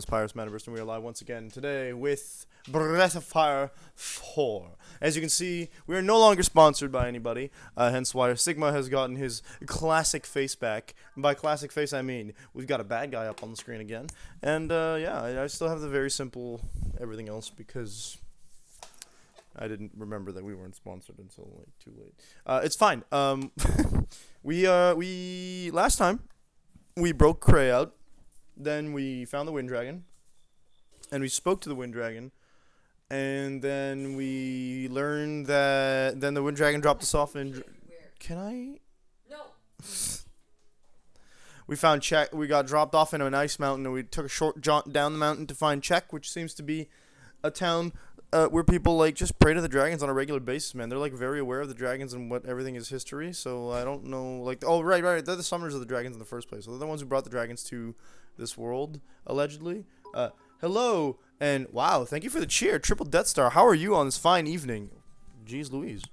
Pirates Metaverse, and we are live once again today with Breath of Fire 4. As you can see, we are no longer sponsored by anybody, hence why Sigma has gotten his classic face back. And by classic face, I mean we've got a bad guy up on the screen again. And yeah, I still have the very simple everything else because I didn't remember that we weren't sponsored until like too late. It's fine. We last time we broke Cray out. Then we found the Wind Dragon, and we spoke to the Wind Dragon, and then we learned that then the Wind Dragon dropped us off in. Can I? No. We found Czech. We got dropped off in an ice mountain, and we took a short jaunt down the mountain to find Czech, which seems to be a town where people like just pray to the dragons on a regular basis. Man, they're like very aware of the dragons and what everything is history. So I don't know. Like, oh right, they're the summoners of the dragons in the first place. So they're the ones who brought the dragons to this world, allegedly. Hello, and wow, thank you for the cheer. Triple Death Star, how are you on this fine evening? Jeez Louise.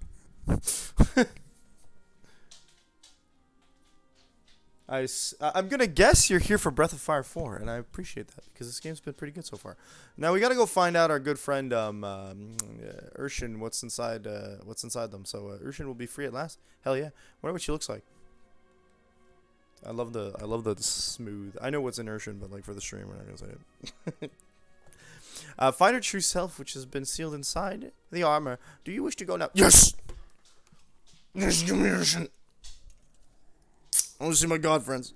I'm going to guess you're here for Breath of Fire 4, and I appreciate that, because this game's been pretty good so far. Now, we got to go find out our good friend, Urshin, what's inside them. So, Urshin will be free at last. Hell yeah. Wonder what she looks like. I love the smooth. I know what's in Urshin, but like for the stream, we're not gonna say it. Find her true self, which has been sealed inside the armor. Do you wish to go now? Yes. Yes, give me Urshin. I want to see my god friends.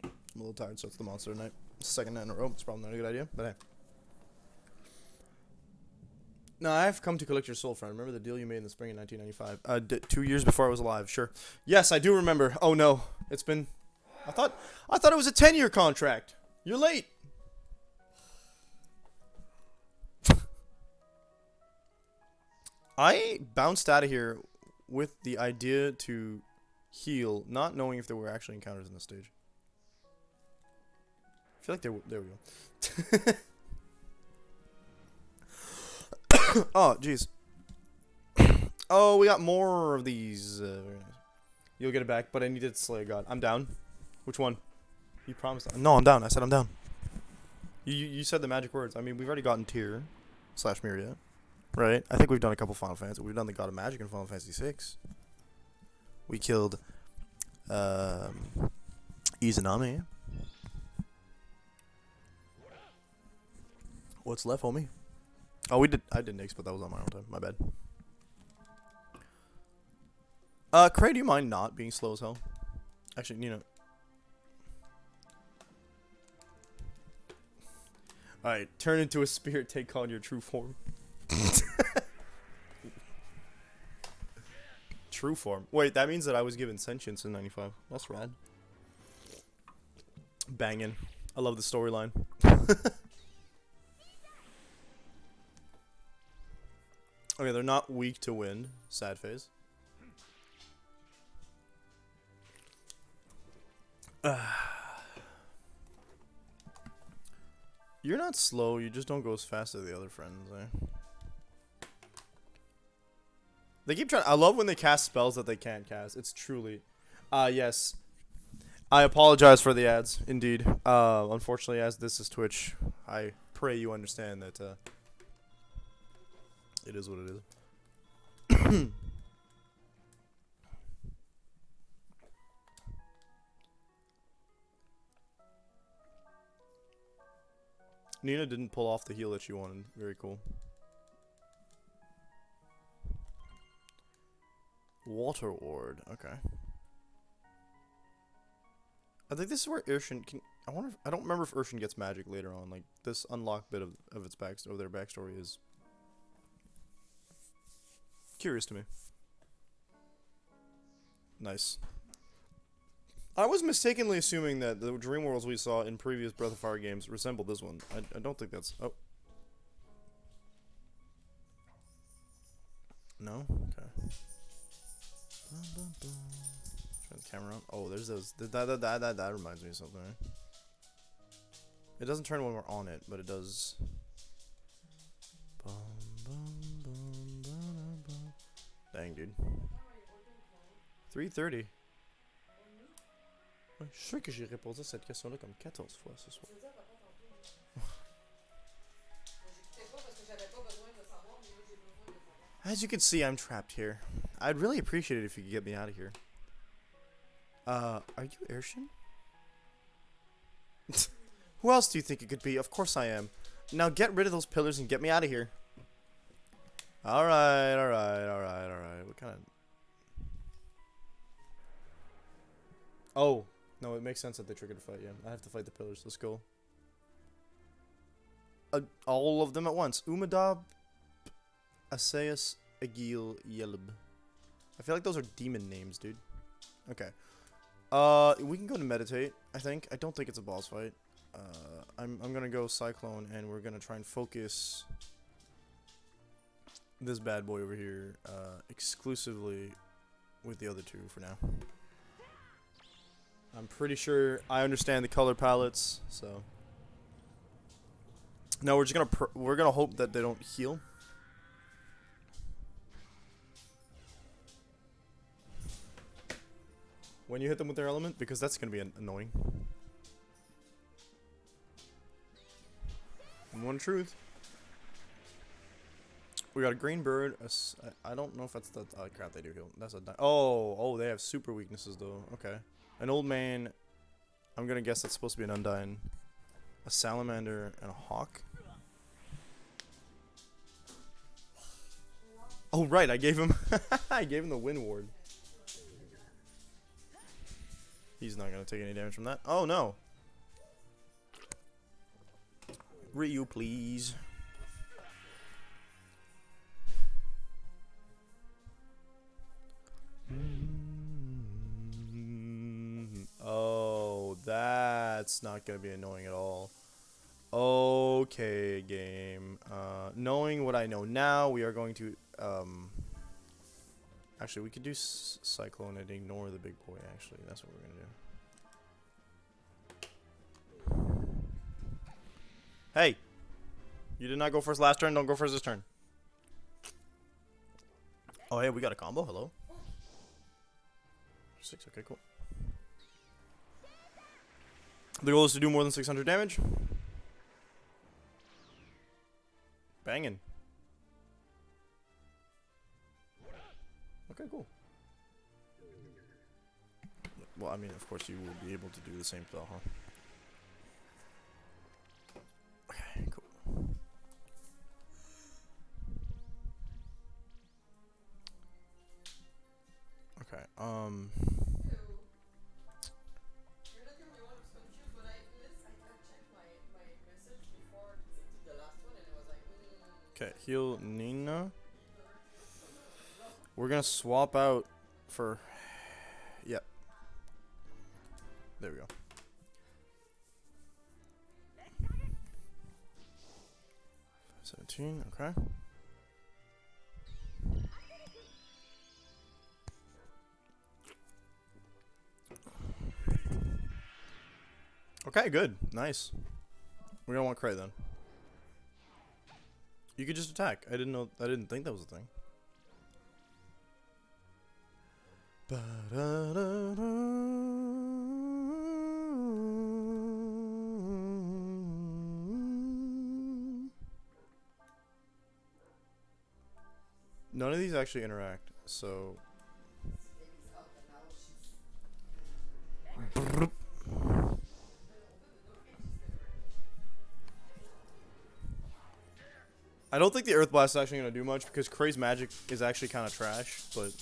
I'm a little tired, so it's the monster night. Second night in a row. It's probably not a good idea, but hey. No, I have come to collect your soul, friend. Remember the deal you made in the spring of 1995? 2 years before I was alive. Sure. Yes, I do remember. Oh no, it's been. I thought it was a 10-year contract. You're late. I bounced out of here with the idea to heal, not knowing if there were actually encounters in this stage. I feel like there we go. Oh, jeez. Oh, we got more of these. Very nice. You'll get it back, but I needed to slay a god. I'm down. Which one? You promised. No, I'm down. I said I'm down. You said the magic words. I mean, we've already gotten Tyr / Myria, right? I think we've done a couple Final Fantasy. We've done the God of Magic in Final Fantasy 6. We killed Izanami. What's left, homie? Oh, we did. I did Nyx, but that was on my own time. My bad. Cray, do you mind not being slow as hell? Actually, you know. Alright, turn into a spirit, take on your true form. True form. Wait, that means that I was given sentience in 95. That's rad. Banging. I love the storyline. Okay, they're not weak to win. Sad phase. You're not slow, you just don't go as fast as the other friends, eh? They keep trying. I love when they cast spells that they can't cast. It's truly. Yes. I apologize for the ads, indeed. Unfortunately, as this is Twitch, I pray you understand that, it is what it is. Nina didn't pull off the heal that she wanted. Very cool. Water Ward. Okay. I think this is where Urshan can. I wonder. I don't remember if Urshan gets magic later on. Like this unlocked bit of its their backstory is curious to me. Nice. I was mistakenly assuming that the dream worlds we saw in previous Breath of Fire games resembled this one. I don't think that's. Oh. No? Okay. Turn the camera on. Oh, there's those. That reminds me of something. Right? It doesn't turn when we're on it, but it does. Dang, dude. 3:30. Je suis sûr que j'ai répondu à cette question-là comme 14 fois ce soir. As you can see, I'm trapped here. I'd really appreciate it if you could get me out of here. Are you Urshan? Who else do you think it could be? Of course I am. Now get rid of those pillars and get me out of here. Alright. What kind of... Oh. No, it makes sense that they triggered a fight, yeah. I have to fight the pillars. Let's go. All of them at once. Umadab, Aseus, Agil, Yelb. I feel like those are demon names, dude. Okay. We can go to meditate, I think. I don't think it's a boss fight. I'm gonna go Cyclone, and we're gonna try and focus this bad boy over here, exclusively with the other two for now. I'm pretty sure I understand the color palettes, so. No, we're just gonna hope that they don't heal. When you hit them with their element, because that's gonna be annoying. One truth. We got a green bird. I don't know if that's the. Oh crap, they do heal. That's a. Oh, they have super weaknesses though. Okay. An old man. I'm gonna guess that's supposed to be an Undyne. A salamander and a hawk. Oh right, I gave him. I gave him the wind ward. He's not gonna take any damage from that. Oh no. Ryu, please. Oh, that's not gonna be annoying at all. Okay, game. Knowing what I know now, we are going to actually we could do Cyclone and ignore the big boy. Actually, that's what we're gonna do. Hey, you did not go first last turn. Don't go first this turn. Oh, hey, we got a combo. Hello. 6. Okay, cool. The goal is to do more than 600 damage. Banging. Okay, cool. Well, I mean, of course you will be able to do the same spell, huh? Okay, cool. Okay, Okay, heal Nina. We're gonna swap out for. Yep. There we go. $17. Okay. Okay, good. Nice. We're gonna want Cray then. You could just attack. I didn't think that was a thing. None of these actually interact, so. I don't think the Earth Blast is actually going to do much because Cray's magic is actually kind of trash, but.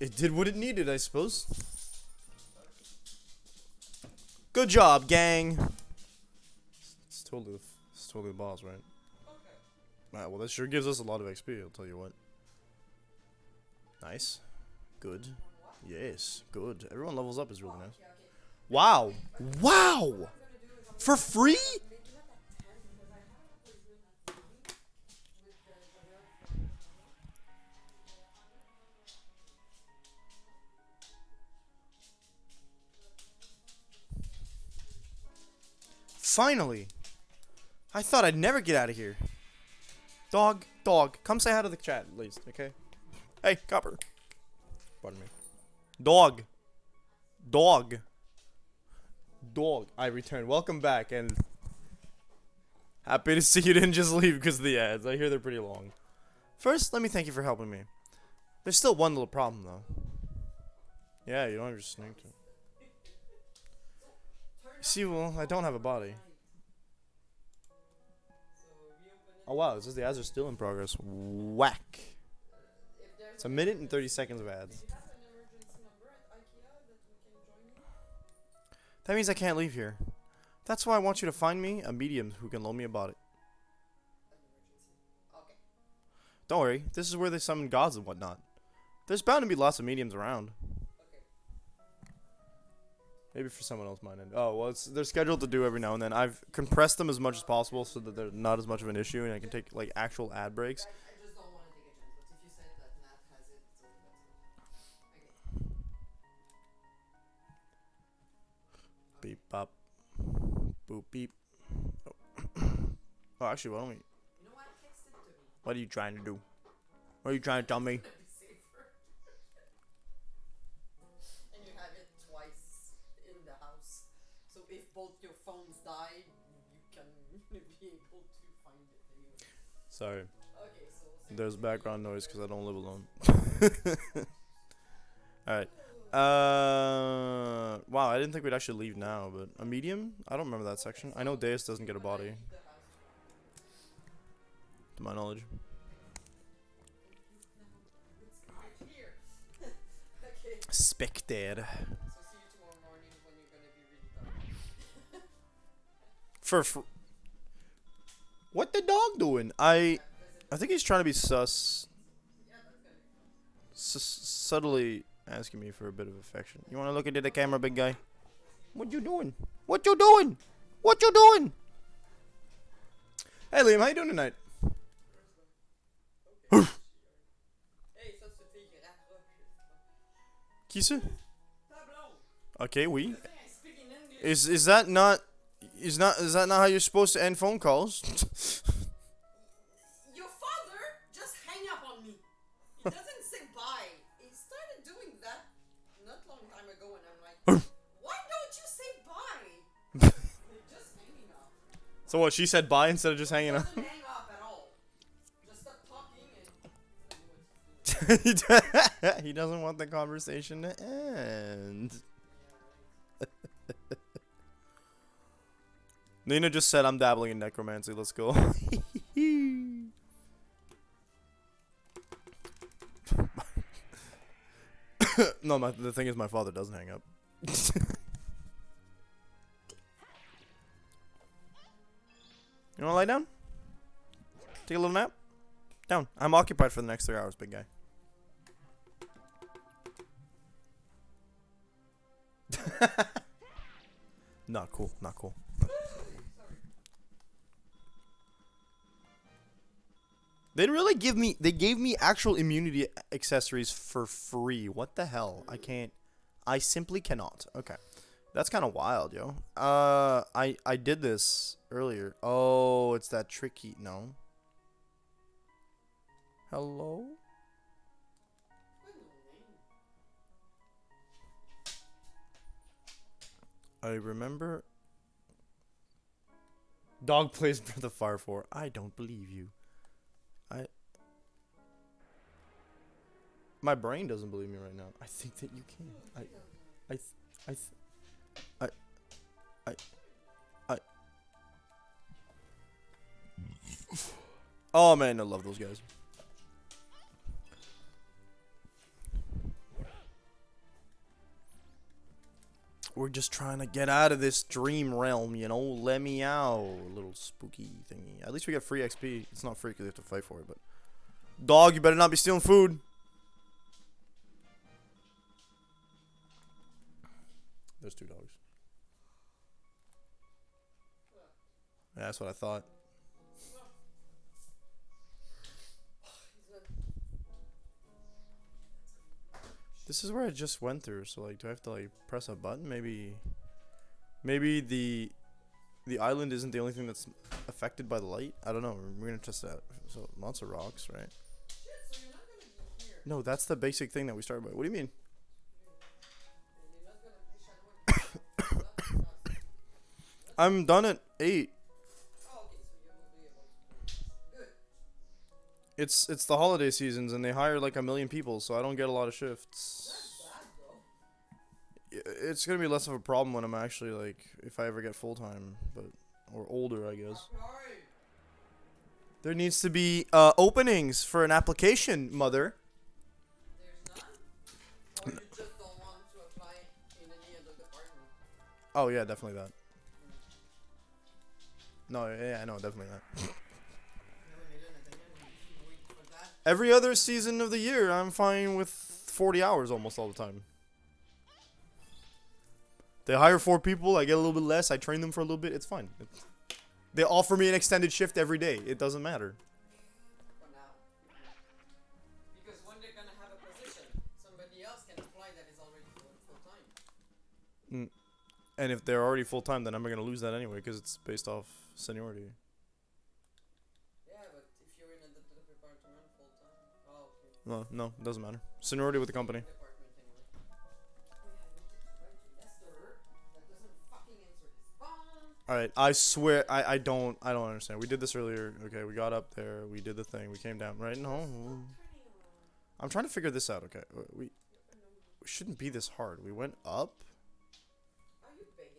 It did what it needed, I suppose. Good job, gang. It's totally the boss, right? Alright, well that sure gives us a lot of XP, I'll tell you what. Nice. Good. Yes, good. Everyone levels up is really nice. Wow! Wow! For free? Finally! I thought I'd never get out of here. Dog, come say hi to the chat at least, okay? Hey, Copper. Pardon me. Dog. I returned. Welcome back, and happy to see you didn't just leave because of the ads. I hear they're pretty long. First, let me thank you for helping me. There's still one little problem, though. Yeah, you don't have your snake. See, well, I don't have a body. Oh wow, it says the ads are still in progress. Whack. It's 1 minute and 30 seconds of ads. That means I can't leave here. That's why I want you to find me a medium who can loan me a body. Don't worry, this is where they summon gods and whatnot. There's bound to be lots of mediums around. Maybe for someone else might end. Oh, well, they're scheduled to do every now and then. I've compressed them as much as possible so that they're not as much of an issue and I can take, like, actual ad breaks. I just don't want to take a chance, but if you said that Nat has it, so that's okay. Beep, bop. Boop, beep. Oh, actually, why don't we... You know what? Text it to me. What are you trying to do? What are you trying to tell me? And you have it twice in the house. So if both your phones die, you can be able to find it anyway. Sorry. Okay, so There's background noise because I don't live alone. Alright. Wow, I didn't think we'd actually leave now, but a medium? I don't remember that section. I know Deus doesn't get a body. To my knowledge. okay. Spectated. So see you tomorrow morning when you're gonna be really done. What the dog doing? I think he's trying to be sus. Subtly asking me for a bit of affection. You want to look into the camera, big guy? What you doing? What you doing? What you doing? Hey, Liam, how you doing tonight? Qui c'est? Okay, oui. Is that not how you're supposed to end phone calls? Your father just hang up on me. He doesn't say bye. He started doing that not long time ago, and I'm like, why don't you say bye? Just hanging up. So what? She said bye instead of just hanging up. Doesn't hang up at all. Just start talking and. He doesn't want the conversation to end. Nina just said, I'm dabbling in necromancy. Let's go. No, the thing is, my father doesn't hang up. You wanna lie down? Take a little nap? Down. I'm occupied for the next 3 hours, big guy. Not cool. Not cool. They didn't really give me. They gave me actual immunity accessories for free. What the hell? I can't. I simply cannot. Okay, that's kind of wild, yo. I did this earlier. Oh, it's that tricky. No. Hello. I remember. Dog plays Breath of Fire 4. I don't believe you. My brain doesn't believe me right now. I think that you can. I. Oh man, I love those guys. We're just trying to get out of this dream realm, you know? Let me out, little spooky thingy. At least we get free XP. It's not free because we have to fight for it, but... Dog, you better not be stealing food. There's 2 dogs. Yeah, that's what I thought. This is where I just went through, so like, do I have to like press a button? Maybe the island isn't the only thing that's affected by the light. I don't know. We're gonna test that. So lots of rocks, right? So you're not gonna be here. No, that's the basic thing that we started by. What do you mean? You're not gonna play Shadow and I'm done at 8. Oh, okay, so you will be able to play. Good. It's the holiday seasons and they hire like 1 million people, so I don't get a lot of shifts. That's bad, though. It's gonna be less of a problem when I'm actually like, if I ever get full time, but or older, I guess. Sorry. There needs to be openings for an application, mother. There's none? Or you just don't want to apply in any other department? Oh yeah, definitely that. No, yeah, no, definitely that. Never made anything and you wait for that. Every other season of the year, I'm fine with 40 hours almost all the time. They hire 4 people, I get a little bit less, I train them for a little bit, it's fine. They offer me an extended shift every day, it doesn't matter. For now. Because when they're gonna have a position, somebody else can apply that is already full time. And if they're already full time, then I'm gonna lose that anyway, because it's based off seniority. Yeah, but if you're in a department full time. Oh, okay. No, it doesn't matter. Seniority with the company. Department anyway. Yes, sir. That doesn't fucking answer his phone. Alright, I swear, I don't understand. We did this earlier, okay, we got up there, we did the thing, we came down, right? No. I'm trying to figure this out, okay. We shouldn't be this hard. We went up. Are you begging?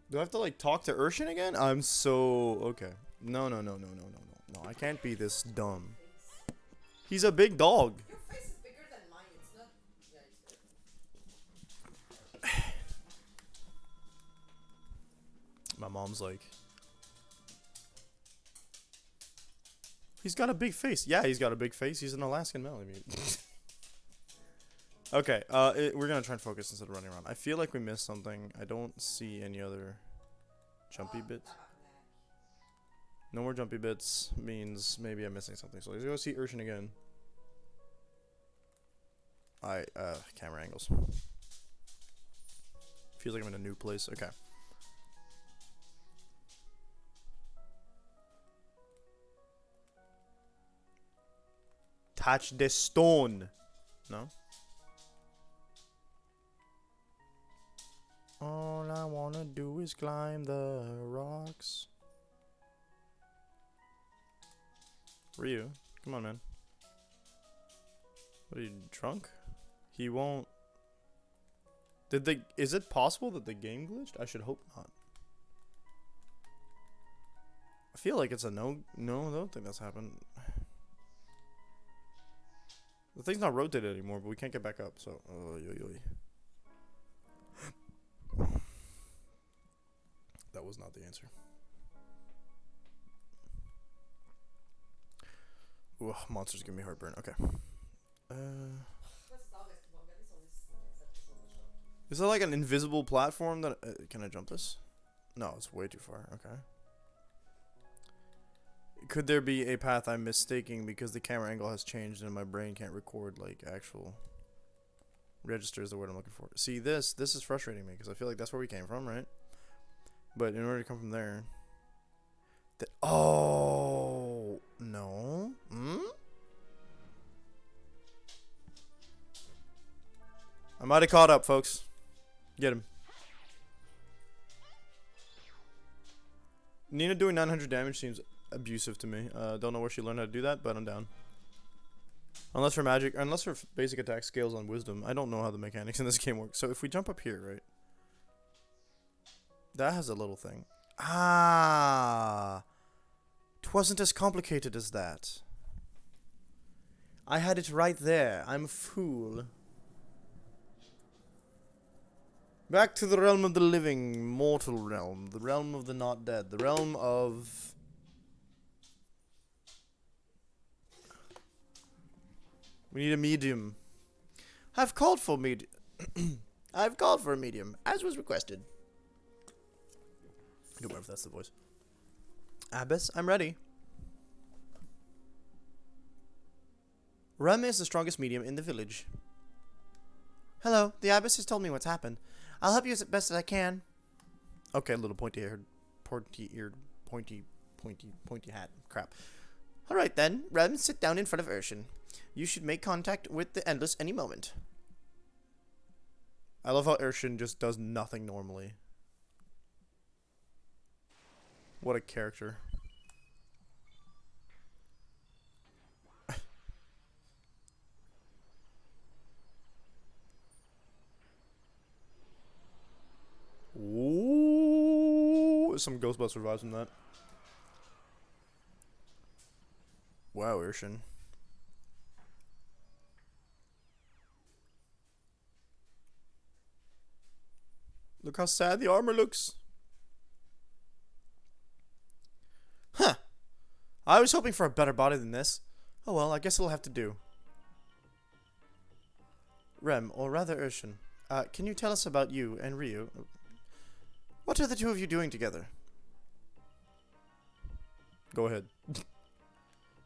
Do I have to like talk to Urshan again? I'm so okay. No, I can't be this dumb. He's a big dog. Your face is bigger than mine. It's not. Yeah, it's My mom's like, he's got a big face. Yeah, he's got a big face. He's an Alaskan Malamute. Okay, we're gonna try and focus instead of running around. I feel like we missed something. I don't see any other jumpy bits. No more jumpy bits means maybe I'm missing something. So let's go see Urshan again. Alright, camera angles. Feels like I'm in a new place. Okay. Touch the stone. No? All I wanna do is climb the rocks. Ryu, come on, man. What, are you drunk? He won't. Is it possible that the game glitched? I should hope not. I feel like it's a no, I don't think that's happened. The thing's not rotated anymore, but we can't get back up, so... Oh, yo, yo. That was not the answer. Ooh, monsters give me heartburn. Okay. Is there like an invisible platform that... can I jump this? No, it's way too far. Okay. Could there be a path I'm mistaking because the camera angle has changed and my brain can't record like actual... Register is the word I'm looking for. See, this is frustrating me because I feel like that's where we came from, right? But in order to come from there... Oh... No? Hmm? I might have caught up, folks. Get him. Nina doing 900 damage seems abusive to me. Don't know where she learned how to do that, but I'm down. Unless her basic attack scales on wisdom. I don't know how the mechanics in this game work. So if we jump up here, right? That has a little thing. Ah. 'Twasn't as complicated as that. I had it right there. I'm a fool. Back to the realm of the living, mortal realm. The realm of the not dead. The realm of... We need a medium. I've called for I've called for a medium, as was requested. I don't remember if that's the voice. Abbess, I'm ready. Rem is the strongest medium in the village. Hello, the Abbess has told me what's happened. I'll help you as best as I can. Okay, little pointy-eared, pointy hat. Crap. Alright then, Rem, sit down in front of Urshan. You should make contact with the Endless any moment. I love how Urshan just does nothing normally. What a character. Ooh, some Ghostbuster vibes from that. Wow, Urshan. Look how sad the armor looks. Huh. I was hoping for a better body than this. Oh well, I guess it'll have to do. Rem, or rather Urshan, can you tell us about you and Ryu? What are the two of you doing together? Go ahead.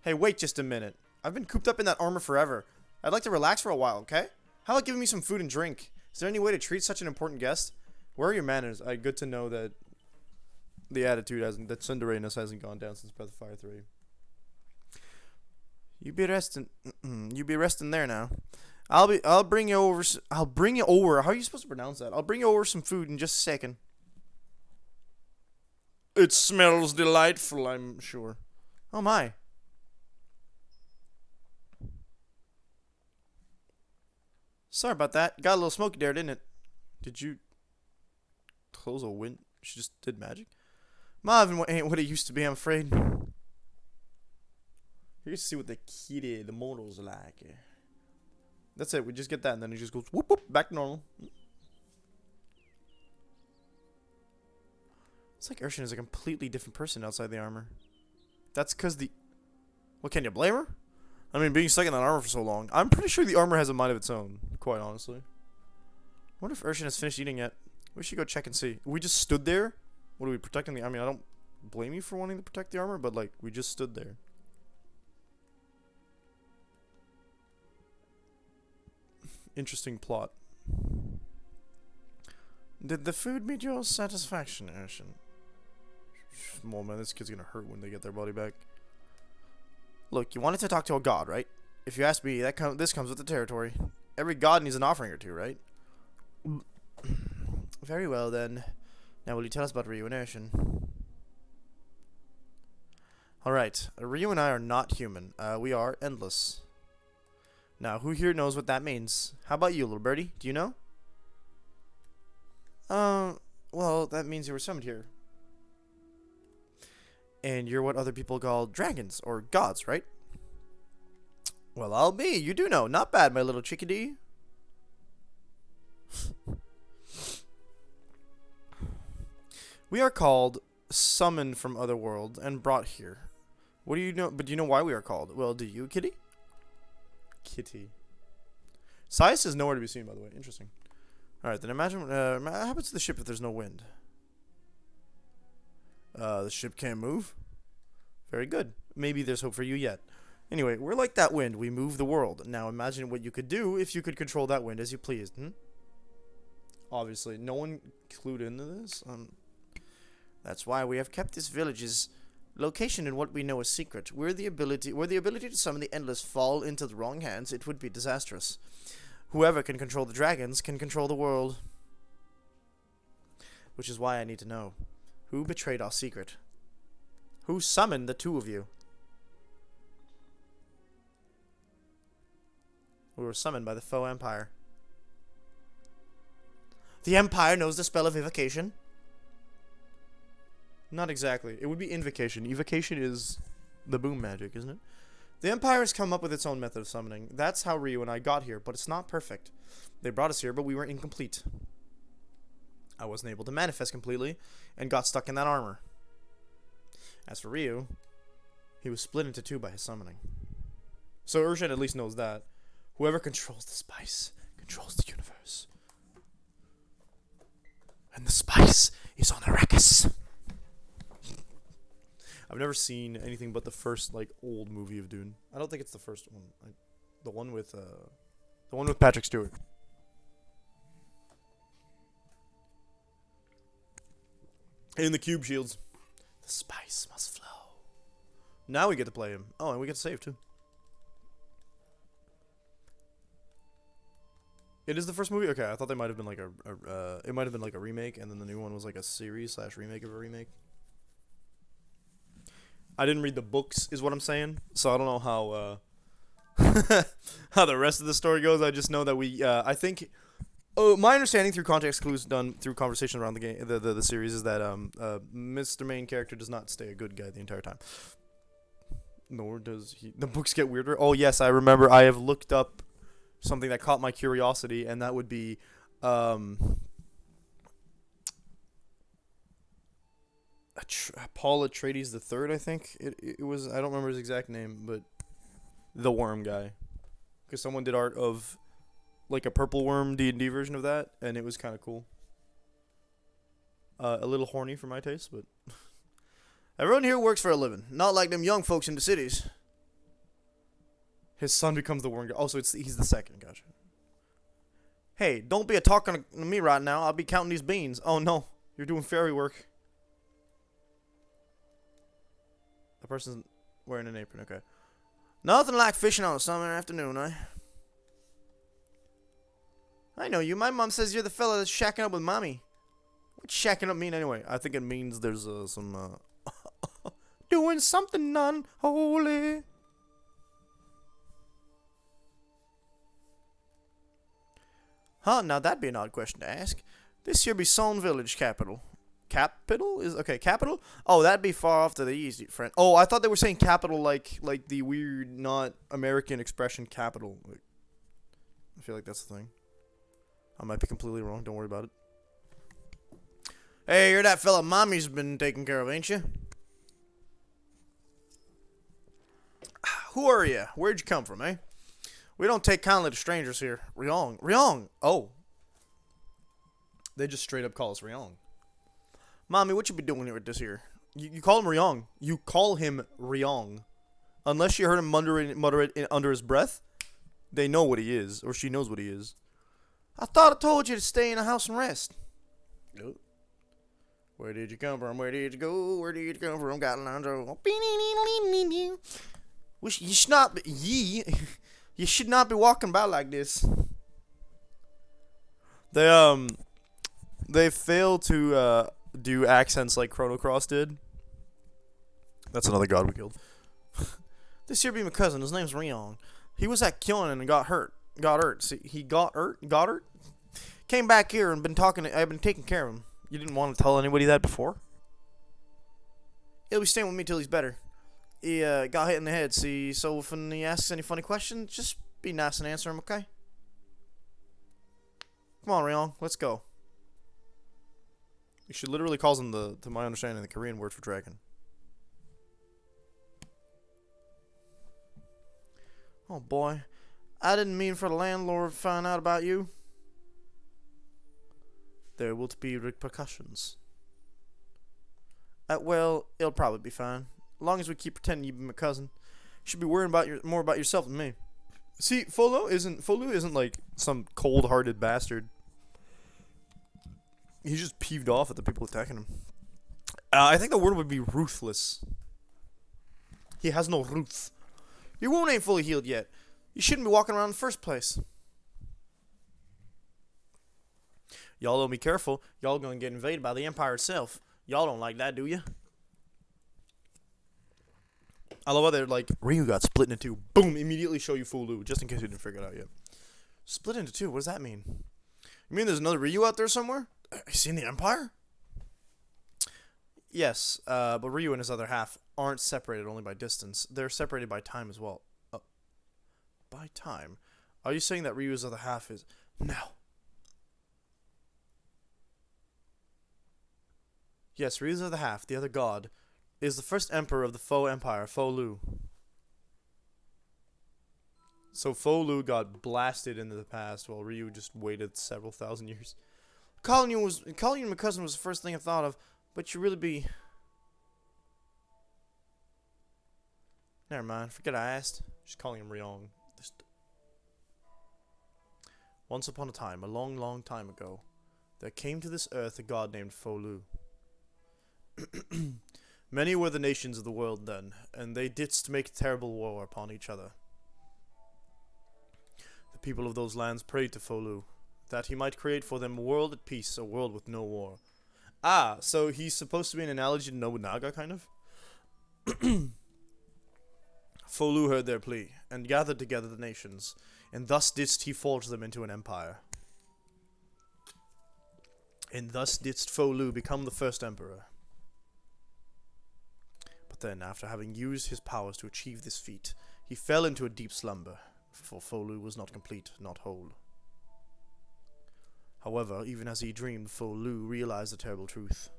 Hey, wait just a minute. I've been cooped up in that armor forever. I'd like to relax for a while, okay? How about giving me some food and drink? Is there any way to treat such an important guest? Where are your manners? Good to know that the attitude hasn't, that Cinderena's hasn't gone down since Breath of Fire 3. You be resting there now. I'll bring you over, how are you supposed to pronounce that? I'll bring you over some food in just a second. It smells delightful, I'm sure. Oh my. Sorry about that. Got a little smoky there, didn't it? Did you close a wind? She just did magic? Marvin ain't what it used to be, I'm afraid. Here's to see what the kitty, the mortals are like. That's it, we just get that and then it just goes whoop whoop, back to normal. It's like Urshan is a completely different person outside the armor. That's because the... Well, can you blame her? I mean, being stuck in that armor for so long. I'm pretty sure the armor has a mind of its own, quite honestly. I wonder if Urshan has finished eating yet. We should go check and see. We just stood there? What are we protecting the... I mean, I don't blame you for wanting to protect the armor, but, like, we just stood there. Interesting plot. Did the food meet your satisfaction, Urshan? Oh man, this kid's gonna hurt when they get their body back. Look, you wanted to talk to a god, right? If you ask me, this comes with the territory. Every god needs an offering or two, right? Very well, then. Now, will you tell us about Ryu and Urshan? Alright, Ryu and I are not human. We are endless. Now, who here knows what that means? How about you, little birdie? Do you know? Well, that means you were summoned here. And you're what other people call dragons, or gods, right? Well, I'll be. You do know. Not bad, my little chickadee. We are called, summoned from other world, and brought here. What do you know? But do you know why we are called? Well, do you, kitty? Kitty. Sias is nowhere to be seen, by the way. Interesting. Alright, then imagine, what happens to the ship if there's no wind? The ship can't move? Very good. Maybe there's hope for you yet. Anyway, we're like that wind. We move the world. Now imagine what you could do if you could control that wind as you pleased. Obviously, no one clued into this. That's why we have kept this village's location in what we know is secret. Were the ability to summon the endless fall into the wrong hands, it would be disastrous. Whoever can control the dragons can control the world. Which is why I need to know. Who betrayed our secret? Who summoned the two of you? We were summoned by the foe empire. The empire knows the spell of evocation? Not exactly. It would be invocation. Evocation is the boom magic, isn't it? The empire has come up with its own method of summoning. That's how Ryu and I got here, but it's not perfect. They brought us here, but we were incomplete. I wasn't able to manifest completely, and got stuck in that armor. As for Ryu, he was split into two by his summoning. So Urshan at least knows that. Whoever controls the spice controls the universe. And the spice is on Arrakis. I've never seen anything but the first old movie of Dune. I don't think it's the first one. The one with Patrick Stewart. In the cube shields. The spice must flow. Now we get to play him. Oh, and we get to save too. It is the first movie? Okay, I thought they might have been it might have been like a remake, and then the new one was like a series / remake of a remake. I didn't read the books, is what I'm saying, so I don't know how how the rest of the story goes. I just know that we, I think, my understanding through context clues done through conversation around the game, the series, is that Mr. Main character does not stay a good guy the entire time. Nor does he. The books get weirder. Oh yes, I remember. I have looked up something that caught my curiosity, and that would be Paul Atreides the Third. I think it was. I don't remember his exact name, but the worm guy, because someone did art of like a purple worm D&D version of that, and it was kind of cool. A little horny for my taste, but everyone here works for a living, not like them young folks in the cities. His son becomes the worm guy. Oh, so he's the second. Gotcha. Hey, don't be a talking to me right now. I'll be counting these beans. Oh no, you're doing fairy work. The person's wearing an apron. Okay. Nothing like fishing on a summer afternoon, eh? I know you. My mom says you're the fella that's shacking up with mommy. What's shacking up mean anyway? I think it means there's some doing something unholy. Huh, now that'd be an odd question to ask. This here be Son Village capital. Capital? Capital? Oh, that'd be far off to the east, friend. Oh, I thought they were saying capital like the weird, not American expression capital. I feel like that's the thing. I might be completely wrong. Don't worry about it. Hey, you're that fella mommy's been taking care of, ain't you? Who are you? Where'd you come from, eh? We don't take kindly to strangers here. Ryong. Ryong! Oh. They just straight up call us Ryong. Mommy, what you be doing here with this here? You call him Ryong. You call him Ryong. Unless you heard him mutter it under his breath, they know what he is. Or she knows what he is. I thought I told you to stay in the house and rest. Nope. Where did you come from? Where did you go? Where did you come from? Got Alonzo. You should not be, you should not be walking by like this. They fail to do accents like Chrono Cross did. That's another god we killed. This here be my cousin. His name's Ryong. He was at Kyonin and got hurt. See, he got hurt. Came back here and I've been taking care of him. You didn't want to tell anybody that before? He'll be staying with me till he's better. he got hit in the head. See, so if he asks any funny questions, just be nice and answer him, okay? Come on, Ryong, let's go. You should literally calls him to my understanding, the Korean word for dragon. Oh boy, I didn't mean for the landlord to find out about you. There will be repercussions. Well, it'll probably be fine. As long as we keep pretending you be my cousin. You should be worrying about more about yourself than me. See, Folu isn't like some cold-hearted bastard. He's just peeved off at the people attacking him. I think the word would be ruthless. He has no roots. Your wound ain't fully healed yet. You shouldn't be walking around in the first place. Y'all don't be careful. Y'all gonna get invaded by the Empire itself. Y'all don't like that, do you? I love how they're like, Ryu got split into two. Boom, immediately show you Fulu, just in case you didn't figure it out yet. Split into two, what does that mean? You mean there's another Ryu out there somewhere? Have you seen the Empire? Yes, but Ryu and his other half aren't separated only by distance. They're separated by time as well. By time? Are you saying that Ryu's other half is... No. Yes, Ryu's other half, the other god, is the first emperor of the Fo Empire, Fo Lu. So Fo Lu got blasted into the past while Ryu just waited several thousand years. Calling you my cousin was the first thing I thought of, but you really be... Never mind, forget I asked. Just calling him Ryong. Once upon a time, a long, long time ago, there came to this earth a god named Fo Lu. Many were the nations of the world then, and they didst make terrible war upon each other. The people of those lands prayed to Fo Lu, that he might create for them a world at peace, a world with no war. Ah, so he's supposed to be an analogy to Nobunaga, kind of? Fo Lu heard their plea, and gathered together the nations, and thus didst he forge them into an empire. And thus didst Fo Lu become the first emperor. But then, after having used his powers to achieve this feat, he fell into a deep slumber, for Fo Lu was not complete, not whole. However, even as he dreamed, Fo Lu realized the terrible truth.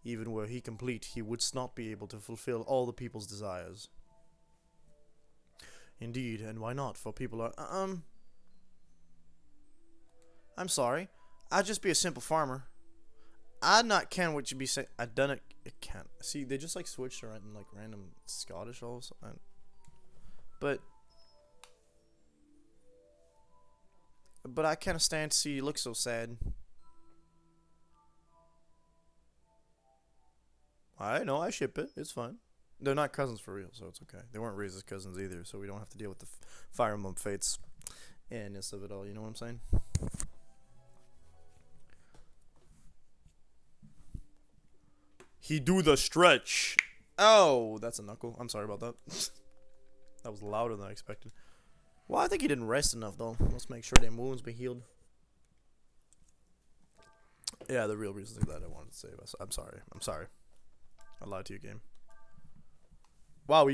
Even were he complete, he would not be able to fulfill all the people's desires. Indeed, and why not? For people are, I'm sorry. I'd just be a simple farmer. I'd not can what you be saying. I done it. It can't. See, they just like switched around in like random Scottish all of a sudden. But I can't stand to see you look so sad. I know, I ship it. It's fine. They're not cousins for real, so it's okay. They weren't raised as cousins either, so we don't have to deal with the Fire Emblem fates and this of it all. You know what I'm saying? He do the stretch. Oh, that's a knuckle. I'm sorry about that. That was louder than I expected. Well, I think he didn't rest enough, though. Let's make sure their wounds be healed. Yeah, the real reason that I wanted to save us. I'm sorry. I'm sorry. I lied to you, game. Wow,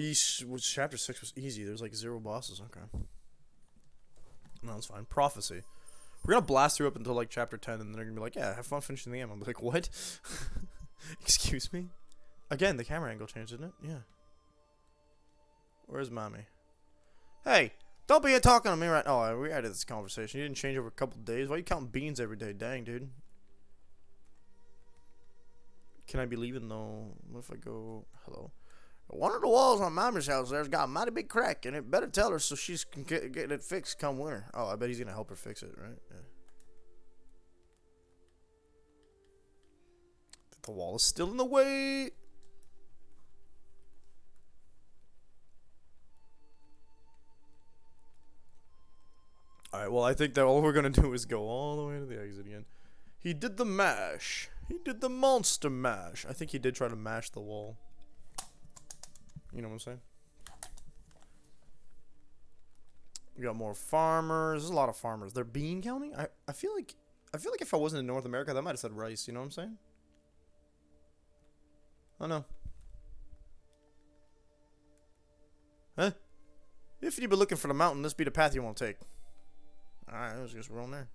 chapter 6 was easy. There's like 0 bosses. Okay. No, that's fine. Prophecy. We're gonna blast through up until like chapter 10, and then they're gonna be like, yeah, have fun finishing the game. I'm like, what? Excuse me? Again, the camera angle changed, didn't it? Yeah. Where's mommy? Hey, don't be talking to me right now. Oh, we had this conversation. You didn't change over a couple of days. Why are you counting beans every day? Dang, dude. Can I be leaving though? What if I go... Hello? One of the walls on mommy's house there's got a mighty big crack, and it better tell her so she can get it fixed come winter. Oh, I bet he's gonna help her fix it, right? Yeah. The wall is still in the way. Alright, well, I think that all we're gonna do is go all the way to the exit again. He did the mash. He did the monster mash. I think he did try to mash the wall. You know what I'm saying? We got more farmers. There's a lot of farmers. They're bean counting? I feel like if I wasn't in North America, that might have said rice, you know what I'm saying? Oh no. Huh? If you've been looking for the mountain, this be the path you won't take. Alright, let's just roll there.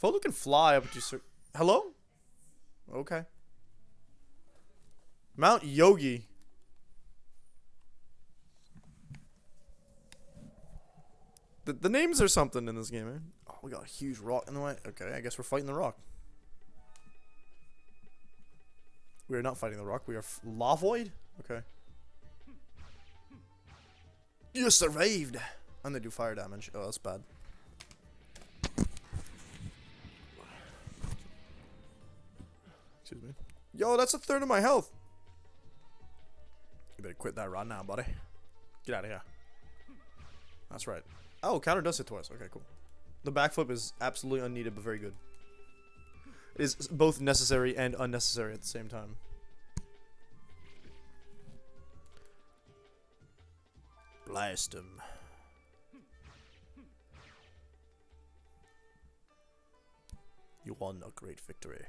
Folu can fly up to Hello? Okay. Mount Yogi. The names are something in this game, man. Oh, we got a huge rock in the way. Okay, I guess we're fighting the rock. We are not fighting the rock. We are Lavoid? Okay. You survived! And they do fire damage. Oh, that's bad. Excuse me. Yo, that's a third of my health! You better quit that right now, buddy. Get out of here. That's right. Oh, counter does hit twice. Okay, cool. The backflip is absolutely unneeded, but very good. It is both necessary and unnecessary at the same time. Blast him. You won a great victory.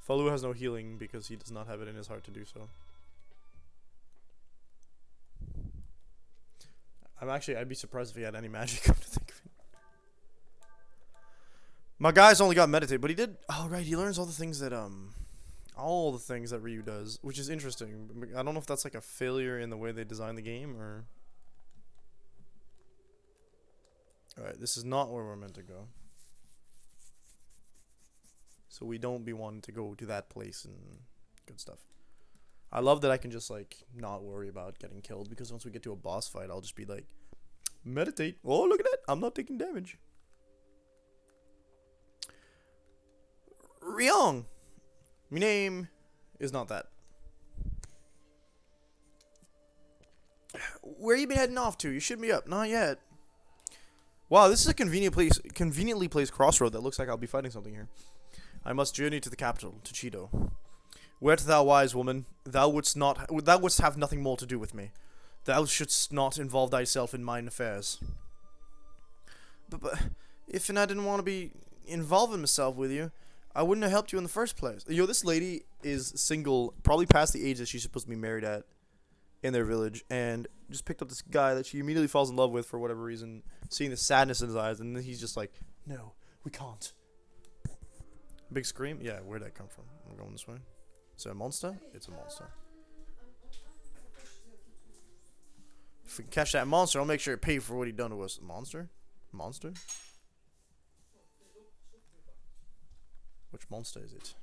Falu has no healing because he does not have it in his heart to do so. I'd be surprised if he had any magic, come to think of it. My guy's only got meditate, but he did, oh right, he learns all the things that Ryu does, which is interesting. I don't know if that's like a failure in the way they design the game, or... Alright, this is not where we're meant to go. So we don't be wanting to go to that place and good stuff. I love that I can just, like, not worry about getting killed, because once we get to a boss fight, I'll just be like, meditate. Oh, look at that. I'm not taking damage. Ryong. My name is not that. Where you been heading off to? You should be up. Not yet. Wow, this is a conveniently placed crossroad that looks like I'll be fighting something here. I must journey to the capital, to Cheeto. Wert thou wise, woman, thou wouldst have nothing more to do with me. Thou shouldst not involve thyself in mine affairs. But if I didn't want to be involving myself with you, I wouldn't have helped you in the first place. Yo, this lady is single, probably past the age that she's supposed to be married at in their village, and just picked up this guy that she immediately falls in love with for whatever reason, seeing the sadness in his eyes, and then he's just like, no, we can't. Big scream? Yeah, where'd that come from? I'm going this way. Is it a monster? It's a monster. If we can catch that monster, I'll make sure it pays for what he done to us. Monster? Monster? Which monster is it?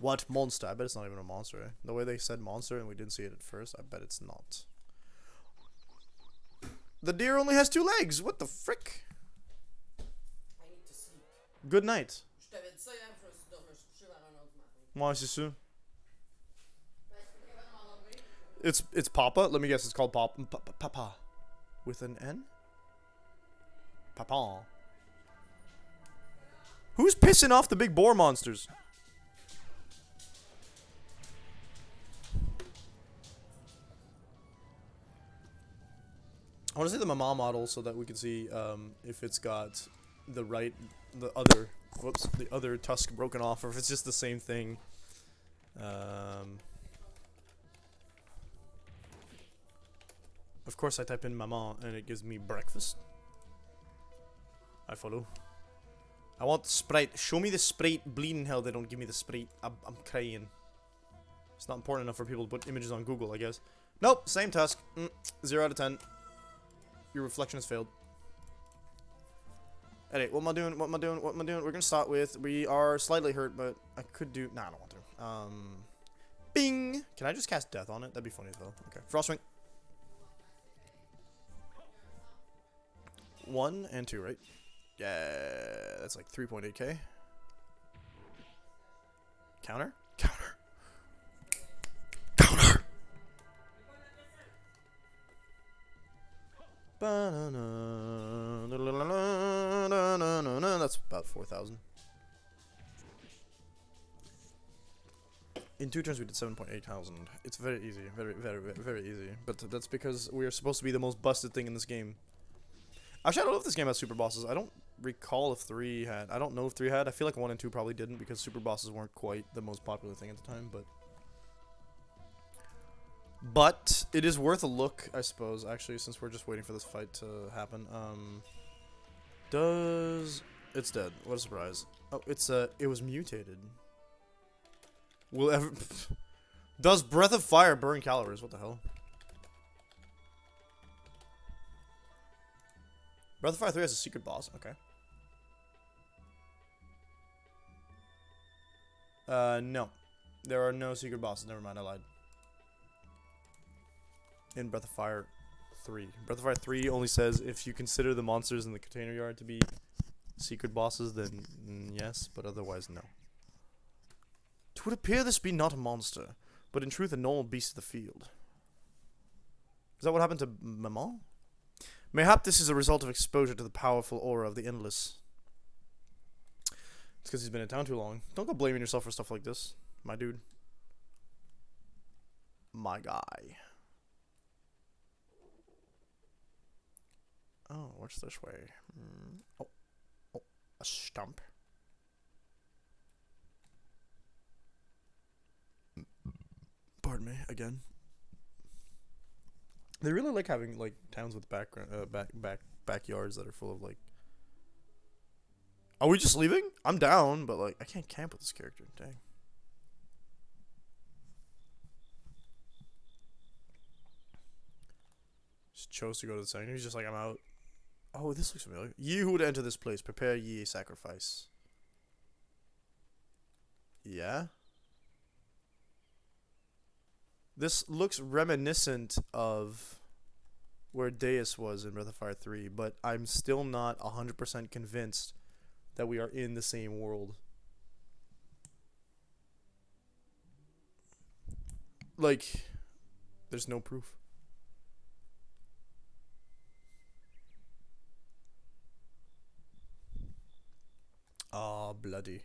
What monster? I bet it's not even a monster, eh? The way they said monster and we didn't see it at first, I bet it's not. The deer only has 2 legs! What the frick? I need to sleep. Good night. Je t'avais dit ça hier, je me suis dormi, je suis couché vers 1h du matin. Moi, c'est sûr. It's Papa. Let me guess. It's called Papa, with an N. Papa. Who's pissing off the big boar monsters? I want to see the Mama model so that we can see if it's got the other tusk broken off, or if it's just the same thing. Of course, I type in Mama and it gives me breakfast. I follow. I want the Sprite. Show me the Sprite. Bleeding hell, they don't give me the Sprite. I'm crying. It's not important enough for people to put images on Google, I guess. Nope, same tusk. 0 out of 10. Your reflection has failed. Alright, what am I doing? What am I doing? What am I doing? We're gonna start with, we are slightly hurt, but I could do, nah, I don't want to. Bing! Can I just cast death on it? That'd be funny as well. Okay, Frostwing. 1 and 2, right? Yeah, that's like 3.8k. Counter? Counter! Counter! That's about 4,000. In 2 turns we did 7.8 thousand. It's very easy. Very, very, very easy. But that's because we are supposed to be the most busted thing in this game. Actually, I don't know if this game has super bosses. I don't recall if 3 had. I don't know if 3 had. I feel like 1 and 2 probably didn't because super bosses weren't quite the most popular thing at the time, but it is worth a look, I suppose, actually, since we're just waiting for this fight to happen. It's dead. What a surprise. Oh, it was mutated. Will ever Does Breath of Fire burn calories? What the hell? Breath of Fire 3 has a secret boss. Okay. No. There are no secret bosses. Never mind, I lied. In Breath of Fire 3. Breath of Fire 3 only says if you consider the monsters in the container yard to be secret bosses, then yes, but otherwise no. It would appear this be not a monster, but in truth a normal beast of the field. Is that what happened to Maman? Mayhap this is a result of exposure to the powerful aura of the Endless. It's because he's been in town too long. Don't go blaming yourself for stuff like this, my dude. My guy. Oh, what's this way? Oh, a stump. Pardon me, again. They really like having like towns with backyards that are full of like. Are we just leaving? I'm down, but like I can't camp with this character. Dang. Just chose to go to the sanctuary. He's just like, I'm out. Oh, this looks familiar. Ye who would enter this place, prepare ye a sacrifice. Yeah. This looks reminiscent of where Deus was in Breath of Fire 3, but I'm still not 100% convinced that we are in the same world. Like, there's no proof. Oh, bloody.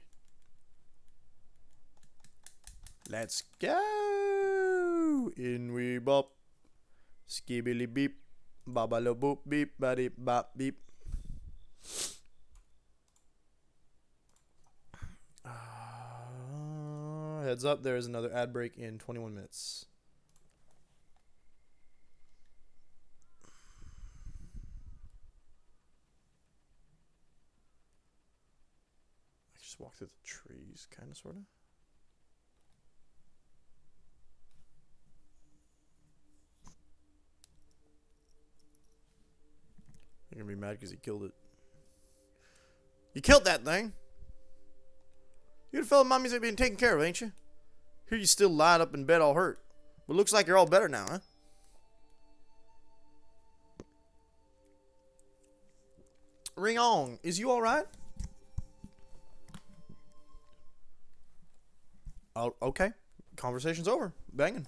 Let's go! In we bop. Skibbily beep. Babalo boop beep. Baddy bop beep. Heads up, there is another ad break in 21 minutes. I just walk through the trees, kind of, sort of. You're gonna be mad because he killed it. You killed that thing! You the fella mommy's been taken care of, ain't you? Here you still lying up in bed all hurt. But looks like you're all better now, huh? Ring on. Is you alright? Oh, okay. Conversation's over. Banging.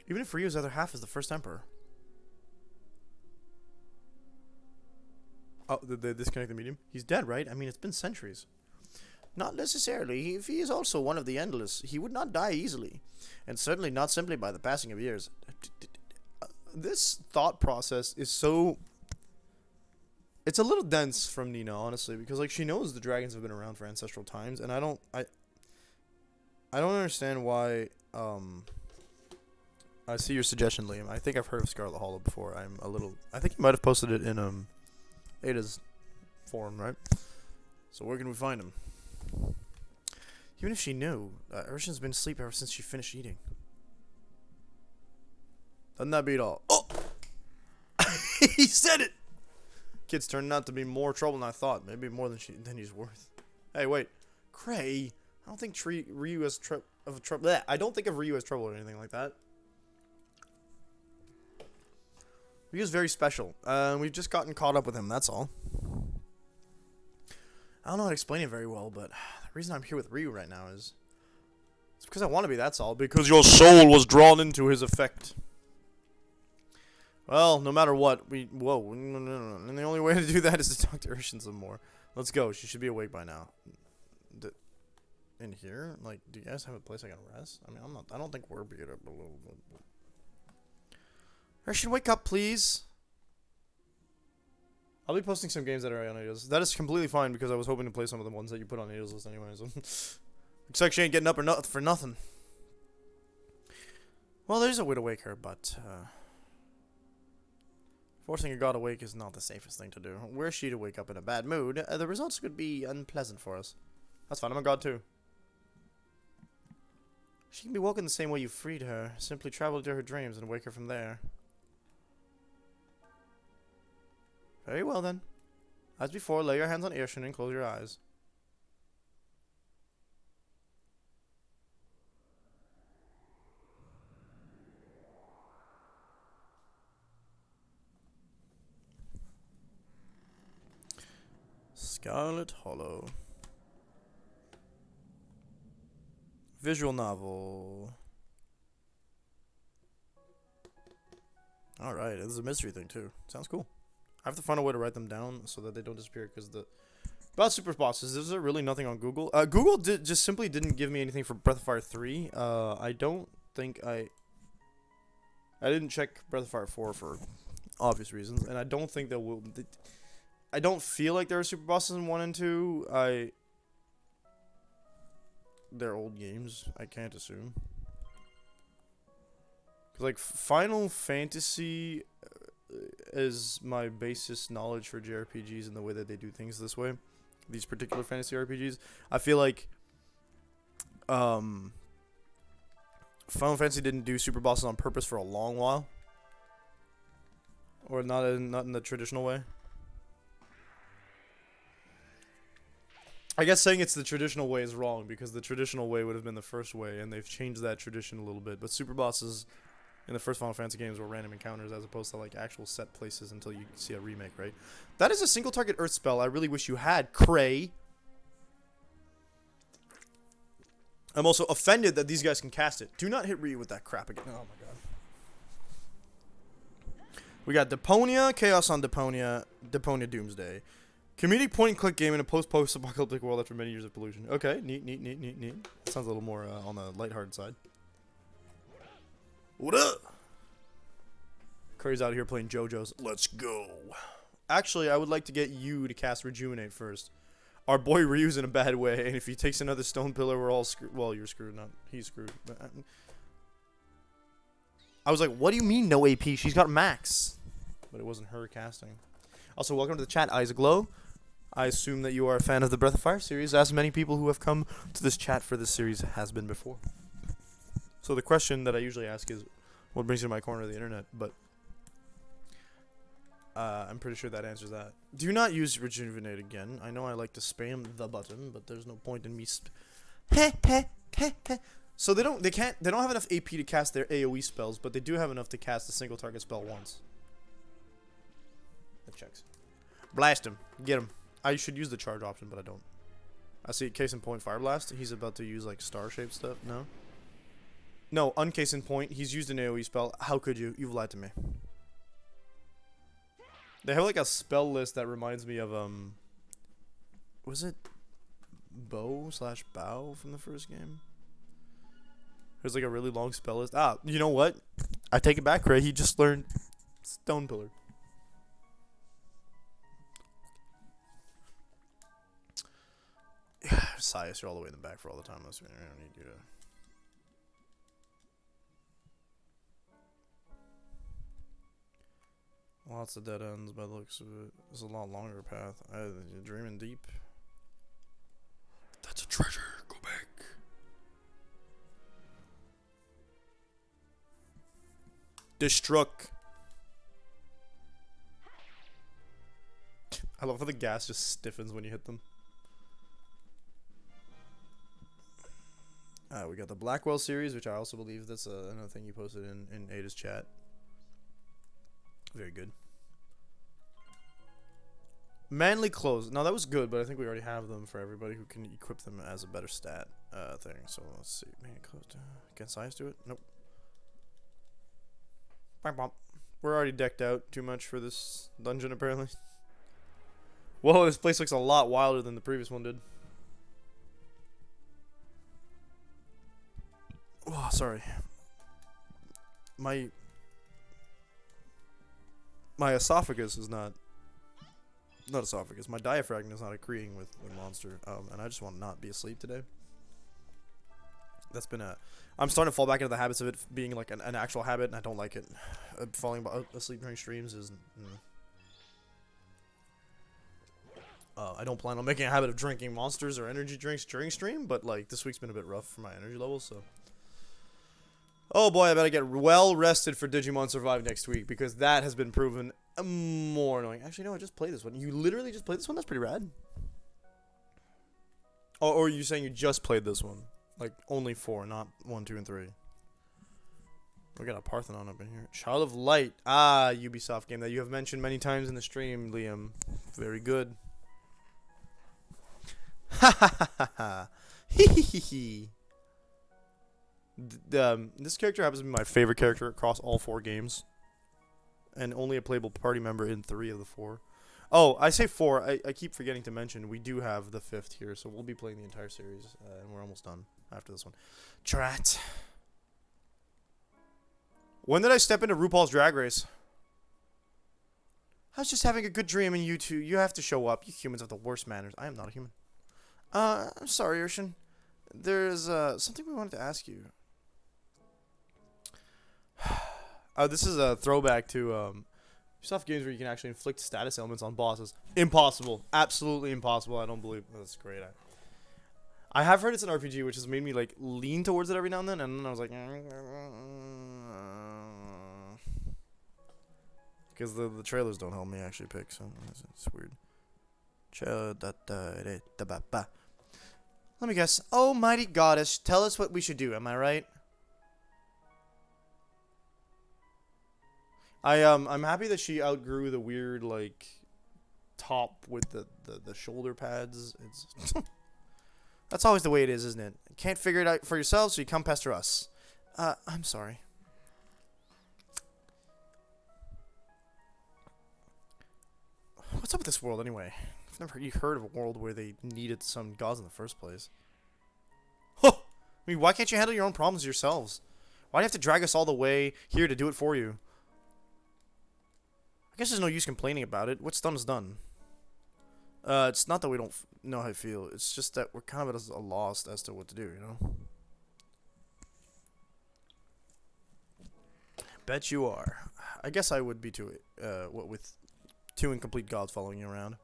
Even if Ryu's other half is the first emperor. Oh, the disconnect the medium? He's dead, right? I mean, it's been centuries. Not necessarily. If he is also one of the Endless, he would not die easily. And certainly not simply by the passing of years. This thought process is so... It's a little dense from Nina, honestly, because like she knows the dragons have been around for ancestral times, and I don't understand why. I see your suggestion, Liam. I think I've heard of Scarlet Hollow before. I think you might have posted it in Ada's forum, right? So where can we find him? Even if she knew, Urshan's been asleep ever since she finished eating. Doesn't that beat all? Oh, he said it. Kid's turned out to be more trouble than I thought. Maybe more than he's worth. Hey, wait, Cray. I don't think Ryu has trouble. I don't think of Ryu as trouble or anything like that. Ryu's very special. We've just gotten caught up with him. That's all. I don't know how to explain it very well, but the reason I'm here with Ryu right now is it's because I want to be. That's all. Because your soul was drawn into his effect. Well, no matter what, whoa, no. And the only way to do that is to talk to Urshan some more. Let's go. She should be awake by now. In here, like, do you guys have a place I can rest? I mean, I don't think we're beat up a little bit. Urshan, wake up, please. I'll be posting some games that are on Ada's. That is completely fine because I was hoping to play some of the ones that you put on Ada's list anyways. Looks like she ain't getting up or for nothing. Well, there's a way to wake her, but forcing a god awake is not the safest thing to do. Were she to wake up in a bad mood, the results could be unpleasant for us. That's fine, I'm a god too. She can be woken the same way you freed her. Simply travel to her dreams and wake her from there. Very well then. As before, lay your hands on Urshan and close your eyes. Scarlet Hollow. Visual novel. Alright, this is a mystery thing too. Sounds cool. I have to find a way to write them down so that they don't disappear because the... About super bosses, is there really nothing on Google? Google just simply didn't give me anything for Breath of Fire 3. I don't think I didn't check Breath of Fire 4 for obvious reasons, and I don't think that will... I don't feel like there are super bosses in 1 and 2. They're old games. I can't assume. Cause like Final Fantasy is my basis knowledge for JRPGs and the way that they do things this way. These particular fantasy RPGs. I feel like Final Fantasy didn't do super bosses on purpose for a long while. Or not in the traditional way. I guess saying it's the traditional way is wrong because the traditional way would have been the first way, and they've changed that tradition a little bit. But super bosses in the first Final Fantasy games were random encounters as opposed to like actual set places until you see a remake, right? That is a single target Earth spell. I really wish you had, Cray. I'm also offended that these guys can cast it. Do not hit Ryu with that crap again. Oh my god. We got Deponia, Chaos on Deponia, Deponia Doomsday. Comedic point-and-click game in a post-apocalyptic world after many years of pollution. Okay, neat. That sounds a little more on the lighthearted side. What up? Curry's out here playing JoJo's. Let's go. Actually, I would like to get you to cast Rejuvenate first. Our boy Ryu's in a bad way, and if he takes another stone pillar, we're all screwed. Well, you're screwed, not he's screwed. But I was like, what do you mean no AP? She's got max. But it wasn't her casting. Also, welcome to the chat, Eyes Aglow. I assume that you are a fan of the Breath of Fire series, as many people who have come to this chat for this series has been before. So the question that I usually ask is, what brings you to my corner of the internet? But I'm pretty sure that answers that. Do not use Rejuvenate again. I know I like to spam the button, but there's no point in me So they don't have enough AP to cast their AoE spells, but they do have enough to cast a single target spell once. That checks. Blast him. Get him. I should use the charge option, but I don't. I see case in point Fire Blast. He's about to use like star-shaped stuff. No? No, uncase in point. He's used an AoE spell. How could you? You've lied to me. They have like a spell list that reminds me of was it Bow/Bow from the first game? There's like a really long spell list. Ah, you know what? I take it back, Craig. He just learned Stone Pillar. Sias, you're all the way in the back for all the time. Unless we don't need you to. Lots of dead ends by the looks of it. It's a lot longer path. You're dreaming deep. That's a treasure. Go back. Destruct. I love how the gas just stiffens when you hit them. We got the Blackwell series, which I also believe that's another thing you posted in Ada's chat. Very good. Manly clothes. Now that was good, but I think we already have them for everybody who can equip them as a better stat thing. So let's see. Manly clothes. Can Sias do it? Nope. We're already decked out too much for this dungeon, apparently. Whoa, this place looks a lot wilder than the previous one did. Oh, sorry. My my esophagus is not esophagus. My diaphragm is not agreeing with the monster. And I just want to not be asleep today. That's been I'm starting to fall back into the habits of it being like an actual habit, and I don't like it. Falling asleep during streams is. I don't plan on making a habit of drinking monsters or energy drinks during stream, but like this week's been a bit rough for my energy levels, so. Oh boy, I better get well rested for Digimon Survive next week, because that has been proven more annoying. Actually, no, I just played this one. You literally just played this one? That's pretty rad. Or are you saying you just played this one? Like, only 4, not 1, 2, and 3. We got a Parthenon up in here. Child of Light. Ah, Ubisoft game that you have mentioned many times in the stream, Liam. Very good. Ha ha ha ha ha. Hee hee hee hee. This character happens to be my favorite character across all 4 games. And only a playable party member in 3 of the 4. Oh, I say 4. I keep forgetting to mention we do have the 5th here, so we'll be playing the entire series, and we're almost done after this one. Drat. When did I step into RuPaul's Drag Race? I was just having a good dream, and you two, you have to show up. You humans have the worst manners. I am not a human. I'm sorry, Urshan. There's something we wanted to ask you. This is a throwback to Ubisoft games where you can actually inflict status elements on bosses. Impossible. Absolutely impossible. I don't believe. That's great. I have heard it's an RPG, which has made me like lean towards it every now and then I was like, because the trailers don't help me actually pick, so it's weird. Let me guess. Oh, mighty goddess, tell us what we should do. Am I right? I'm happy that she outgrew the weird like top with the shoulder pads. It's that's always the way it is, isn't it? Can't figure it out for yourself, so you come pester us. I'm sorry. What's up with this world anyway? I've never really heard of a world where they needed some gods in the first place. Huh! I mean, why can't you handle your own problems yourselves? Why do you have to drag us all the way here to do it for you? I guess there's no use complaining about it. What's done is done. It's not that we don't know how I feel. It's just that we're kind of at a loss as to what to do, you know? Bet you are. I guess I would be too, what with 2 incomplete gods following you around.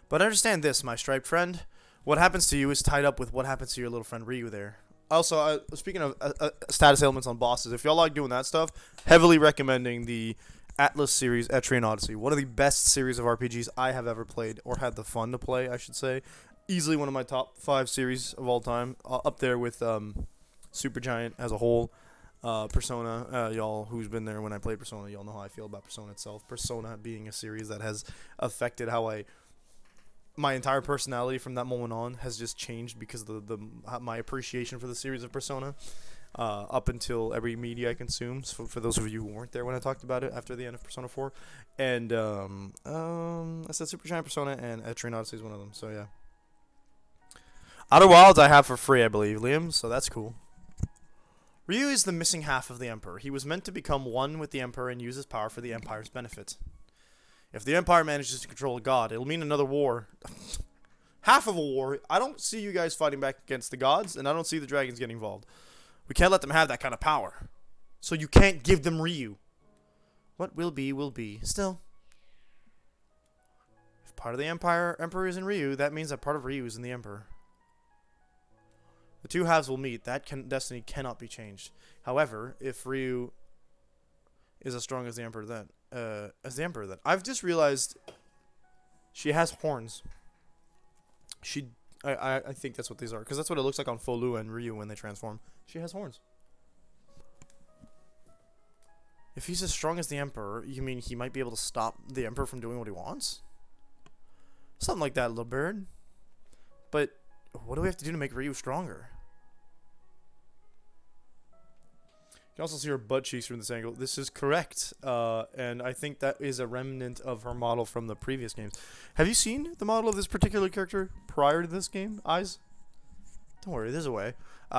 But understand this, my striped friend. What happens to you is tied up with what happens to your little friend Ryu there. Also, speaking of status elements on bosses, if y'all like doing that stuff, heavily recommending the Atlas series, Etrian Odyssey. One of the best series of RPGs I have ever played, or had the fun to play, I should say. Easily one of my top 5 series of all time. Up there with Supergiant as a whole. Persona, y'all who's been there when I played Persona, y'all know how I feel about Persona itself. Persona being a series that has affected how my entire personality from that moment on has just changed because of my appreciation for the series of Persona. Up until every media I consume. So for those of you who weren't there when I talked about it after the end of Persona 4. And, I said Supergiant, Persona, and Etrian Odyssey is one of them. So, yeah. Outer Wilds I have for free, I believe, Liam. So that's cool. Ryu is the missing half of the Emperor. He was meant to become one with the Emperor and use his power for the Empire's benefit. If the Empire manages to control a god, it'll mean another war. Half of a war. I don't see you guys fighting back against the gods, and I don't see the dragons getting involved. We can't let them have that kind of power. So you can't give them Ryu. What will be, will be. Still. If part of the Emperor is in Ryu, that means that part of Ryu is in the Emperor. The 2 halves will meet. That destiny cannot be changed. However, if Ryu is as strong as the Emperor then, I've just realized she has horns. I think that's what these are, because that's what it looks like on Folu and Ryu when they transform. She has horns. If he's as strong as the Emperor, you mean he might be able to stop the Emperor from doing what he wants? Something like that, little bird. But what do we have to do to make Ryu stronger? You can also see her butt cheeks from this angle. This is correct. And I think that is a remnant of her model from the previous games. Have you seen the model of this particular character prior to this game, Eyes? Don't worry, there's a way.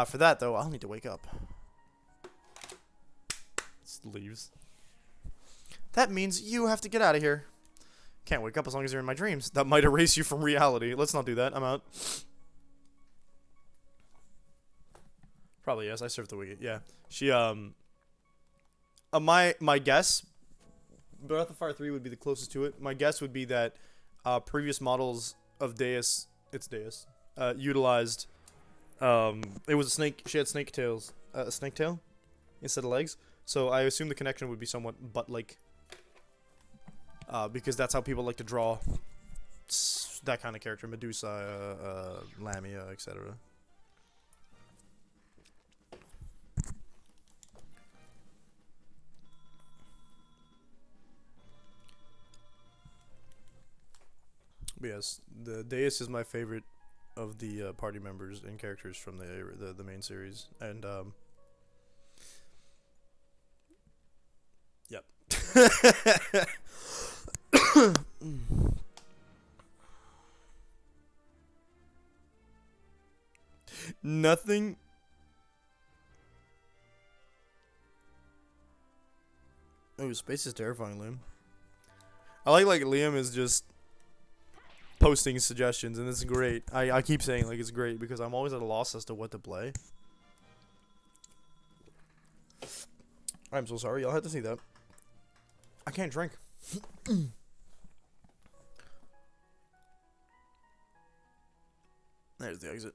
For that, though, I'll need to wake up. Just leaves. That means you have to get out of here. Can't wake up as long as you're in my dreams. That might erase you from reality. Let's not do that. I'm out. Probably yes. I served the wicked. Yeah. She my guess, Breath of Fire 3 would be the closest to it. My guess would be that previous models of Deus, utilized it was a snake. She had snake tails, a snake tail instead of legs. So I assume the connection would be somewhat butt-like. Because that's how people like to draw that kind of character, Medusa, Lamia, etc. But yes, the Deus is my favorite of the party members and characters from the main series, and yep. Nothing. Oh, space is terrifying, Liam. I like Liam is just posting suggestions, and it's great. I keep saying like it's great because I'm always at a loss as to what to play. I'm so sorry, y'all had to see that. I can't drink. There's the exit.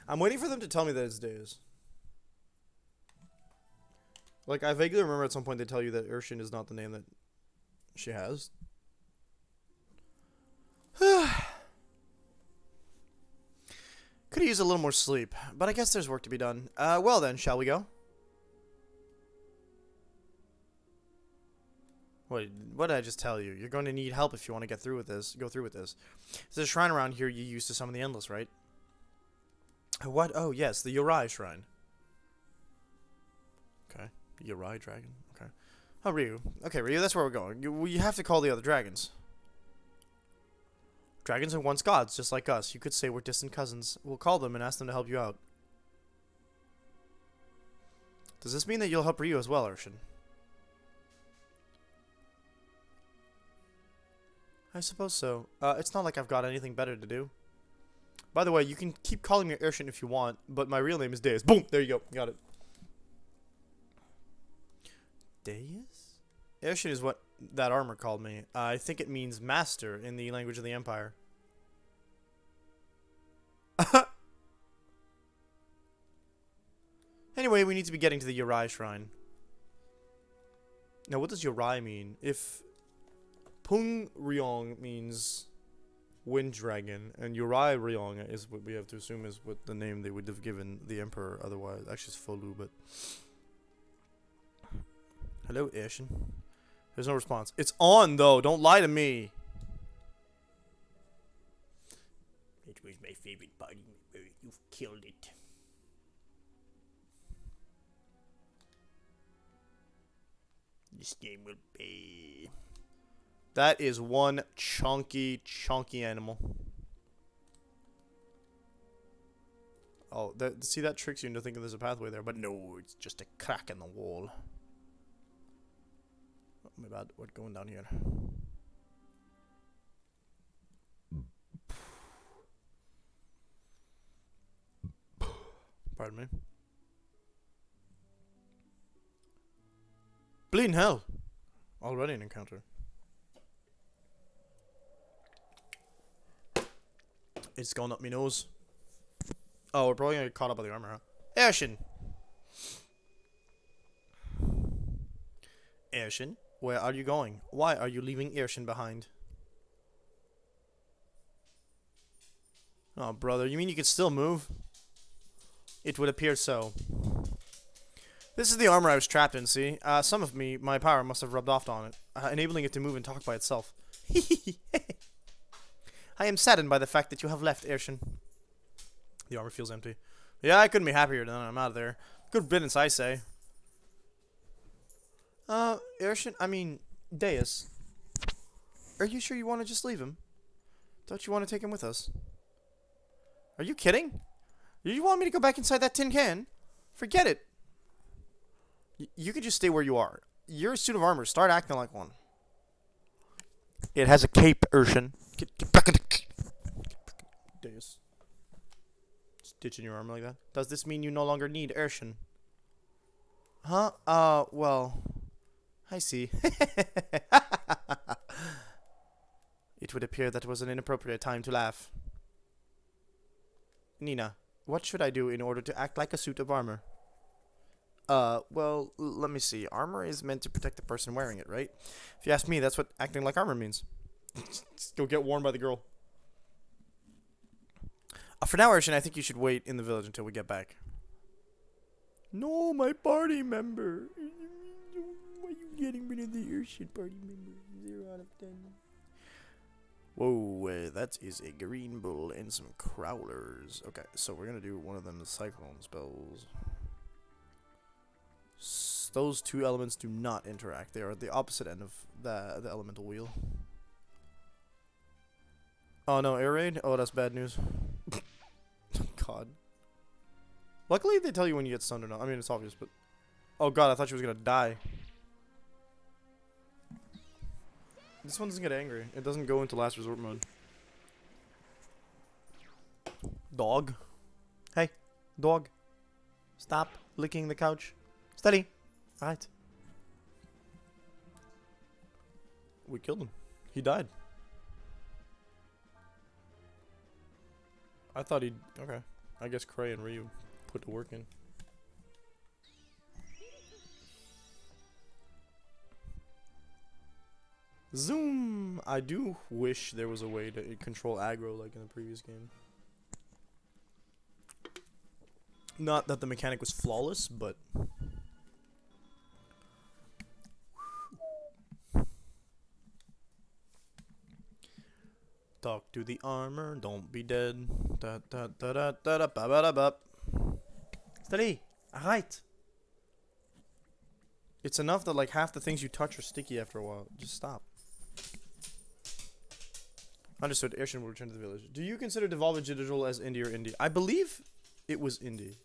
I'm waiting for them to tell me that it's Deus. Like, I vaguely remember at some point they tell you that Urshin is not the name that she has. Could use a little more sleep, but I guess there's work to be done. Well then, shall we go? Wait, what did I just tell you? You're going to need help if you want to go through with this. There's a shrine around here you used to summon the Endless, right? What? Oh, yes, the Uri shrine. Okay, Uri dragon. Okay. Oh, Ryu. Okay, Ryu, that's where we're going. You have to call the other dragons. Dragons are once gods, just like us. You could say we're distant cousins. We'll call them and ask them to help you out. Does this mean that you'll help Ryu as well, Urshin? I suppose so. It's not like I've got anything better to do. By the way, you can keep calling me Urshin if you want, but my real name is Deus. Boom! There you go. Got it. Deus? Urshin is what that armor called me. I think it means master in the language of the Empire. Anyway, we need to be getting to the Uri shrine. Now, what does Uri mean? If Pung Ryong means wind dragon, and Uri Ryong is what we have to assume is what the name they would have given the Emperor otherwise. Actually, it's Folu, but... Hello, Urshin. There's no response. It's on, though. Don't lie to me. It was my favorite party member. You've killed it. This game will pay. That is one chunky animal. Oh, see, that tricks you into thinking there's a pathway there, but no, it's just a crack in the wall. Oh, my bad. What's going down here? Pardon me. Bleeding hell. Already an encounter. It's going up my nose. Oh, we're probably gonna get caught up by the armor, huh? Urshin! Urshin, where are you going? Why are you leaving Urshin behind? Oh, brother, you mean you could still move? It would appear so. This is the armor I was trapped in, see? Some of my power must have rubbed off on it, enabling it to move and talk by itself. I am saddened by the fact that you have left, Urshin. The armor feels empty. Yeah, I couldn't be happier than I'm out of there. Good riddance, I say. Urshin, I mean, Deus. Are you sure you want to just leave him? Don't you want to take him with us? Are you kidding? You want me to go back inside that tin can? Forget it. You could just stay where you are. You're a suit of armor. Start acting like one. It has a cape, Urshan. Get back in the... Deus. Stitch in your armor like that. Does this mean you no longer need Urshan? Huh? Well... I see. It would appear that was an inappropriate time to laugh. Nina, what should I do in order to act like a suit of armor? Well, let me see. Armor is meant to protect the person wearing it, right? If you ask me, that's what acting like armor means. Go get worn by the girl. For now, Urshan, I think you should wait in the village until we get back. No, my party member. Why are you getting rid of the Urshan party member? 0 out of 10. Whoa, that is a green bull and some crawlers. Okay, so we're gonna do one of them cyclone spells. Those two elements do not interact. They are at the opposite end of the elemental wheel. Oh no, air raid? Oh, that's bad news. God. Luckily, they tell you when you get stunned or not. I mean, it's obvious, but... Oh god, I thought she was gonna die. This one doesn't get angry. It doesn't go into last resort mode. Dog. Hey, dog. Stop licking the couch. Steady. Alright. We killed him. He died. I thought he'd... Okay. I guess Cray and Ryu put the work in. Zoom! I do wish there was a way to control aggro like in the previous game. Not that the mechanic was flawless, but... Talk to the armor, don't be dead. Da da da da da da ba ba da ba. Steady! Alright! It's enough that like half the things you touch are sticky after a while. Just stop. Understood. Airship will return to the village. Do you consider Devolver Digital as indie or indie? I believe it was indie.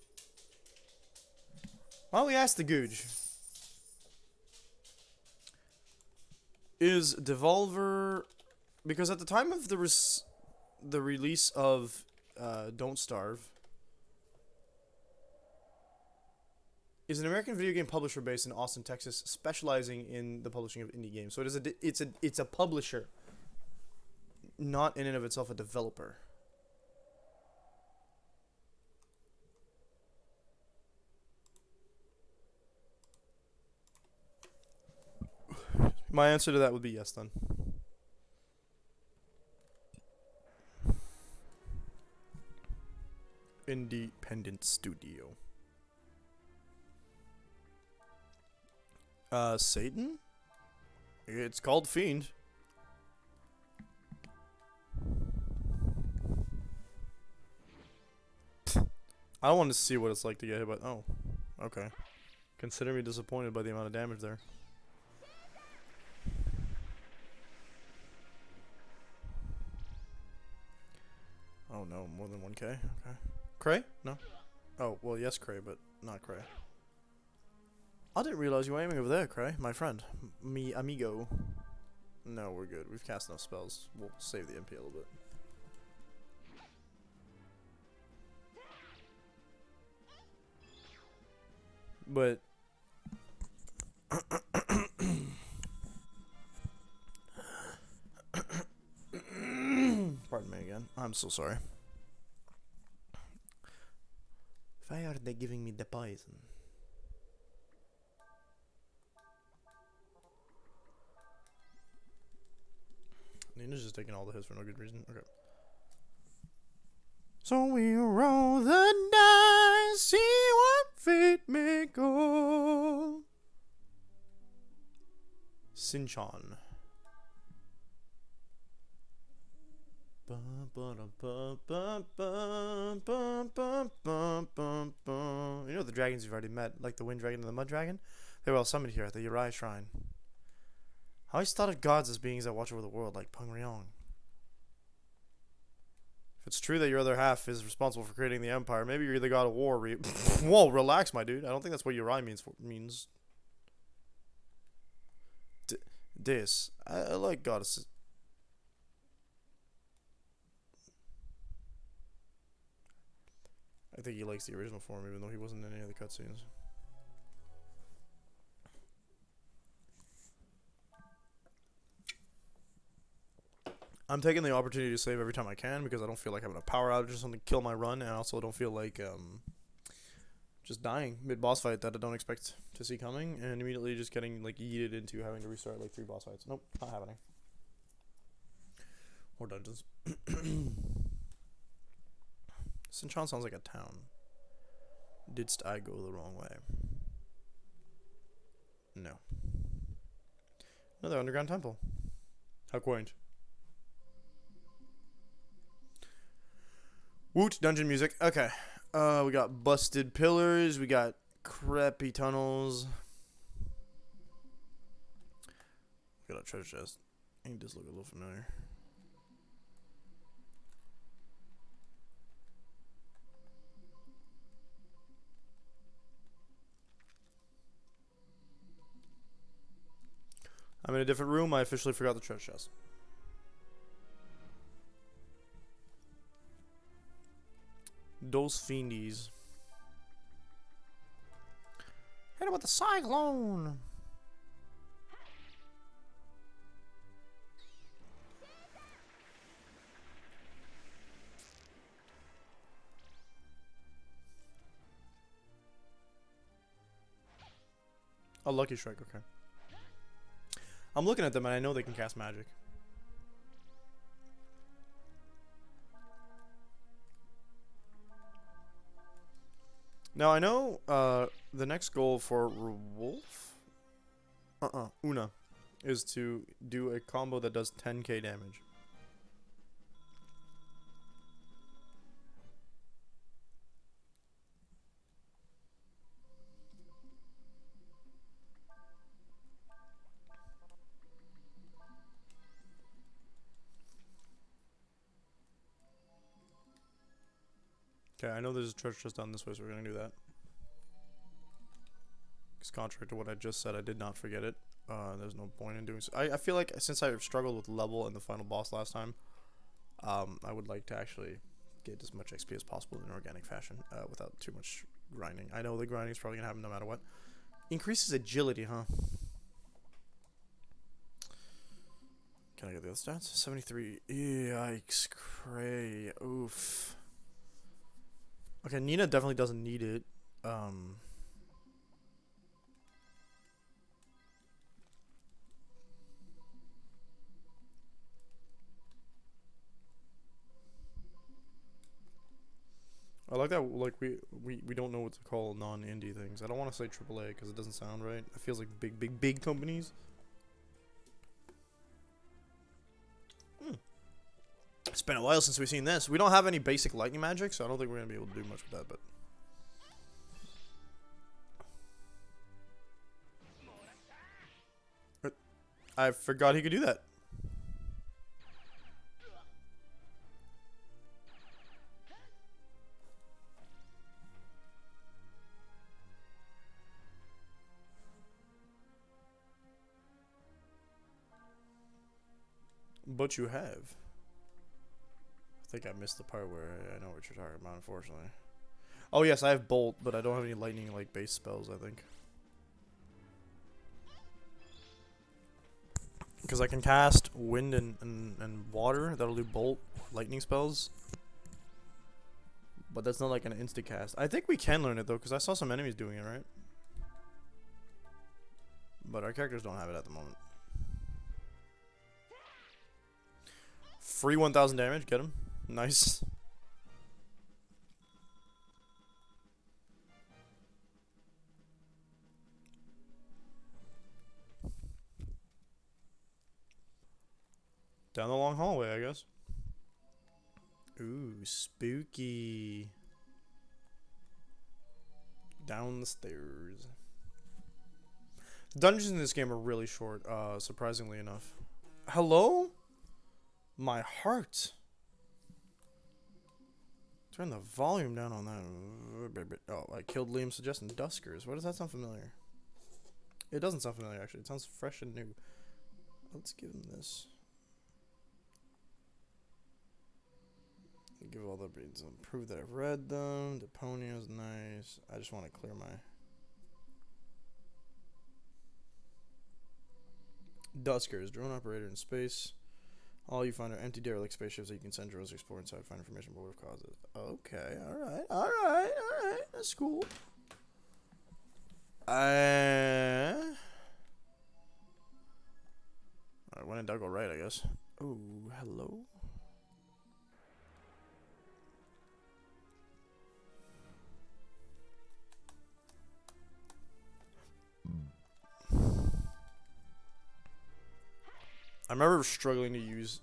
Why don't we ask the Googe? Is Devolver... Because at the time of the release of Don't Starve, is an American video game publisher based in Austin, Texas, specializing in the publishing of indie games. So it's a publisher, not in and of itself a developer. My answer to that would be yes, then. Independent studio. Satan? It's called Fiend. I don't want to see what it's like to get hit by... Oh, okay. Consider me disappointed by the amount of damage there. Oh no, more than 1k? Okay. Cray? No? Oh, well, yes, Cray, but not Cray. I didn't realize you were aiming over there, Cray. My friend. Mi amigo. No, we're good. We've cast enough spells. We'll save the MP a little bit. But... Pardon me again. I'm so sorry. Why are they giving me the poison? Nina's just taking all the hits for no good reason. Okay. So we roll the dice, see what fate may go. Sinchon. You know the dragons you've already met, like the wind dragon and the mud dragon? They were all summoned here at the Uriah Shrine. I always thought of gods as beings that watch over the world, like Peng Ryong. it's true that your other half is responsible for creating the empire, maybe you're the god of war. Whoa, relax, my dude. I don't think that's what Uri means. Deus. I like goddesses. I think he likes the original form, even though he wasn't in any of the cutscenes. I'm taking the opportunity to save every time I can because I don't feel like having a power outage or something kill my run, and I also don't feel like just dying mid-boss fight that I don't expect to see coming, and immediately just getting like yeeted into having to restart like 3 boss fights. Nope, not happening. Or dungeons. Sinchan sounds like a town. Didst I go the wrong way? No. Another underground temple. How quaint. Woot, dungeon music. Okay. We got busted pillars. We got crappy tunnels. We got a treasure chest. Ain't this look a little familiar? I'm in a different room. I officially forgot the treasure chest. Those fiendies. Hit it with the cyclone. A lucky strike, okay. I'm looking at them and I know they can cast magic. Now I know the next goal for Wolf, Una, is to do a combo that does 10k damage. Okay, I know there's a treasure chest down this way, so we're gonna do that. Because contrary to what I just said, I did not forget it. There's no point in doing so. I feel like since I struggled with level in the final boss last time, I would like to actually get as much XP as possible in an organic fashion without too much grinding. I know the grinding is probably gonna happen no matter what. Increases agility, huh? Can I get the other stats? 73. Yikes, cray. Oof. Okay, Nina definitely doesn't need it. I like that, like, we don't know what to call non-indie things. I don't want to say AAA because it doesn't sound right. It feels like big companies. It's been a while since we've seen this. We don't have any basic lightning magic, so I don't think we're going to be able to do much with that, but... I forgot he could do that. But you have. I think I missed the part where I know what you're talking about, unfortunately. Oh yes, I have Bolt, but I don't have any lightning like base spells, I think. Because I can cast wind and water, that'll do Bolt, lightning spells. But that's not like an instant cast. I think we can learn it though, because I saw some enemies doing it, right? But our characters don't have it at the moment. Free 1000 damage, get him. Nice. Down the long hallway, I guess. Ooh, spooky. Down the stairs. Dungeons in this game are really short, surprisingly enough. Hello? My heart. Turn the volume down on that. Oh, I killed Liam suggesting Duskers. Why does that sound familiar? It doesn't sound familiar, actually. It sounds fresh and new. Let's give him this. Give all the breeds. Prove that I've read them. Deponio's nice. I just want to clear my... Duskers. Drone operator in space. All you find are empty derelict spaceships that you can send drones to explore inside, find information about what have caused it. Okay, alright. That's cool. Alright, when did Doug go right, I guess. Oh, hello? I remember struggling to use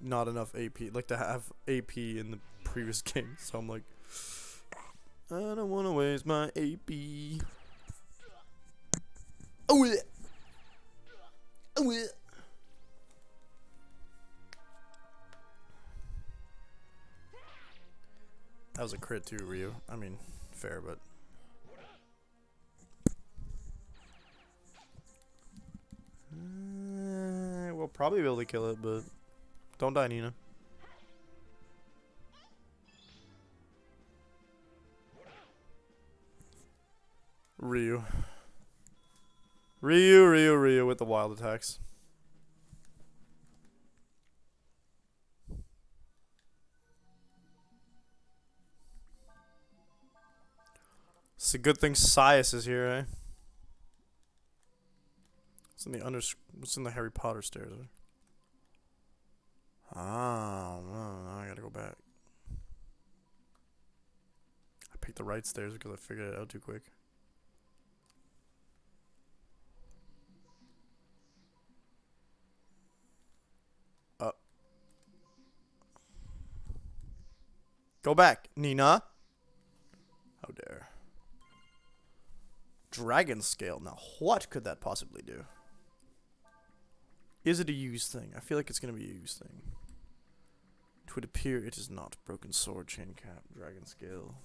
not enough AP, like to have AP in the previous game, so I'm like, I don't want to waste my AP. Oh yeah. Oh yeah. That was a crit too, Ryu. I mean, fair, but... we'll probably be able to kill it, but... Don't die, Nina. Ryu with the wild attacks. It's a good thing Sias is here, eh? What's in the Harry Potter stairs? Ah, no, I gotta go back. I picked the right stairs because I figured it out too quick. Go back, Nina. How dare. Dragon scale. Now, what could that possibly do? Is it a used thing? I feel like it's going to be a used thing. It would appear it is not. Broken sword, chain cap, dragon scale.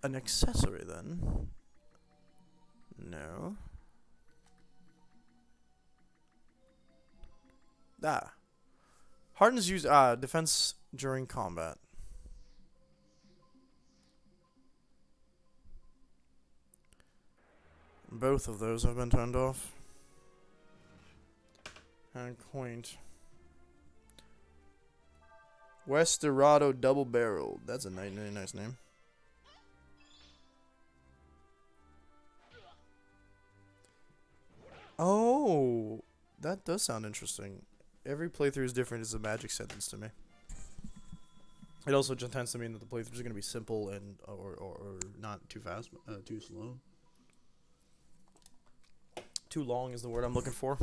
An accessory, then? No. Ah. Hardens use defense during combat. Both of those have been turned off. And quaint. Westerado Double Barreled. That's a nice name. Oh, that does sound interesting. Every playthrough is different is a magic sentence to me. It also just tends to mean that the playthroughs are going to be simple and or not too fast, too slow. Too long is the word I'm looking for.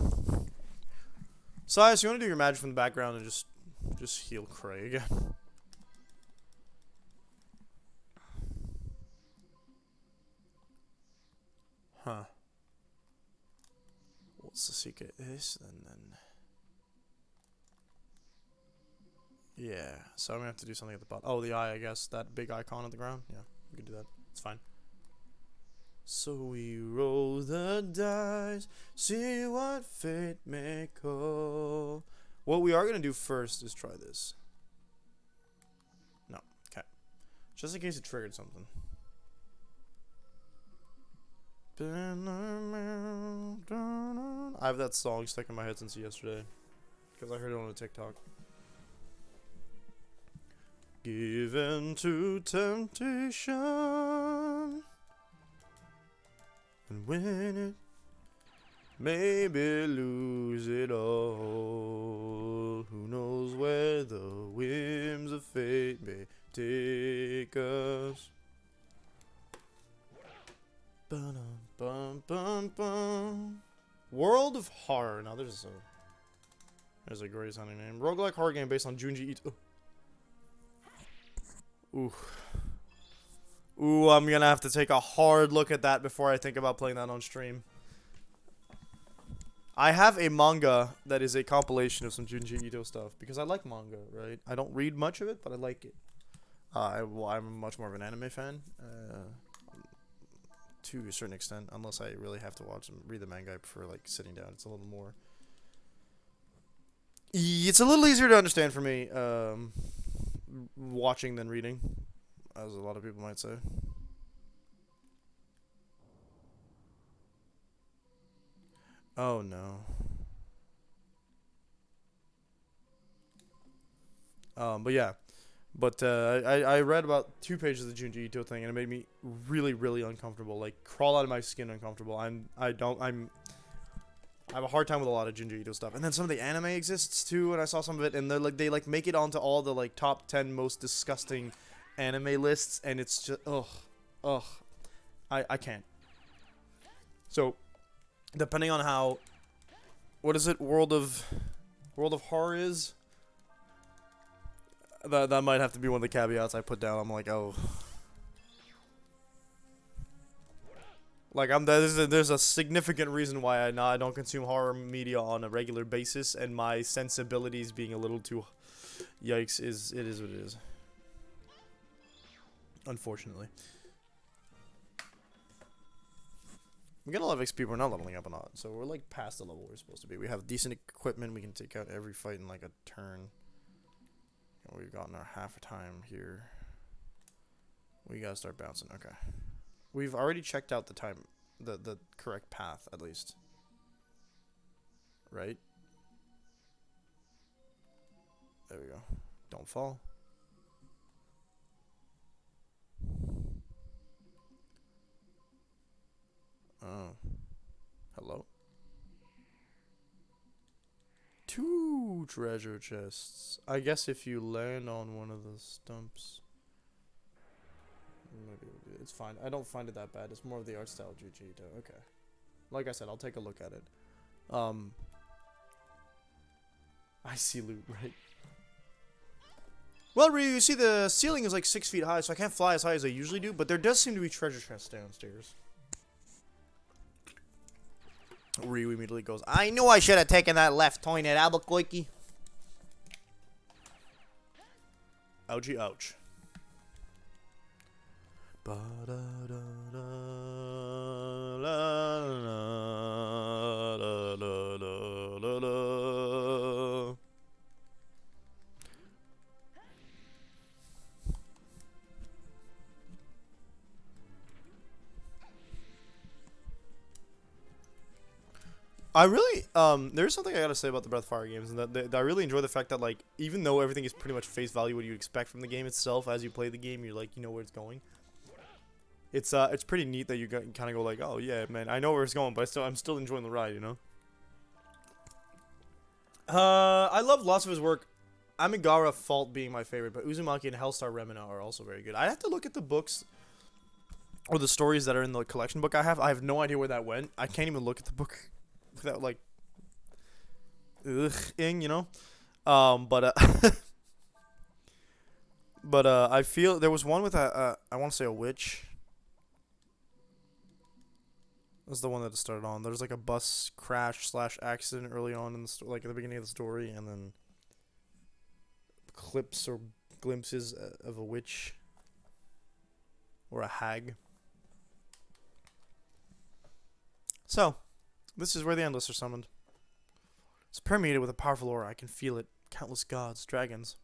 Sias, you want to do your magic from the background and just heal Craig. Huh. What's the secret? This and then... Yeah, so I'm going to have to do something at the bottom. Oh, the eye, I guess. That big icon on the ground. Yeah, we can do that. It's fine. So we roll the dice, see what fate may call. What we are going to do first is try this. No, okay. Just in case it triggered something. I have that song stuck in my head since yesterday. Because I heard it on a TikTok. Given to temptation, and win it, maybe lose it all. Who knows where the whims of fate may take us. Ba-dum-bum-bum-bum. World of Horror. Now there's a great sounding name. Roguelike horror game based on Junji Ito. Ooh. Ooh, I'm gonna have to take a hard look at that before I think about playing that on stream. I have a manga that is a compilation of some Junji Ito stuff because I like manga, right? I don't read much of it, but I like it. I'm much more of an anime fan, to a certain extent. Unless I really have to read the manga, I prefer like sitting down. It's a little more. It's a little easier to understand for me, watching than reading, as a lot of people might say. Oh no. But yeah. But I read about 2 pages of the Junji Ito thing, and it made me really, really uncomfortable. Like crawl out of my skin, uncomfortable. I have a hard time with a lot of Junji Ito stuff. And then some of the anime exists too, and I saw some of it, and they make it onto all the like top 10 most disgusting anime lists, and it's just ugh, I can't. So depending on how, what is it, World of Horror is. That might have to be one of the caveats I put down. I'm like, oh, like there's a significant reason why I don't consume horror media on a regular basis, and my sensibilities being a little too, yikes, is what it is. Unfortunately, we got a lot of XP. We're not leveling up a lot, so we're like past the level we're supposed to be. We have decent equipment. We can take out every fight in like a turn. We've gotten our half a time here. We gotta start bouncing. Okay. We've already checked out the time, the correct path, at least. Right? There we go. Don't fall. Oh. Hello? 2 treasure chests. I guess if you land on one of the stumps, maybe it's fine. I don't find it that bad. It's more of the art style Junji Ito. Okay. Like I said, I'll take a look at it. I see loot, right? Well, Ryu, you see the ceiling is like 6 feet high, so I can't fly as high as I usually do, but there does seem to be treasure chests downstairs. Ryu immediately goes, I knew I should have taken that left turn at Albuquerque. Ouchie, ouch. I really, there's something I gotta say about the Breath of Fire games, and that I really enjoy the fact that, like, even though everything is pretty much face value what you expect from the game itself, as you play the game, you're like, you know where it's going. It's pretty neat that you kind of go like, oh yeah, man, I know where it's going, but I'm still enjoying the ride, you know. I love lots of his work. Amigara Fault being my favorite, but Uzumaki and Hellstar Remina are also very good. I have to look at the books or the stories that are in the collection book I have. I have no idea where that went. I can't even look at the book without like ing, you know. But I feel there was one with I want to say a witch. That's the one that it started on. There's like a bus crash / accident early on in the like at the beginning of the story, and then clips or glimpses of a witch or a hag. So, this is where the Endless are summoned. It's permeated with a powerful aura. I can feel it. Countless gods, dragons.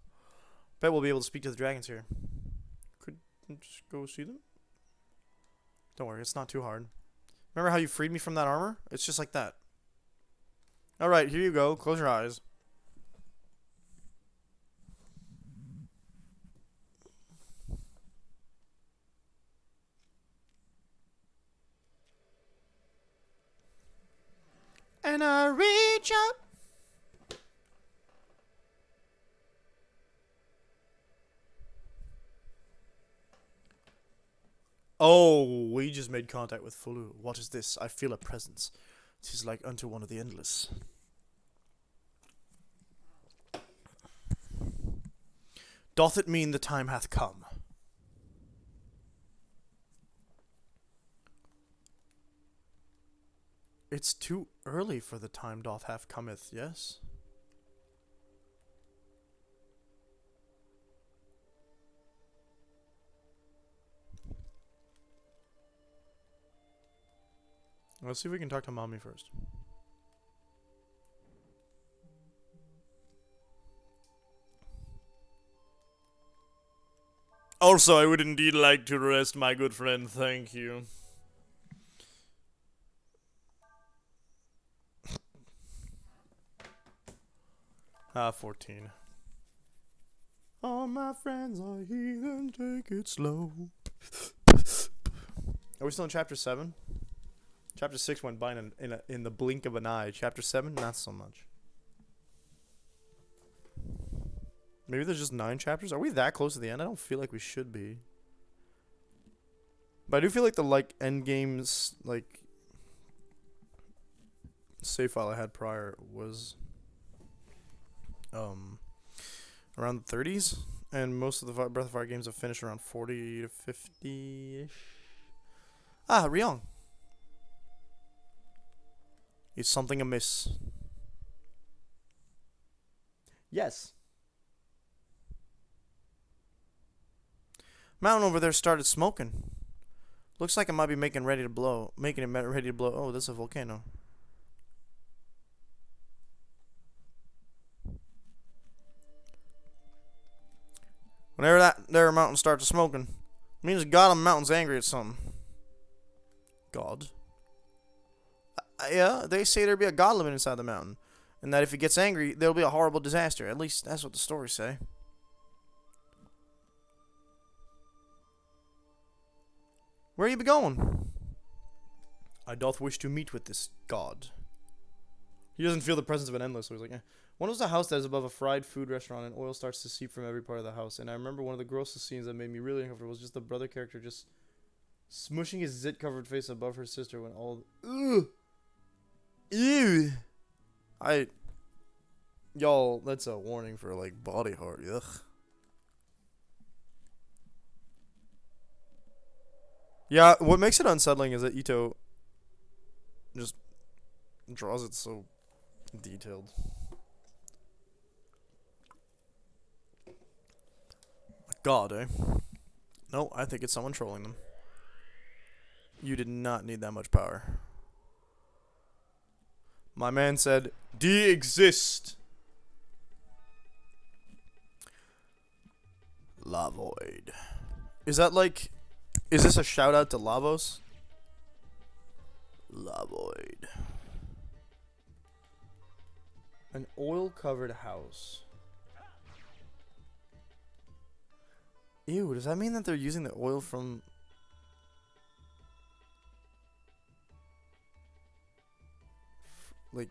Bet we'll be able to speak to the dragons here. Could just go see them? Don't worry, it's not too hard. Remember how you freed me from that armor? It's just like that. Alright, here you go. Close your eyes. And I reach up. Oh, we just made contact with Fulu. What is this? I feel a presence. 'Tis like unto one of the Endless. Doth it mean the time hath come? It's too early for the time doth have cometh, yes? Let's see if we can talk to mommy first. Also, I would indeed like to rest, my good friend. Thank you. Ah, 14. All my friends are heathens, take it slow. Are we still in chapter 7? Chapter 6 went by in the blink of an eye. Chapter 7, not so much. Maybe there's just 9 chapters? Are we that close to the end? I don't feel like we should be. But I do feel like the end games save file I had prior was around the 30s, and most of the Breath of Fire games have finished around 40 to 50-ish. Ah, Ryong. Is something amiss? Yes. Mountain over there started smoking. Looks like it might be making it ready to blow. Oh, this is a volcano. Whenever that there mountain starts smoking, it means God on the mountain's angry at something. God? Yeah, they say there'll be a god living inside the mountain, and that if he gets angry, there'll be a horrible disaster. At least that's what the stories say. Where you be going? I doth wish to meet with this god. He doesn't feel the presence of an endless, so he's like, eh. One was a house that is above a fried food restaurant, and oil starts to seep from every part of the house. And I remember one of the grossest scenes that made me really uncomfortable was just the brother character just smushing his zit-covered face above her sister when all... Ugh! Ew! Y'all, that's a warning for, body horror. Ugh. Yeah, what makes it unsettling is that Ito just draws it so detailed. God, eh? No, I think it's someone trolling them. You did not need that much power. My man said, de-exist. Lavoid. Is that is this a shout out to Lavos? Lavoid. An oil covered house. Ew, does that mean that they're using the oil from...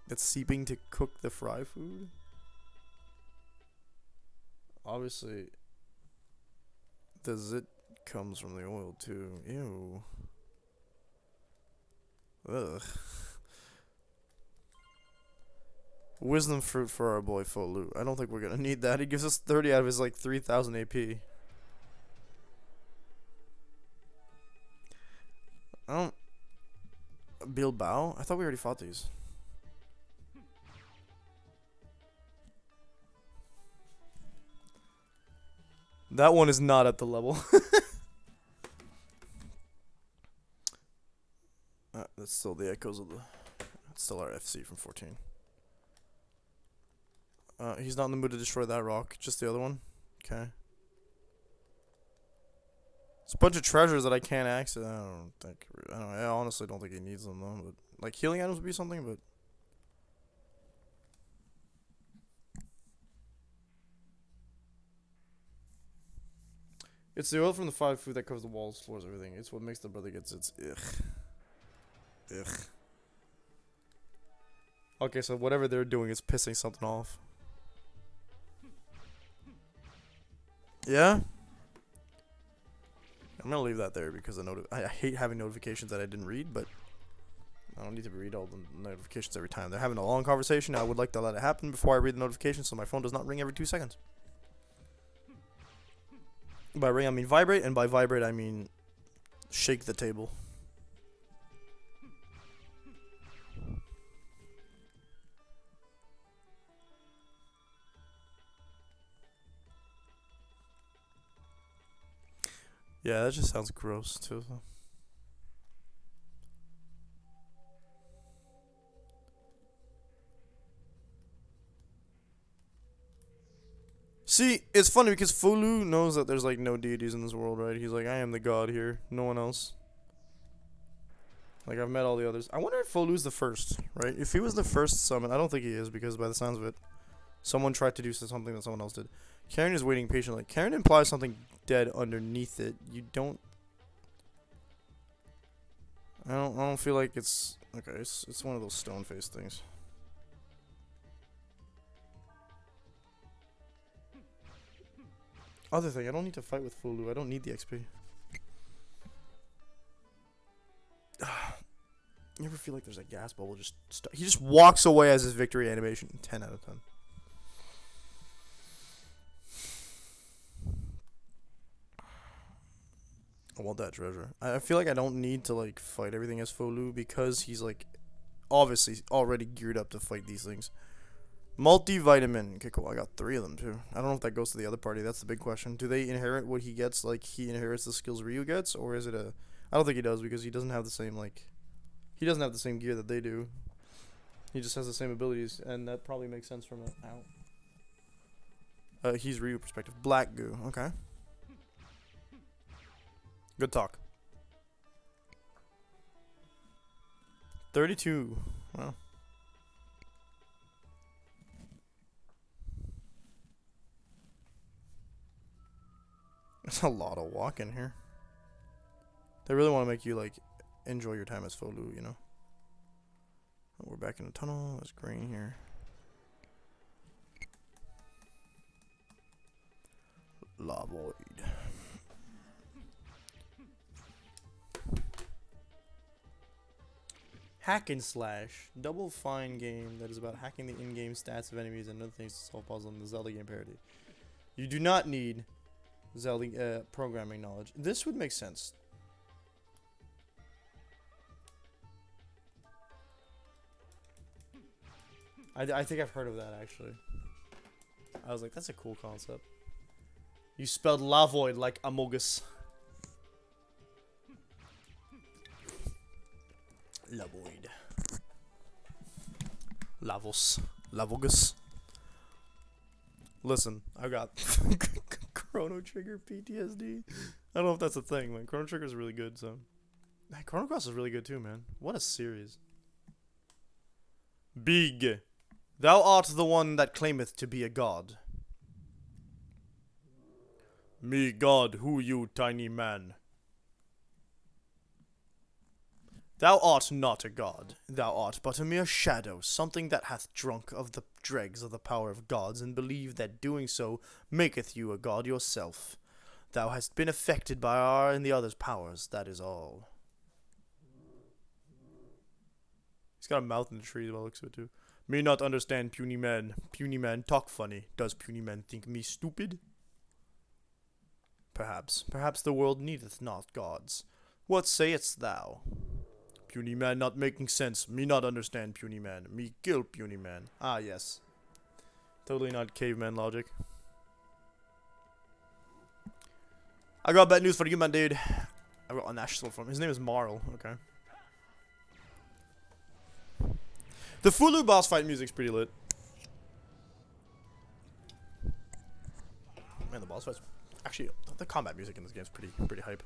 that's seeping to cook the fry food? Obviously, the zit comes from the oil too. Ew. Ugh. Wisdom fruit for our boy Folu. I don't think we're gonna need that. He gives us 30 out of his 3,000 AP. I don't... Bilbao? I thought we already fought these. That one is not at the level. That's still the echoes of the... That's still our FC from 14. He's not in the mood to destroy that rock. Just the other one? Okay. It's a bunch of treasures that I can't access. I honestly don't think he needs them though. But healing items would be something. But it's the oil from the fried food that covers the walls, floors, everything. It's what makes the brother gets its ugh. Okay, so whatever they're doing is pissing something off. Yeah. I'm gonna leave that there because I hate having notifications that I didn't read, but I don't need to read all the notifications every time. They're having a long conversation. I would like to let it happen before I read the notification so my phone does not ring every 2 seconds. By ring, I mean vibrate, and by vibrate, I mean shake the table. Yeah, that just sounds gross too. See, it's funny because Fulu knows that there's like no deities in this world, right? He's like, I am the god here, no one else. Like I've met all the others. I wonder if Folu's the first, right? If he was the first summon, I don't think he is because by the sounds of it, someone tried to do something that someone else did. Karen is waiting patiently. Karen implies something dead underneath it. You don't. I don't feel like it's okay. It's one of those stone face things. Other thing, I don't need to fight with Fulu. I don't need the XP. You ever feel like there's a gas bubble just he just walks away as his victory animation. 10 out of 10. I want that treasure. I feel like I don't need to like fight everything as Folu because he's like obviously already geared up to fight these things. Multivitamin. Okay, cool. I got 3 of them too. I don't know if that goes to the other party. That's the big question. Do they inherit what he gets? Like he inherits the skills Ryu gets, or is it a? I don't think he does because he doesn't have the same like. He doesn't have the same gear that they do. He just has the same abilities, and that probably makes sense from it. Ow. He's Ryu perspective. Black goo. Okay. Good talk. 32. Wow. There's a lot of walking here. They really want to make you like enjoy your time as Folu, you know. Oh, we're back in the tunnel. There's green here. Lavoid. Hack and slash. Double fine game that is about hacking the in-game stats of enemies and other things to solve puzzles in the Zelda game parody. You do not need Zelda programming knowledge. This would make sense. I think I've heard of that actually. I was like, that's a cool concept. You spelled Lavoid like Amogus. Lavoid. Lavos. Lavogus. Listen, I got Chrono Trigger PTSD. I don't know if that's a thing, man. Chrono Trigger is really good, so. Chrono Cross is really good too, man. What a series. Big. Thou art the one that claimeth to be a god. Me god, who you, tiny man? Thou art not a god. Thou art but a mere shadow, something that hath drunk of the dregs of the power of gods, and believe that doing so maketh you a god yourself. Thou hast been affected by our and the others' powers, that is all. He's got a mouth in the tree by the looks of it too. Me not understand puny man. Puny man talk funny. Does puny man think me stupid? Perhaps. Perhaps the world needeth not gods. What sayest thou? Puny man not making sense. Me not understand puny man. Me kill puny man. Ah, yes. Totally not caveman logic. I got bad news for you, man, dude. I got a national form. His name is Marl. Okay. The Fulu boss fight music's pretty lit. Man, the boss fights. Actually, the combat music in this game is pretty hype.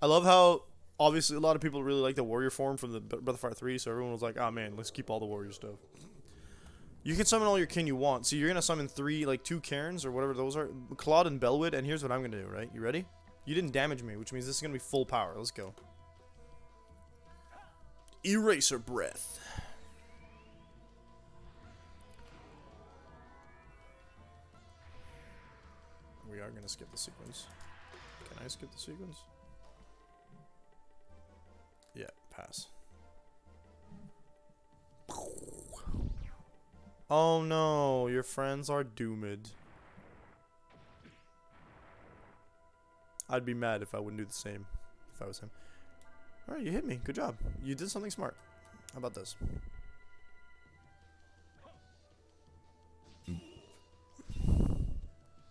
I love how obviously a lot of people really like the warrior form from the Breath of Fire 3, so everyone was like, "Oh man, let's keep all the warrior stuff." You can summon all your kin you want. So you're gonna summon 2 Karens or whatever those are, Claude and Bellwood, and here's what I'm gonna do. Right? You ready? You didn't damage me, which means this is gonna be full power. Let's go. Eraser breath. We are gonna skip the sequence. Can I skip the sequence? Yeah, pass. Oh no, your friends are doomed. I'd be mad if I wouldn't do the same if I was him. Alright, you hit me. Good job. You did something smart. How about this?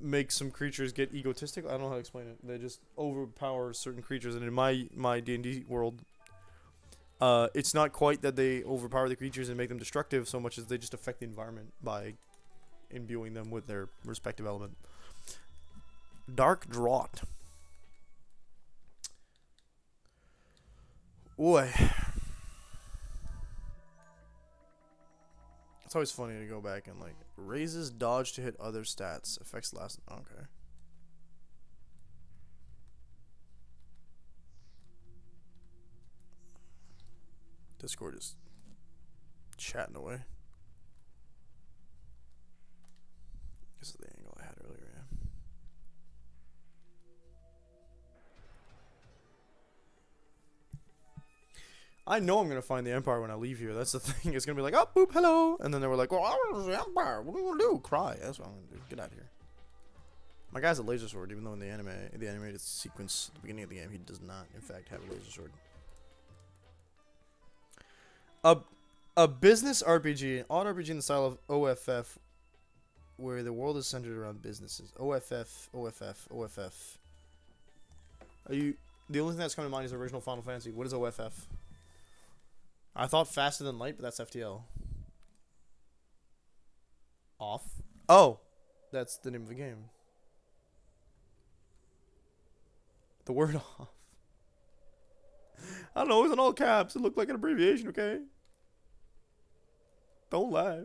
make some creatures get egotistic. I don't know how to explain it. They just overpower certain creatures, and in my D&D world, it's not quite that they overpower the creatures and make them destructive so much as they just affect the environment by imbuing them with their respective element. Dark Draught. Boy. It's always funny to go back and like raises dodge to hit other stats. Affects last. Okay. Discord is chatting away. This is the angle I had earlier. Yeah. I know I'm gonna find the Empire when I leave here. That's the thing. It's gonna be like, oh, boop, hello, and then they were like, well, I was the Empire. What are we gonna do? Cry. That's what I'm gonna do. Get out of here. My guy's a laser sword, even though in the animated sequence at the beginning of the game, he does not, in fact, have a laser sword. A business RPG, an odd RPG in the style of OFF, where the world is centered around businesses. OFF. Are you? The only thing that's coming to mind is original Final Fantasy. What is OFF? I thought Faster Than Light, but that's FTL. Off. Oh, that's the name of the game. The word off. I don't know. It was in all caps. It looked like an abbreviation. Okay. Don't laugh.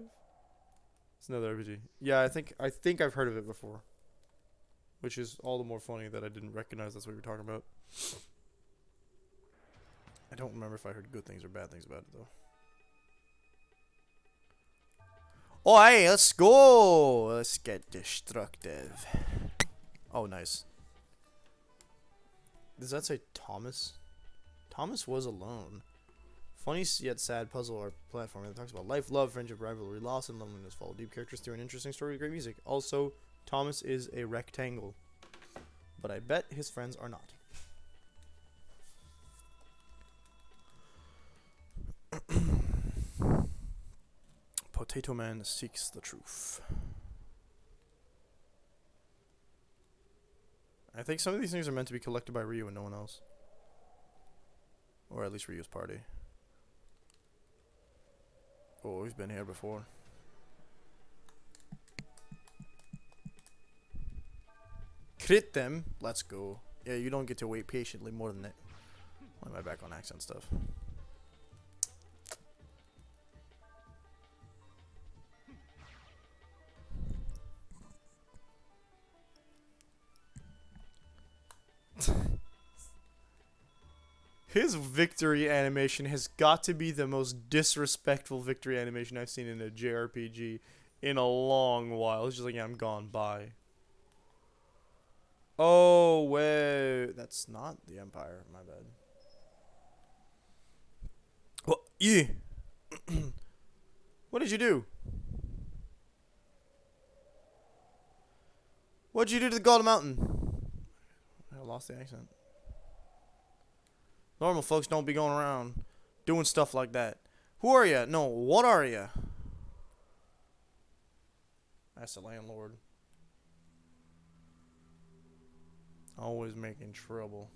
It's another RPG. Yeah, I think I've heard of it before. Which is all the more funny that I didn't recognize that's what you were talking about. I don't remember if I heard good things or bad things about it, though. Oh, hey, let's go! Let's get destructive. Oh, nice. Does that say Thomas? Thomas was alone. Funny yet sad puzzle or platform that talks about life, love, friendship, rivalry, loss, and loneliness. Follow deep characters through an interesting story with great music. Also, Thomas is a rectangle. But I bet his friends are not. Potato Man seeks the truth. I think some of these things are meant to be collected by Ryu and no one else. Or at least Ryu's party. Oh, we've been here before. Crit them. Let's go. Yeah, you don't get to wait patiently more than that. Why am I back on accent stuff? His victory animation has got to be the most disrespectful victory animation I've seen in a JRPG in a long while. It's just like, yeah, I'm gone. Bye. Oh, wait. That's not the Empire. My bad. Well, yeah. What did you do? What did you do to the Golden Mountain? I lost the accent. Normal folks don't be going around doing stuff like that. Who are you? No, what are you? That's the landlord. Always making trouble.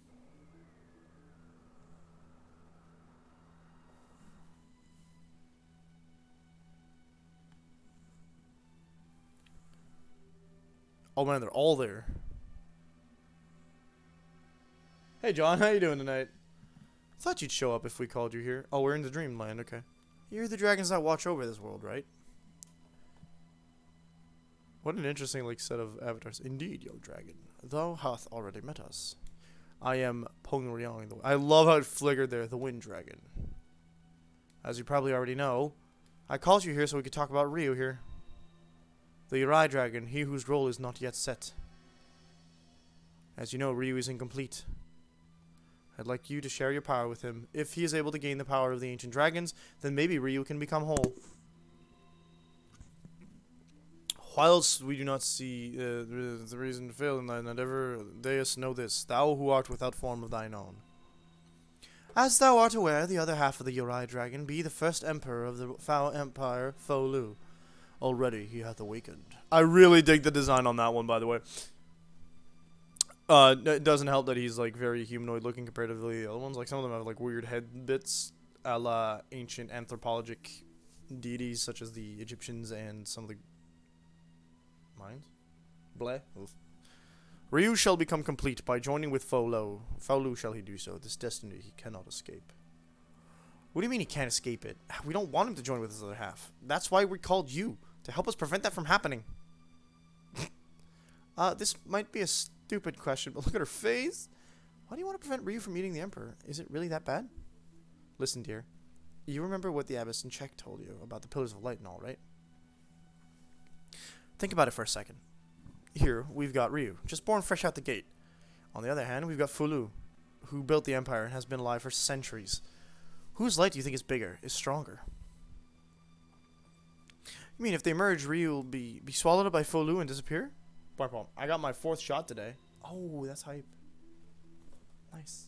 Oh man, they're all there. Hey John, how you doing tonight? Thought you'd show up if we called you here. Oh, we're in the dreamland, okay. You're the dragons that watch over this world, right? What an interesting set of avatars. Indeed, yo dragon. Thou hath already met us. I am Pongryong. I love how it flickered there, the wind dragon. As you probably already know, I called you here so we could talk about Ryu here. The Uri dragon, he whose role is not yet set. As you know, Ryu is incomplete. I'd like you to share your power with him. If he is able to gain the power of the ancient dragons, then maybe Ryu can become whole. Whilst we do not see the reason to fail in thy endeavor, Deus, know this, thou who art without form of thine own. As thou art aware, the other half of the Uri dragon be the first emperor of the foul empire, Folu. Already he hath awakened. I really dig the design on that one, by the way. It doesn't help that he's like very humanoid looking comparatively to the other ones. Like some of them have like weird head bits, a la ancient anthropologic deities such as the Egyptians and some of the Mayans. Bleh. Oof. Ryu shall become complete by joining with Folu. Folu shall he do so. This destiny he cannot escape. What do you mean he can't escape it? We don't want him to join with his other half. That's why we called you, to help us prevent that from happening. This might be a stupid question, but look at her face. Why do you want to prevent Ryu from eating the Emperor? Is it really that bad? Listen, dear. You remember what the Abbess in Czech told you about the Pillars of Light and all, right? Think about it for a second. Here, we've got Ryu, just born fresh out the gate. On the other hand, we've got Fulu, who built the Empire and has been alive for centuries. Whose light do you think is bigger, is stronger? You mean if they merge, Ryu will be swallowed up by Fulu and disappear? I got my 4th shot today. Oh, that's hype. Nice.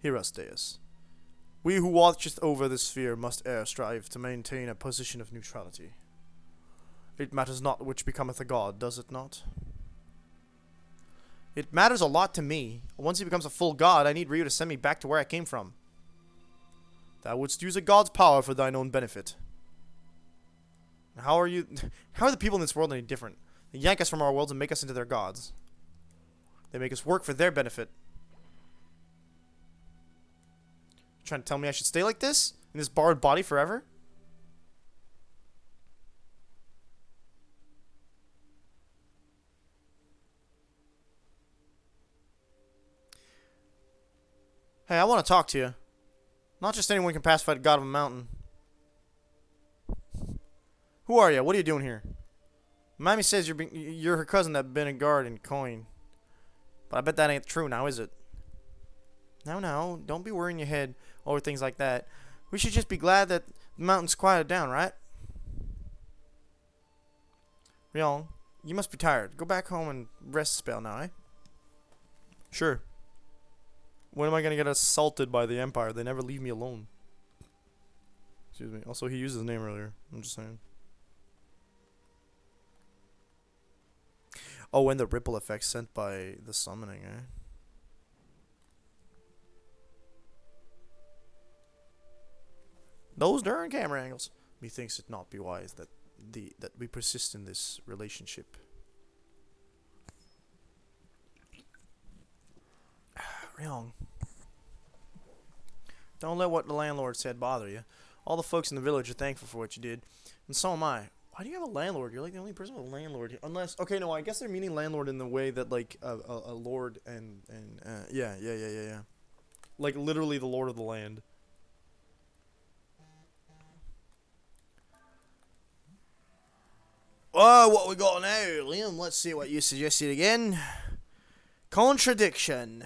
Hear us, Deus. We who watcheth over this sphere must e'er strive to maintain a position of neutrality. It matters not which becometh a god, does it not? It matters a lot to me. Once he becomes a full god, I need Ryu to send me back to where I came from. Thou wouldst use a god's power for thine own benefit. How are the people in this world any different? They yank us from our worlds and make us into their gods. They make us work for their benefit. Trying to tell me I should stay like this? In this borrowed body forever? Hey, I want to talk to you. Not just anyone can pacify the god of a mountain. Who are you? What are you doing here? Mammy says you're her cousin that been a guard in Coin. But I bet that ain't true now, is it? No, don't be worrying your head over things like that. We should just be glad that the mountain's quieted down, right? Ryong, you must be tired. Go back home and rest a spell now, eh? Sure. When am I gonna get assaulted by the Empire? They never leave me alone. Excuse me. Also, he used his name earlier. I'm just saying. Oh, and the ripple effect sent by the summoning, eh? Those darn camera angles. Methinks it not be wise that we persist in this relationship. Ryong. Don't let what the landlord said bother you. All the folks in the village are thankful for what you did, and so am I. Why do you have a landlord? You're like the only person with a landlord here. Unless, okay, no, I guess they're meaning landlord in the way that like a lord and yeah. Like literally the lord of the land. Oh, what we got now, Liam? Let's see what you suggested again. Contradiction.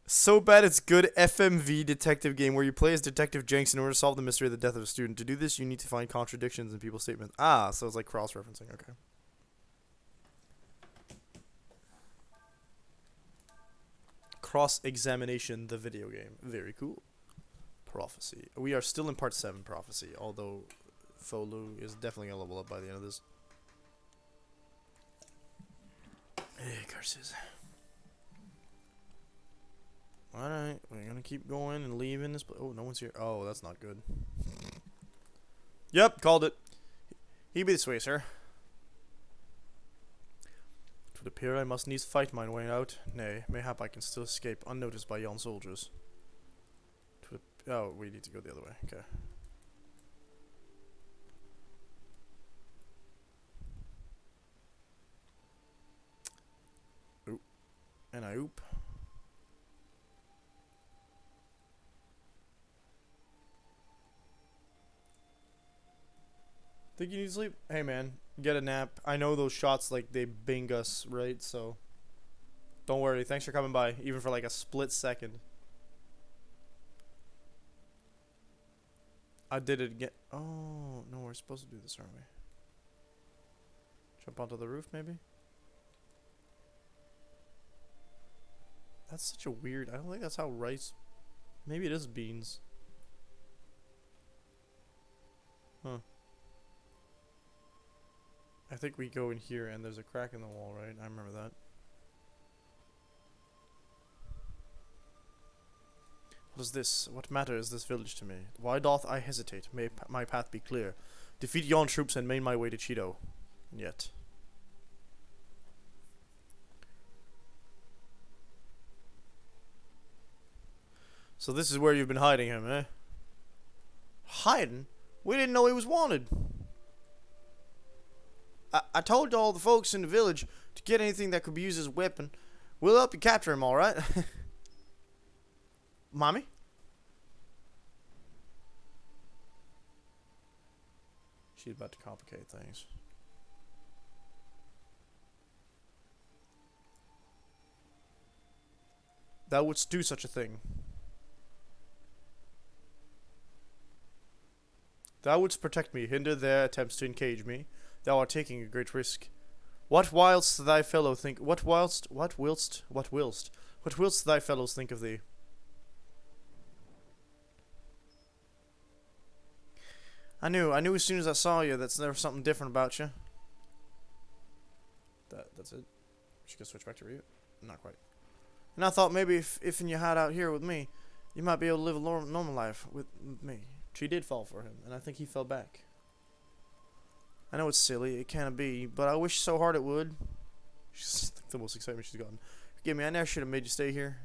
So bad it's good FMV detective game where you play as Detective Jenks in order to solve the mystery of the death of a student. To do this, you need to find contradictions in people's statements. Ah, so it's like cross-referencing. Okay. Cross-examination, the video game. Very cool. Prophecy. We are still in part 7 prophecy, although Folu is definitely gonna level up by the end of this. Hey, curses. Alright, we're gonna keep going and leaving this place. Oh, no one's here. Oh, that's not good. Yep, called it. He be this way, sir. It would appear I must needs fight my way out. Nay, mayhap I can still escape unnoticed by yon soldiers. Oh, we need to go the other way. Okay. Oop. And I oop. Think you need to sleep? Hey man, get a nap. I know those shots like they bing us, right? So don't worry. Thanks for coming by, even for like a split second. I did it again. Oh no, we're supposed to do this, aren't we? Jump onto the roof, maybe? That's such a weird. I don't think that's how rice. Maybe it is beans. I think we go in here and there's a crack in the wall, right? I remember that. What is this? What matter is this village to me? Why doth I hesitate? May my path be clear. Defeat yon troops and main my way to Cheeto. And yet. So this is where you've been hiding him, eh? Hiding? We didn't know he was wanted. I told all the folks in the village to get anything that could be used as a weapon. We'll help you capture him, alright? Mommy? She's about to complicate things. Thou wouldst do such a thing. Thou wouldst protect me, hinder their attempts to engage me. Thou art taking a great risk. What whilst thy fellow think? What whilst thy fellows think of thee? I knew as soon as I saw you that there was something different about you. That's it. She can switch back to Ryu. Not quite. And I thought maybe if you hide out here with me, you might be able to live a normal life with me. She did fall for him, and I think he fell back. I know it's silly, it can't be, but I wish so hard it would. She's the most excitement she's gotten. Forgive me, I never should have made you stay here.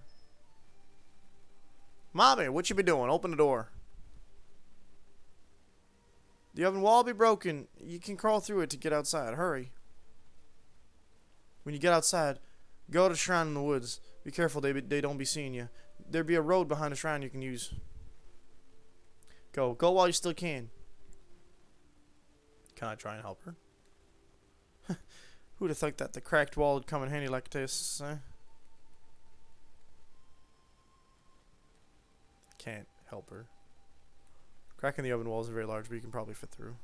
Mommy, what you been doing? Open the door. The oven wall be broken. You can crawl through it to get outside. Hurry. When you get outside, go to the shrine in the woods. Be careful they don't be seeing you. There be a road behind the shrine you can use. Go while you still can. Can I try and help her? Who'd have thought that the cracked wall would come in handy like this, eh? Can't help her. Crack in the oven wall is very large, but you can probably fit through.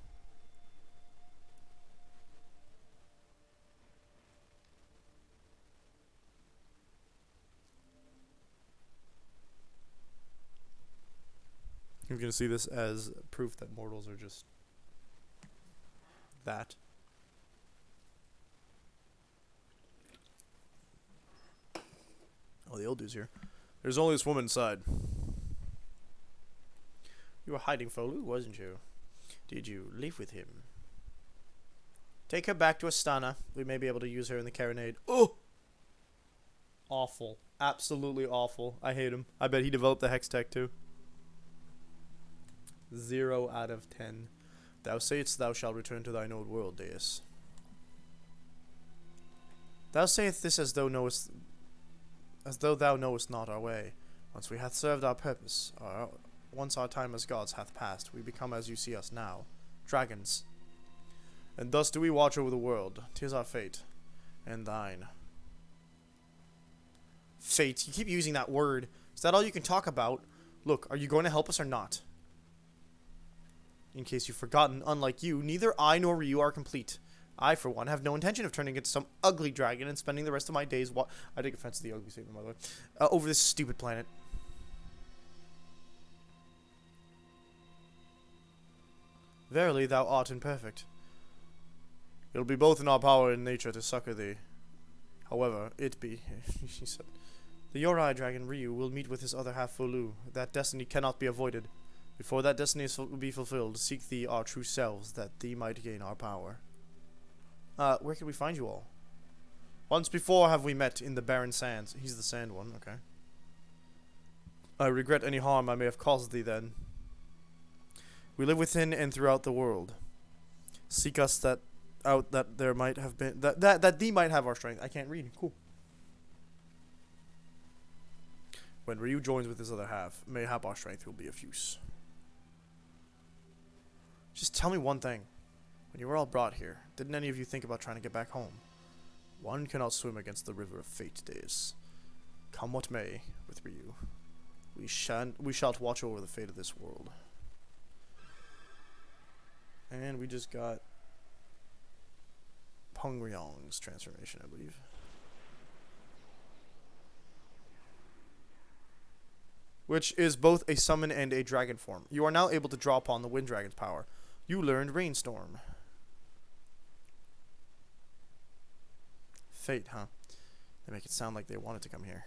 You're going to see this as proof that mortals are just that. Oh, the old dude's here. There's only this woman inside. You were hiding Folu, wasn't you? Did you live with him? Take her back to Astana. We may be able to use her in the Carronade. Oh! Awful. Absolutely awful. I hate him. I bet he developed the Hex Tech too. 0 out of 10. Thou sayest thou shalt return to thine old world, Deus. Thou sayest this as though thou knowest not our way. Once we hath served our purpose, once our time as gods hath passed, we become as you see us now, dragons. And thus do we watch over the world. 'Tis our fate, and thine. Fate. You keep using that word. Is that all you can talk about? Look, are you going to help us or not? In case you've forgotten, unlike you, neither I nor Ryu are complete. I, for one, have no intention of turning into some ugly dragon and spending the rest of my days I take offense to the ugly statement, by the way. Over this stupid planet. Verily, thou art imperfect. It'll be both in our power and nature to succor thee. However, it be, she said, the Yorai dragon Ryu will meet with his other half Folu. That destiny cannot be avoided. Before that destiny is be fulfilled, seek thee our true selves, that thee might gain our power. Where can we find you all? Once before have we met in the barren sands. He's the sand one, okay. I regret any harm I may have caused thee then. We live within and throughout the world. Seek us that there might have been that thee might have our strength. I can't read. Cool. When Ryu joins with his other half, mayhap our strength will be of use. Just tell me one thing. When you were all brought here, didn't any of you think about trying to get back home? One cannot swim against the river of fate, Deus. Come what may, with Ryu, we shall watch over the fate of this world. And we just got Pongryong's transformation, I believe. Which is both a summon and a dragon form. You are now able to draw upon the Wind Dragon's power. You learned Rainstorm. fate, huh? They make it sound like they wanted to come here.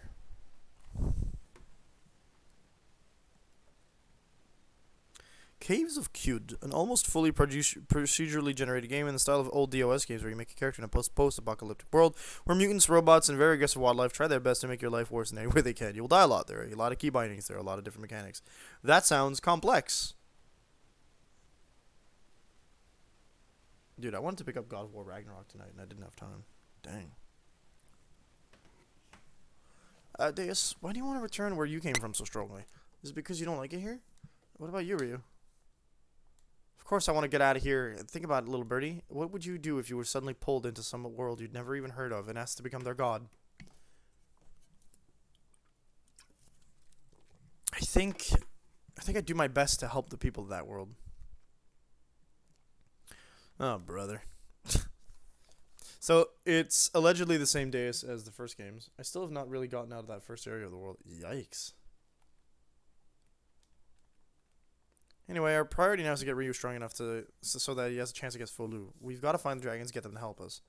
Caves of Qud, an almost fully procedurally generated game in the style of old DOS games where you make a character in a post-apocalyptic world where mutants, robots, and very aggressive wildlife try their best to make your life worse in any way they can. You'll die a lot. There are a lot of key bindings. There are a lot of different mechanics. That sounds complex. Dude, I wanted to pick up God of War Ragnarok tonight, and I didn't have time. Dang. Deus, why do you want to return where you came from so strongly? Is it because you don't like it here? What about you, Ryu? Of course I want to get out of here. Think about it, little birdie. What would you do if you were suddenly pulled into some world you'd never even heard of and asked to become their god? I think I'd do my best to help the people of that world. Oh, brother. So, it's allegedly the same Deus as the first games. I still have not really gotten out of that first area of the world. Yikes. Anyway, our priority now is to get Ryu strong enough so that he has a chance against Folu. We've got to find the dragons, get them to help us.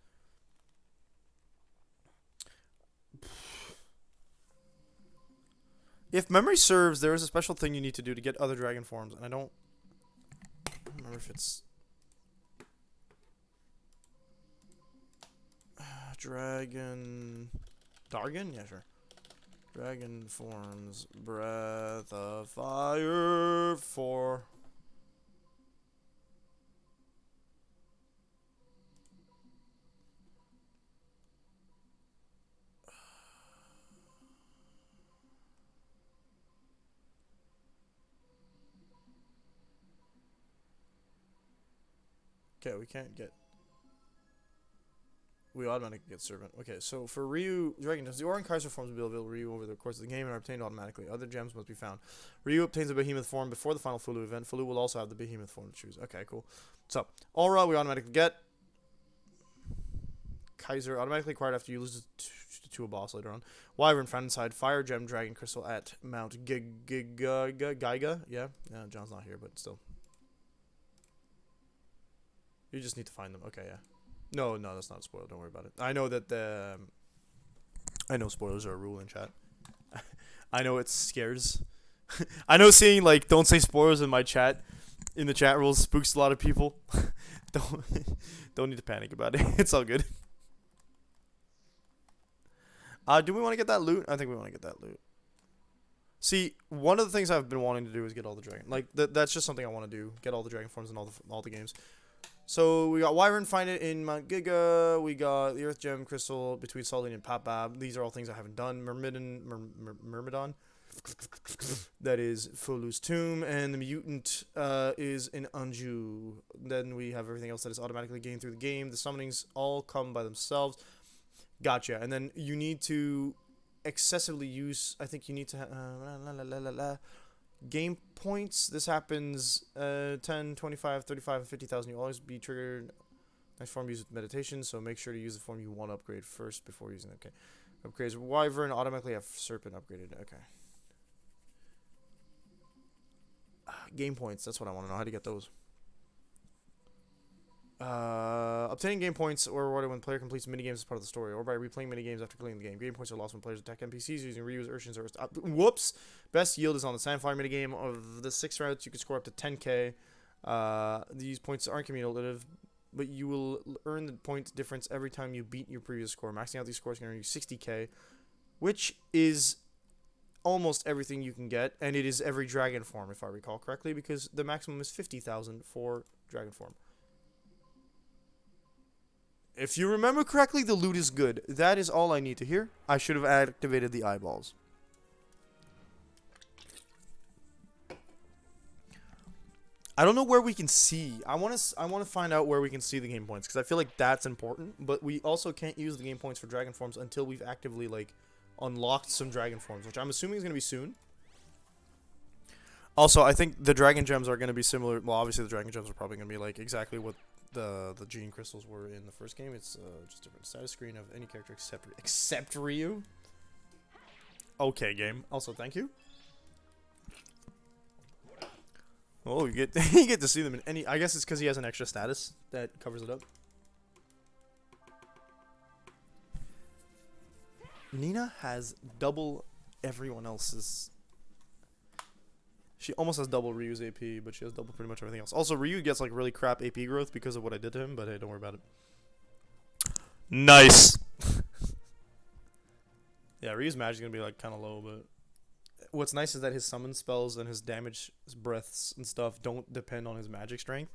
If memory serves, there is a special thing you need to do to get other dragon forms, and I don't remember if it's... Dragon... Dargon? Yeah, sure. Dragon forms, breath of fire 4. Okay, we can't get... We automatically get Servant. Okay, so for Ryu, Dragon Gems, the Aura and Kaiser forms will be available to Ryu over the course of the game and are obtained automatically. Other gems must be found. Ryu obtains a Behemoth form before the final Fulu event. Fulu will also have the Behemoth form to choose. Okay, cool. So, Aura we automatically get. Kaiser automatically acquired after you lose to a boss later on. Wyvern found inside Fire Gem Dragon Crystal at Mount Gaiga. Yeah, John's not here, but still. You just need to find them. Okay, yeah. No, that's not a spoiler. Don't worry about it. I know that I know spoilers are a rule in chat. I know it scares. I know seeing like don't say spoilers in my chat, in the chat rules spooks a lot of people. don't need to panic about it. It's all good. Do we want to get that loot? I think we want to get that loot. See, one of the things I've been wanting to do is get all the dragon. Like that's just something I want to do. Get all the dragon forms in all the games. So we got Wyvern, find it in Mount Giga. We got the Earth Gem Crystal between Saltine and Papab. These are all things I haven't done. Myrmidon. That is Fulu's tomb, and the mutant is in Anju. Then we have everything else that is automatically gained through the game. The summonings all come by themselves. Gotcha. And then you need to excessively use. I think you need to. Game points. This happens 10, 25, 35, and 50,000. You'll always be triggered. Next form used with meditation, so make sure to use the form you want to upgrade first before using it. Okay. Upgrades. Wyvern automatically have Serpent upgraded. Okay. Game points. That's what I want to know. How to get those. Obtaining game points or rewarded when player completes minigames as part of the story, or by replaying minigames after completing the game. Game points are lost when players attack NPCs using Ryu's Urshins or... whoops! Best yield is on the Sandfire minigame. Of the 6 routes, you can score up to 10k. These points aren't cumulative, but you will earn the point difference every time you beat your previous score. Maxing out these scores can earn you 60k, which is almost everything you can get, and it is every dragon form, if I recall correctly, because the maximum is 50,000 for dragon form. If you remember correctly, the loot is good. That is all I need to hear. I should have activated the eyeballs. I don't know where we can see. I want to find out where we can see the game points, because I feel like that's important. But we also can't use the game points for dragon forms until we've actively like unlocked some dragon forms, which I'm assuming is going to be soon. Also, I think the dragon gems are going to be similar. Well, obviously the dragon gems are probably going to be like exactly what the gene crystals were in the first game. It's just a different status screen of any character except Ryu. Okay, game. Also, thank you. Oh, you get you get to see them in any. I guess it's because he has an extra status that covers it up. Nina has double everyone else's. She almost has double Ryu's AP, but she has double pretty much everything else. Also, Ryu gets like really crap AP growth because of what I did to him, but hey, don't worry about it. Nice. Yeah, Ryu's magic is gonna be like kind of low, but what's nice is that his summon spells and his damage, his breaths and stuff don't depend on his magic strength.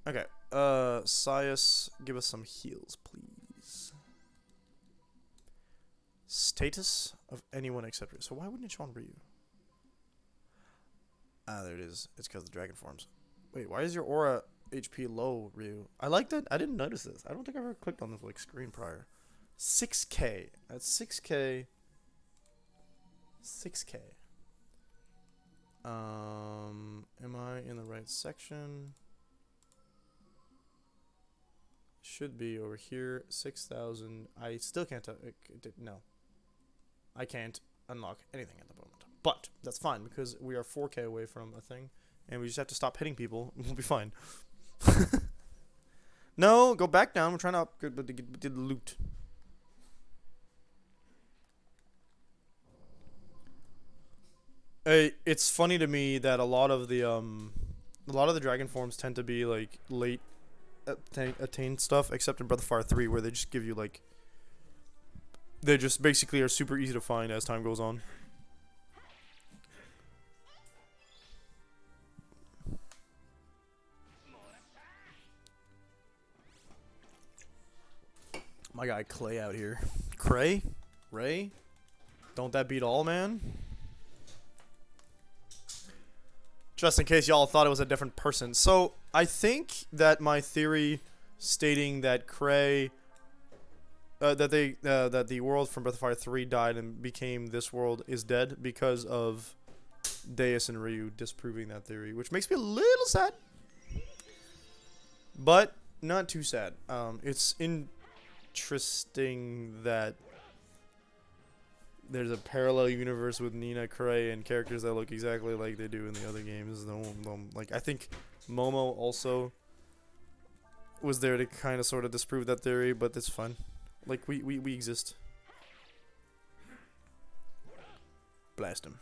Okay, Sias, give us some heals, please. Status of anyone except Ryu. So why wouldn't it show on Ryu? Ah, there it is. It's because of the dragon forms. Wait, why is your aura HP low, Ryu? I like that. I didn't notice this. I don't think I ever clicked on this like screen prior. 6K. That's 6K. 6K. Am I in the right section? Should be over here. 6,000. I still can't. No. I can't unlock anything at the moment. But that's fine because we are 4K away from a thing, and we just have to stop hitting people. We'll be fine. No, go back down. We're trying to upgrade the loot. It's funny to me that a lot of the dragon forms tend to be like late attained stuff, except in Breath of Fire 3, where they just give you like, they just basically are super easy to find as time goes on. My guy Clay out here. Cray? Ray? Don't that beat all, man? Just in case y'all thought it was a different person. So, I think that my theory stating that Cray... that the world from Breath of Fire 3 died and became this world is dead because of Deus and Ryu disproving that theory, which makes me a little sad. But, not too sad. It's interesting that there's a parallel universe with Nina, Cray, and characters that look exactly like they do in the other games. Like, I think Momo also was there to kind of sort of disprove that theory, but it's fun. Like, we exist. Blast him.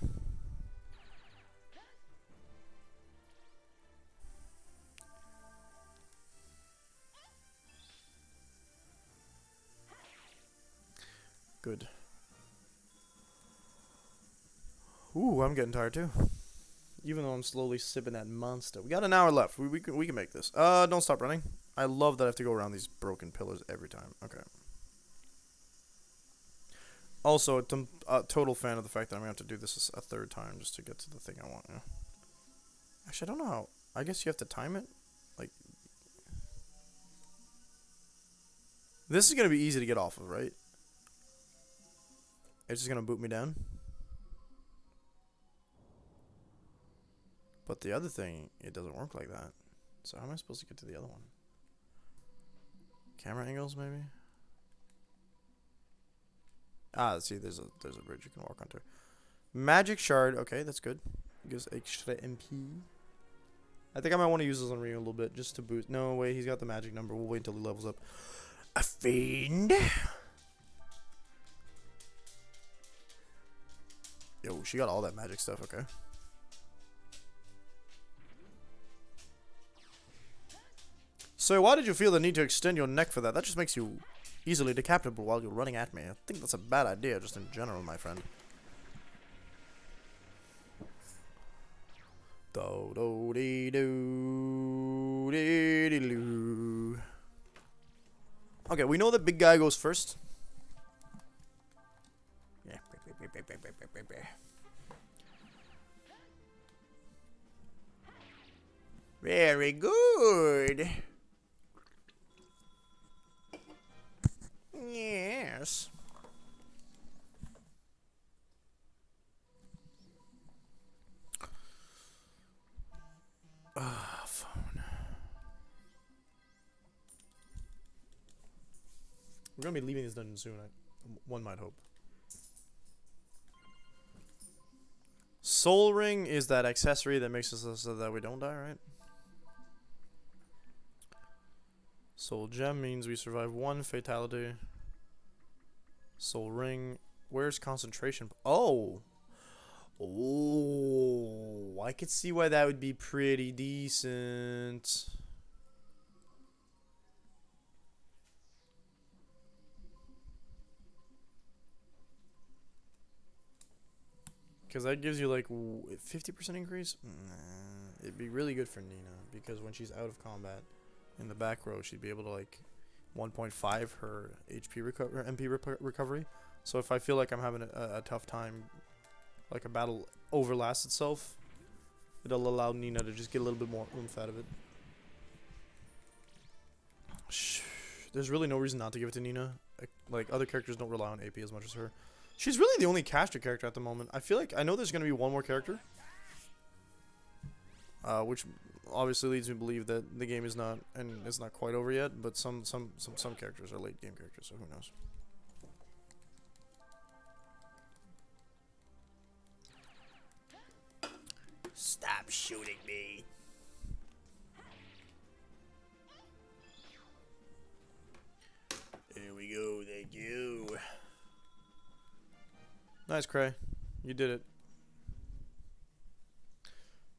Good. Ooh, I'm getting tired too. Even though I'm slowly sipping that monster. We got an hour left. We can make this. Don't stop running. I love that I have to go around these broken pillars every time. Okay. Also, I'm a total fan of the fact that I'm going to have to do this a third time just to get to the thing I want. Yeah. Actually, I don't know how. I guess you have to time it. Like, this is going to be easy to get off of, right? It's just going to boot me down. But the other thing, it doesn't work like that. So how am I supposed to get to the other one? Camera angles, maybe? Ah, see, there's a bridge you can walk onto. Magic shard. Okay, that's good. Gives extra MP. I think I might want to use this on Ryu a little bit just to boost. No, wait, he's got the magic number. We'll wait until he levels up. A fiend. Yo, she got all that magic stuff. Okay. So why did you feel the need to extend your neck for that? That just makes you easily decapitable while you're running at me. I think that's a bad idea just in general, my friend. Do do dee doo dee dee doo. Okay, we know the big guy goes first. Yeah. Very good. Yes. Phone. We're gonna be leaving this dungeon soon. One might hope. Soul Ring is that accessory that makes us so that we don't die, right? Soul Gem means we survive one fatality. Soul Ring. Where's concentration? Oh. Oh. I could see why that would be pretty decent. Because that gives you like 50% increase? Nah, it'd be really good for Nina. Because when she's out of combat in the back row, she'd be able to like 1.5 her MP recovery. So if I feel like I'm having a tough time, like a battle overlasts itself, it'll allow Nina to just get a little bit more oomph out of it. There's really no reason not to give it to Nina. Like, other characters don't rely on AP as much as her. She's really the only caster character at the moment. I feel like I know there's going to be one more character. Which obviously leads me to believe that the game is not, and it's not quite over yet, but some characters are late game characters, so who knows. Stop shooting me. There we go, thank you. Nice, Cray. You did it.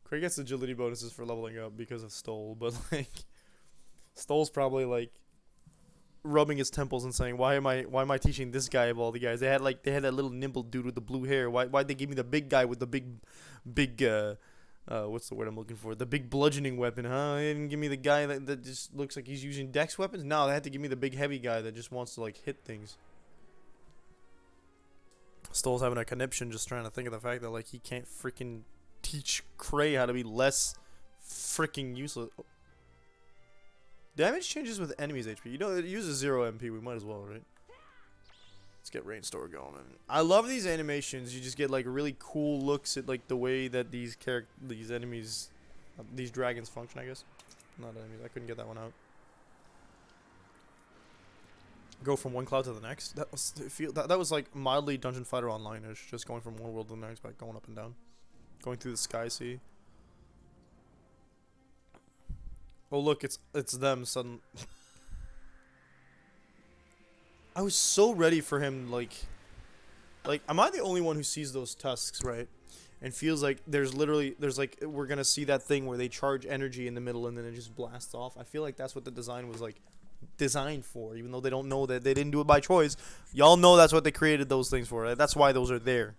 Cray gets agility bonuses for leveling up because of Stole, but like Stole's probably like rubbing his temples and saying, why am I teaching this guy of all the guys? They had that little nimble dude with the blue hair. Why'd they give me the big guy with the big what's the word I'm looking for? The big bludgeoning weapon, huh? They didn't give me the guy that just looks like he's using dex weapons? No, they had to give me the big heavy guy that just wants to like hit things. Stole's having a conniption just trying to think of the fact that like he can't freaking teach Cray how to be less freaking useless. Oh. Damage changes with enemies' HP. You know, it uses 0 MP. We might as well, right? Let's get Rainstorm going. I love these animations. You just get like really cool looks at like the way that these enemies, these dragons function. I guess, not enemies. I couldn't get that one out. Go from one cloud to the next. That was like mildly Dungeon Fighter Online-ish, just going from one world to the next by going up and down, going through the sky sea. Oh look, it's them suddenly. I was so ready for him, like, am I the only one who sees those tusks, right? And feels like there's like, we're gonna see that thing where they charge energy in the middle and then it just blasts off. I feel like that's what the design was like designed for, even though they don't know that they didn't do it by choice. Y'all know that's what they created those things for, right? That's why those are there.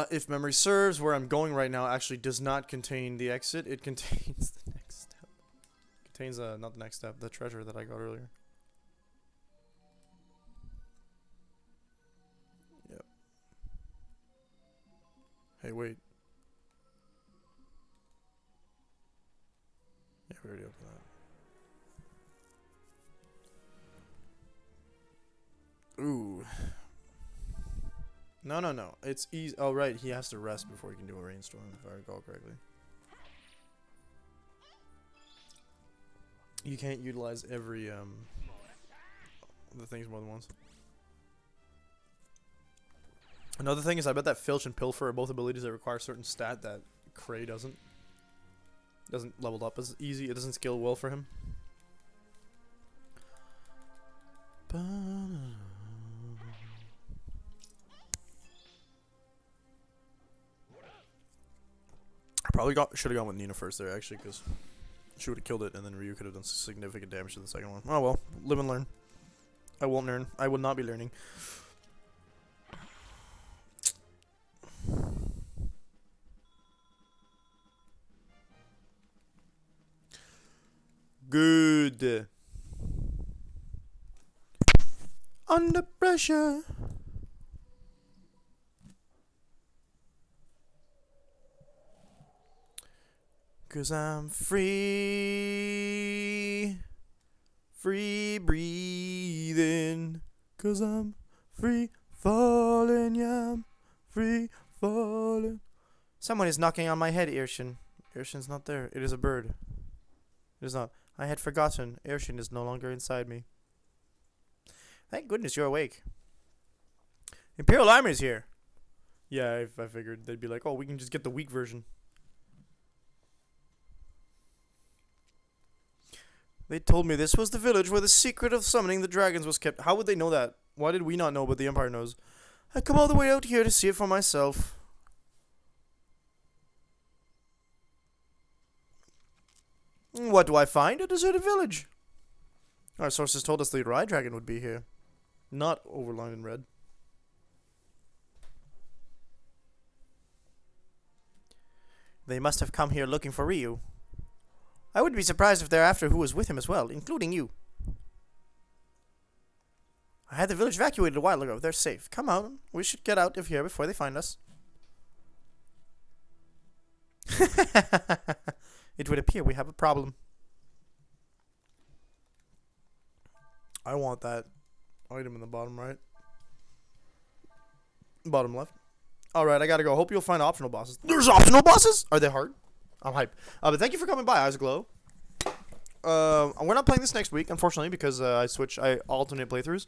If memory serves, where I'm going right now actually does not contain the exit. It contains the next step. It contains, not the next step, the treasure that I got earlier. Yep. Hey, wait. Yeah, we already opened that. Ooh. No. It's easy. Oh, right. He has to rest before he can do a rainstorm, if I recall correctly. You can't utilize every, the things more than once. Another thing is I bet that Filch and Pilfer are both abilities that require a certain stat that Cray doesn't. Doesn't level up as easy. It doesn't scale well for him. I probably should have gone with Nina first there, actually, because she would have killed it, and then Ryu could have done significant damage to the second one. Oh well, live and learn. I won't learn. I will not be learning. Good. Under pressure. Cause I'm free. Free breathing. Cause I'm free falling. Yeah, I'm free falling. Someone is knocking on my head, Irshin. Irshin's not there. It is a bird. It is not. I had forgotten. Irshin is no longer inside me. Thank goodness you're awake. Imperial Army's here. Yeah, I figured they'd be like, oh, we can just get the weak version. They told me this was the village where the secret of summoning the dragons was kept. How would they know that? Why did we not know, but the Empire knows? I come all the way out here to see it for myself. What do I find? A deserted village. Our sources told us the Rye Dragon would be here. Not overlined in red. They must have come here looking for Ryu. I wouldn't be surprised if they're after who was with him as well, including you. I had the village evacuated a while ago. They're safe. Come on. We should get out of here before they find us. It would appear we have a problem. I want that item in the bottom right. Bottom left. Alright, I gotta go. Hope you'll find optional bosses. There's optional bosses? Are they hard? I'm hyped. But thank you for coming by, Eyes Glow. We're not playing this next week, unfortunately, because I alternate playthroughs.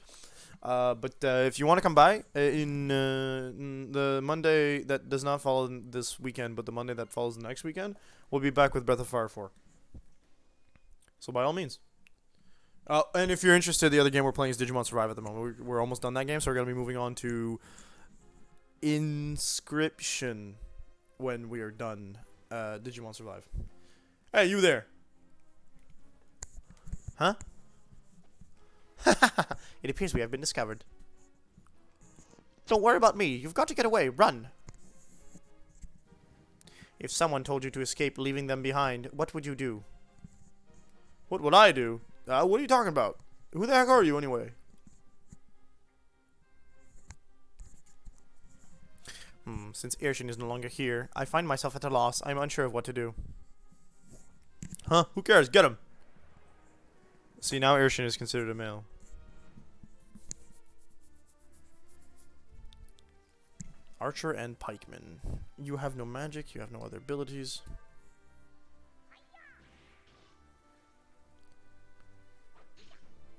But if you want to come by in the Monday that does not fall this weekend, but the Monday that falls the next weekend, we'll be back with Breath of Fire 4. So by all means. And if you're interested, the other game we're playing is Digimon Survive at the moment. We're almost done that game, so we're going to be moving on to Inscription when we are done Digimon Survive. Hey, you there. Huh? It appears we have been discovered. Don't worry about me. You've got to get away. Run. If someone told you to escape, leaving them behind, what would you do? What would I do? What are you talking about? Who the heck are you, anyway? Since Irshin is no longer here, I find myself at a loss. I'm unsure of what to do. Huh? Who cares? Get him! See, now Irshin is considered a male. Archer and Pikeman. You have no magic, you have no other abilities.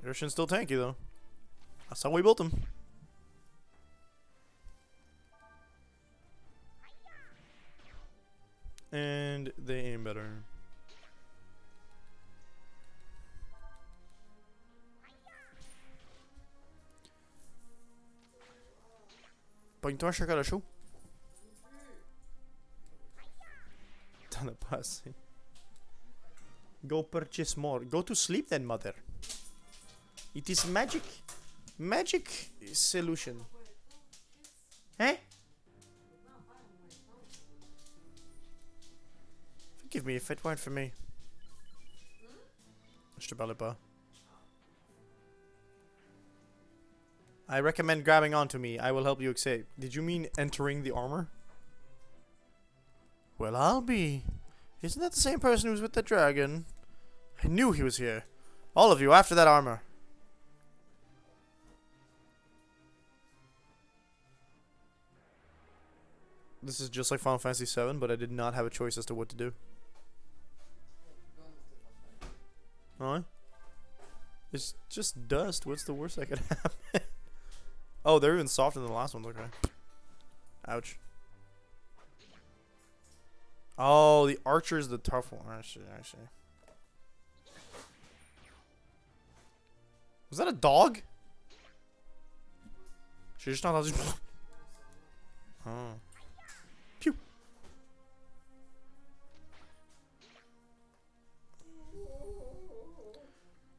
Irshin's still tanky, though. That's how we built him. And they aim better. Pogne-toi un chocolat chaud. T'en as pas assez. Go purchase more. Go to sleep then, mother. It is magic. Magic solution. Eh? Forgive me if it weren't for me. Je te parlais pas. I recommend grabbing onto me. I will help you escape. Did you mean entering the armor? Well, I'll be. Isn't that the same person who was with the dragon? I knew he was here. All of you, after that armor. This is just like Final Fantasy VII, but I did not have a choice as to what to do. Alright. It's just dust. What's the worst that could happen? Oh, they're even softer than the last ones. Okay. Ouch. Oh, the archer's the tough one. I see. Was that a dog? She just not. Oh. Pew.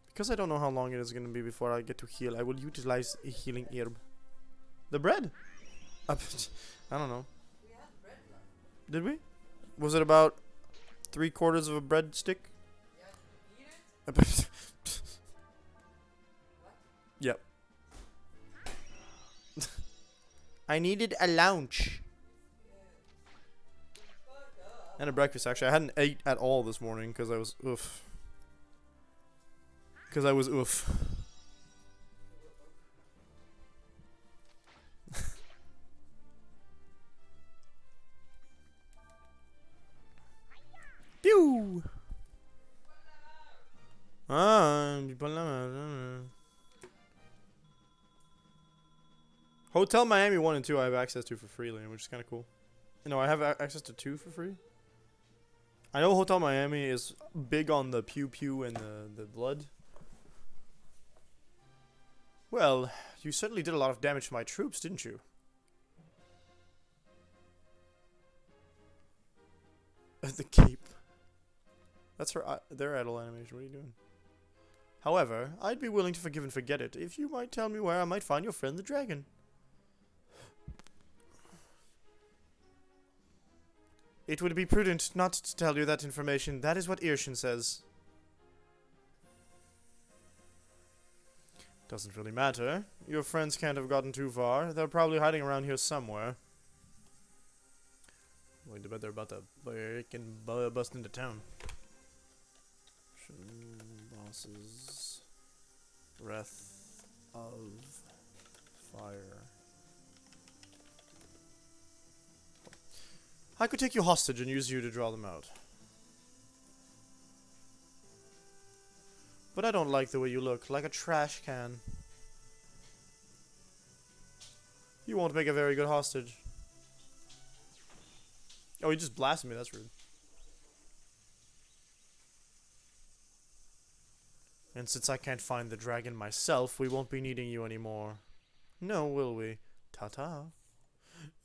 Because I don't know how long it is going to be before I get to heal, I will utilize a healing herb. The bread? I don't know. We had bread left. Did we? Was it about 3/4 of a bread stick? Yeah, you eat it? Yep. I needed a lunch. And a breakfast, actually. I hadn't ate at all this morning because I was oof. Because I was oof. Pew! Hotel Miami 1 and 2 I have access to for free, which is kind of cool. No, I have access to 2 for free. I know Hotel Miami is big on the pew pew and the blood. Well, you certainly did a lot of damage to my troops, didn't you? The cape. That's their idle animation. What are you doing? However, I'd be willing to forgive and forget it if you might tell me where I might find your friend the dragon. It would be prudent not to tell you that information. That is what Irshin says. Doesn't really matter. Your friends can't have gotten too far. They're probably hiding around here somewhere. Wait, I bet they're about to break and bust into town. Bosses. Breath of fire. I could take you hostage and use you to draw them out. But I don't like the way you look, like a trash can. You won't make a very good hostage. Oh, he just blasted me, that's rude. And since I can't find the dragon myself, we won't be needing you anymore. No, will we? Ta-ta.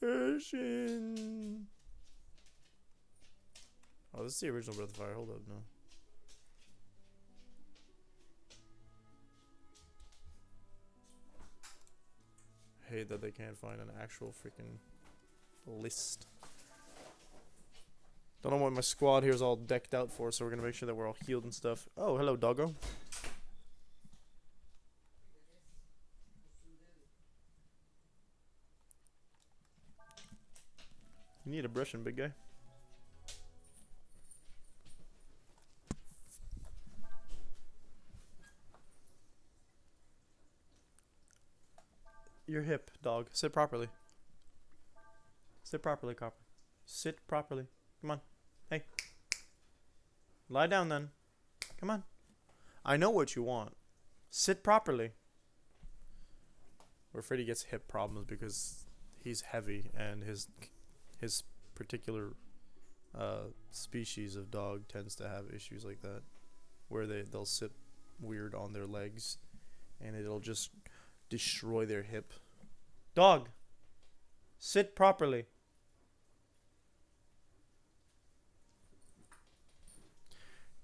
Urshin. Oh, this is the original Breath of Fire. Hold up, no. Hate that they can't find an actual freaking list. Don't know what my squad here is all decked out for, so we're gonna make sure that we're all healed and stuff. Oh, hello, doggo. You need a brushing, big guy. You're hip, dog. Sit properly. Sit properly, copper. Sit properly. Come on. Hey. Lie down then. Come on. I know what you want. Sit properly. We're afraid he gets hip problems because he's heavy and his particular species of dog tends to have issues like that, where they'll sit weird on their legs and it'll just destroy their hip. Dog, sit properly.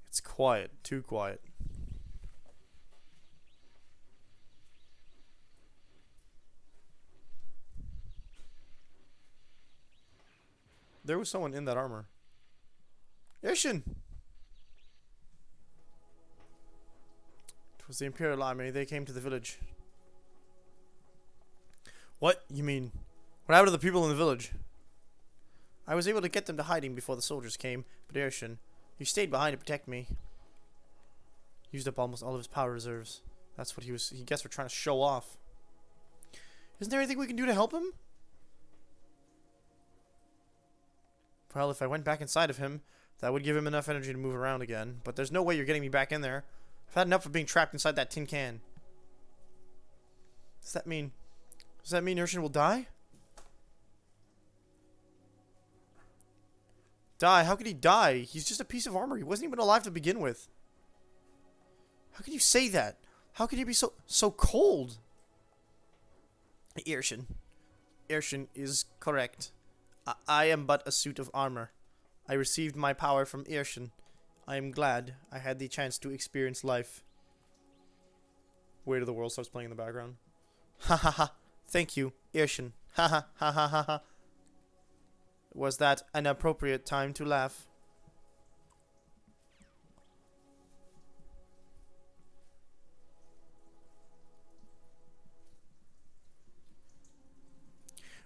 It's quiet, too quiet. There was someone in that armor. Ishin! It was the Imperial Army. They came to the village. What? You mean, what happened to the people in the village? I was able to get them to hiding before the soldiers came, but Irshin, he stayed behind to protect me. Used up almost all of his power reserves. That's what he gets for trying to show off. Isn't there anything we can do to help him? Well, if I went back inside of him, that would give him enough energy to move around again. But there's no way you're getting me back in there. I've had enough of being trapped inside that tin can. Does that mean Irshin will die? Die? How could he die? He's just a piece of armor. He wasn't even alive to begin with. How can you say that? How can you be so cold? Irshin is correct. I am but a suit of armor. I received my power from Irshin. I am glad I had the chance to experience life. Weight of the World starts playing in the background. Ha ha ha. Thank you, Irshin. Ha ha ha ha ha ha. Was that an appropriate time to laugh?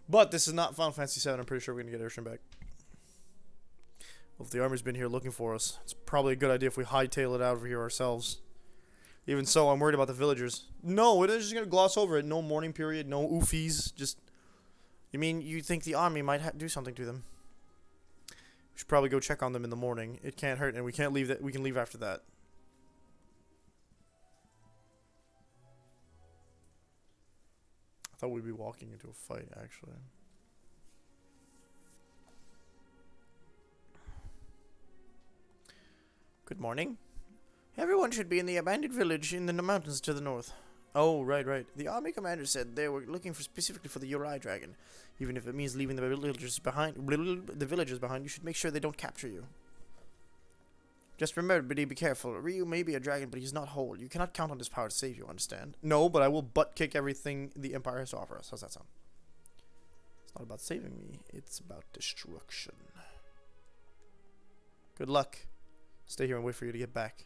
But this is not Final Fantasy VII. I'm pretty sure we're going to get Irshin back. Well, if the army's been here looking for us, it's probably a good idea if we hightail it out of here ourselves. Even so, I'm worried about the villagers. No, it is just going to gloss over it. No mourning period, no oofies. Just, you mean you think the army might do something to them? We should probably go check on them in the morning. It can't hurt, and we can't leave that. We can leave after that. I thought we'd be walking into a fight, actually. Good morning. Everyone should be in the abandoned village in the mountains to the north. Oh, right, right. The army commander said they were looking for specifically for the Uri dragon. Even if it means leaving the villagers behind, you should make sure they don't capture you. Just remember, be careful. Ryu may be a dragon, but he's not whole. You cannot count on his power to save you, understand? No, but I will butt kick everything the Empire has to offer us. How's that sound? It's not about saving me, it's about destruction. Good luck. Stay here and wait for you to get back.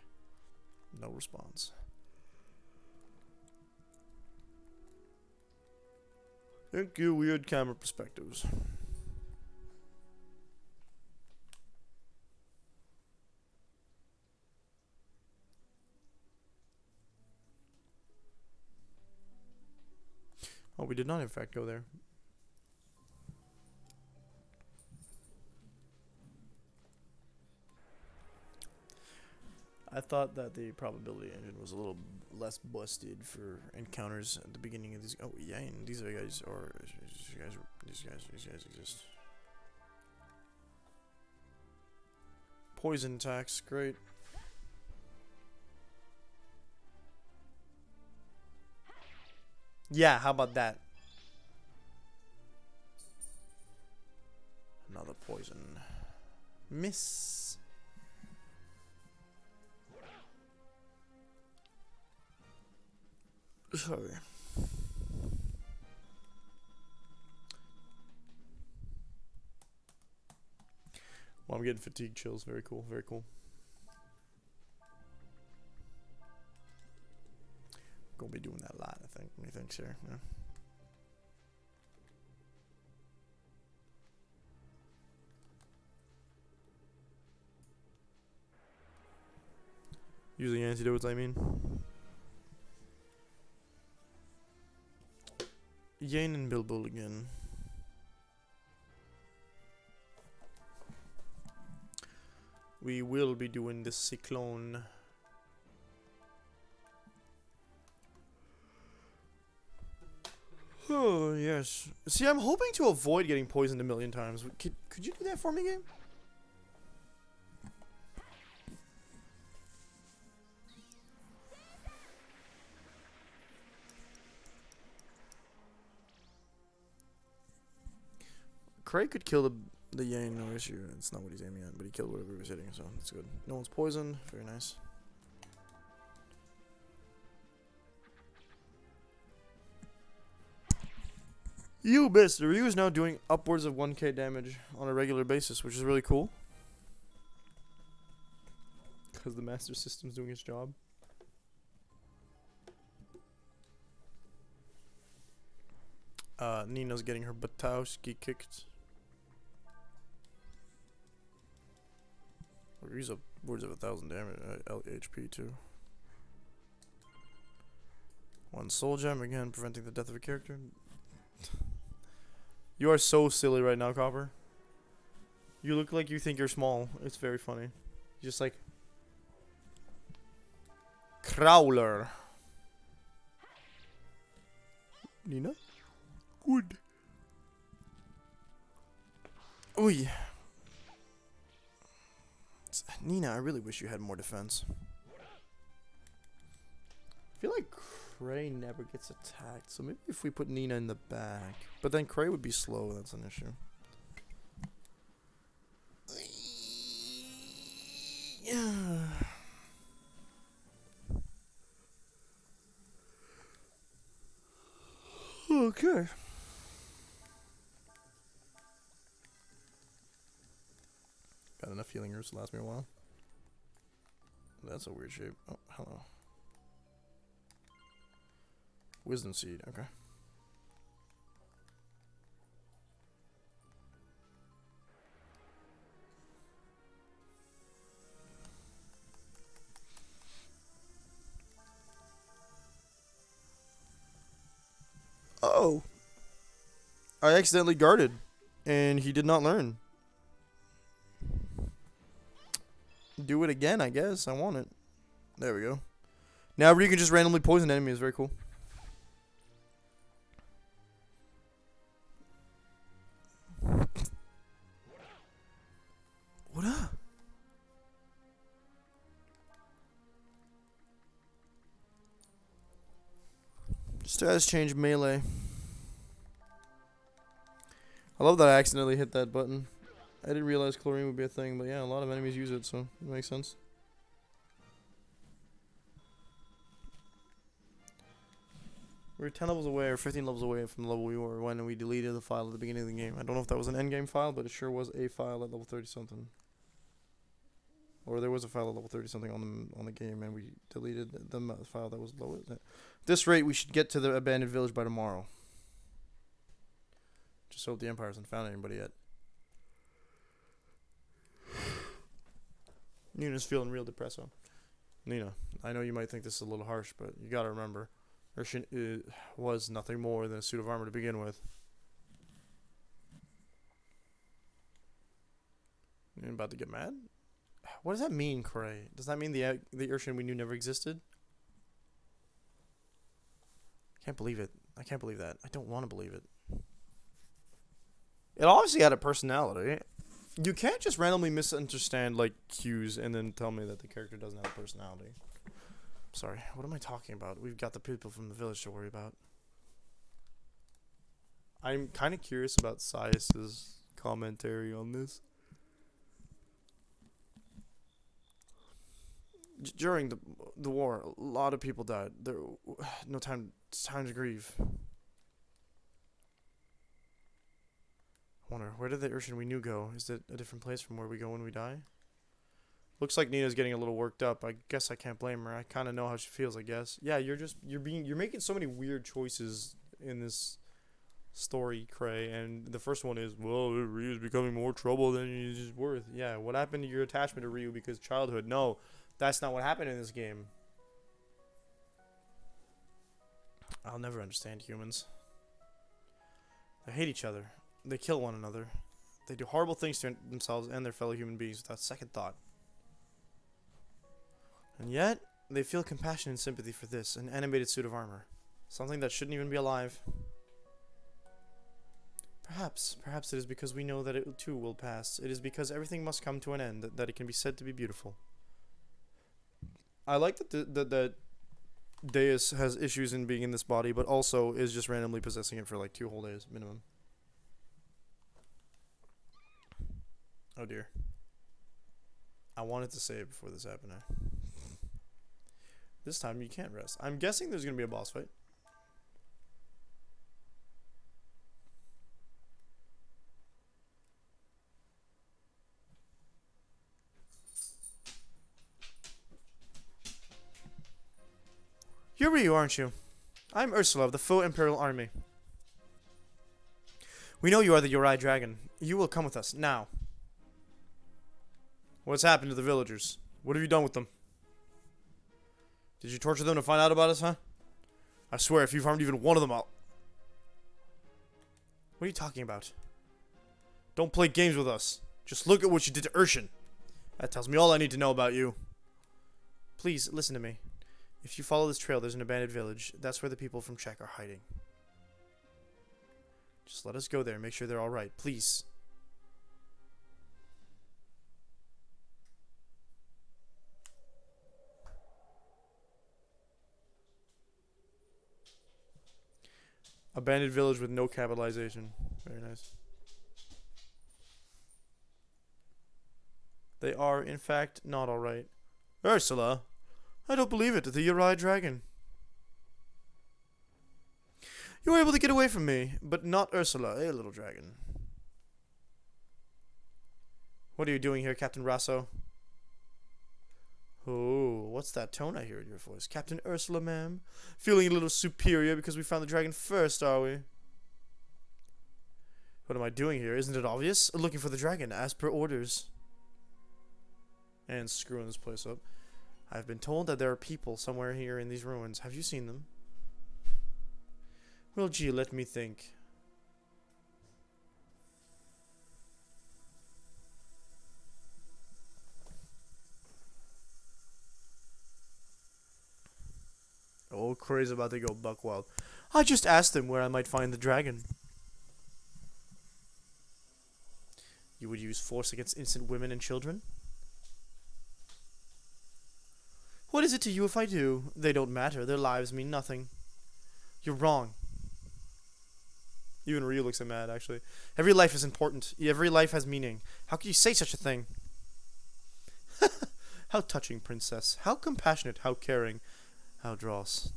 No response. Thank you, weird camera perspectives. Oh, we did not in fact go there. I thought that the probability engine was a little less busted for encounters at the beginning of these. Oh, yeah, and these are guys, or these guys exist. Poison attacks, great. Yeah, how about that? Another poison. Miss. Sorry. Well, I'm getting fatigue chills. Very cool. Very cool. Gonna be doing that a lot, I think. What do you think, sir? Yeah. Using antidotes, I mean. Yane and Bilbo again. We will be doing the cyclone. Oh, yes. See, I'm hoping to avoid getting poisoned a million times. Could you do that for me, game? Craig could kill the Yang, no issue. It's not what he's aiming at, but he killed whatever he was hitting, so that's good. No one's poisoned. Very nice. You missed. Ryu is now doing upwards of 1k damage on a regular basis, which is really cool. Because the Master System's doing its job. Nina's getting her Batowski kicked. Ryu's upwards of 1,000 damage, HP too. One soul gem again, preventing the death of a character. You are so silly right now, Copper. You look like you think you're small. It's very funny. Just like Crowler. Nina? Good. Oy. Nina, I really wish you had more defense. I feel like Cray never gets attacked, so maybe if we put Nina in the back. But then Cray would be slow, that's an issue. Yeah. Okay. Got enough healing roots to last me a while. That's a weird shape. Oh, hello. Wisdom seed, okay. Uh-oh. I accidentally guarded, and he did not learn. Do it again, I guess. I want it. There we go. Now Ryu can just randomly poison enemies. Very cool. What up? Status change melee. I love that I accidentally hit that button. I didn't realize chlorine would be a thing, but yeah, a lot of enemies use it, so it makes sense. We were 10 levels away or 15 levels away from the level we were when we deleted the file at the beginning of the game. I don't know if that was an endgame file, but it sure was a file at level 30 something. Or there was a file at level 30 something on the game, and we deleted the file that was lower. At this rate, we should get to the abandoned village by tomorrow. Just hope the Empire hasn't found anybody yet. Nina's feeling real depresso. Nina, I know you might think this is a little harsh, but you gotta remember, Urshan was nothing more than a suit of armor to begin with. You're about to get mad? What does that mean, Cray? Does that mean the Urshan we knew never existed? Can't believe it. I can't believe that. I don't want to believe it. It obviously had a personality. You can't just randomly misunderstand, like, cues and then tell me that the character doesn't have a personality. Sorry, what am I talking about? We've got the people from the village to worry about. I'm kind of curious about Sias's commentary on this. During the war, a lot of people died. There, no time to grieve. I wonder, where did the Urshan we knew go? Is it a different place from where we go when we die? Looks like Nina's getting a little worked up. I guess I can't blame her. I kind of know how she feels, I guess. Yeah, you're making so many weird choices in this story, Cray. And the first one is, well, Ryu's becoming more trouble than he's worth. Yeah, what happened to your attachment to Ryu because childhood? No, that's not what happened in this game. I'll never understand humans. They hate each other. They kill one another. They do horrible things to themselves and their fellow human beings without second thought. And yet, they feel compassion and sympathy for this, an animated suit of armor. Something that shouldn't even be alive. Perhaps it is because we know that it too will pass. It is because everything must come to an end that it can be said to be beautiful. I like that Deus has issues in being in this body, but also is just randomly possessing it for like 2 whole days minimum. Oh dear. I wanted to save before this happened. This time you can't rest. I'm guessing there's going to be a boss fight. You're Ryu, aren't you? I'm Ursula of the Faux Imperial Army. We know you are the Uri Dragon. You will come with us, now. What's happened to the villagers? What have you done with them? Did you torture them to find out about us, huh? I swear, if you've harmed even one of them, I'll... What are you talking about? Don't play games with us. Just look at what you did to Urshan. That tells me all I need to know about you. Please, listen to me. If you follow this trail, there's an abandoned village. That's where the people from Czech are hiding. Just let us go there and make sure they're alright, please. Abandoned village with no capitalization. Very nice. They are, in fact, not alright. Ursula? I don't believe it. The Uri Dragon. You were able to get away from me, but not Ursula, a little dragon. What are you doing here, Captain Rasso? Oh, what's that tone I hear in your voice? Captain Ursula, ma'am? Feeling a little superior because we found the dragon first, are we? What am I doing here? Isn't it obvious? Looking for the dragon, as per orders. And screwing this place up. I've been told that there are people somewhere here in these ruins. Have you seen them? Well, gee, let me think. Oh, Cray's about to go buck wild. I just asked him where I might find the dragon. You would use force against innocent women and children? What is it to you if I do? They don't matter. Their lives mean nothing. You're wrong. Even Ryu looks so mad, actually. Every life is important. Every life has meaning. How can you say such a thing? How touching, princess. How compassionate. How caring. How dross.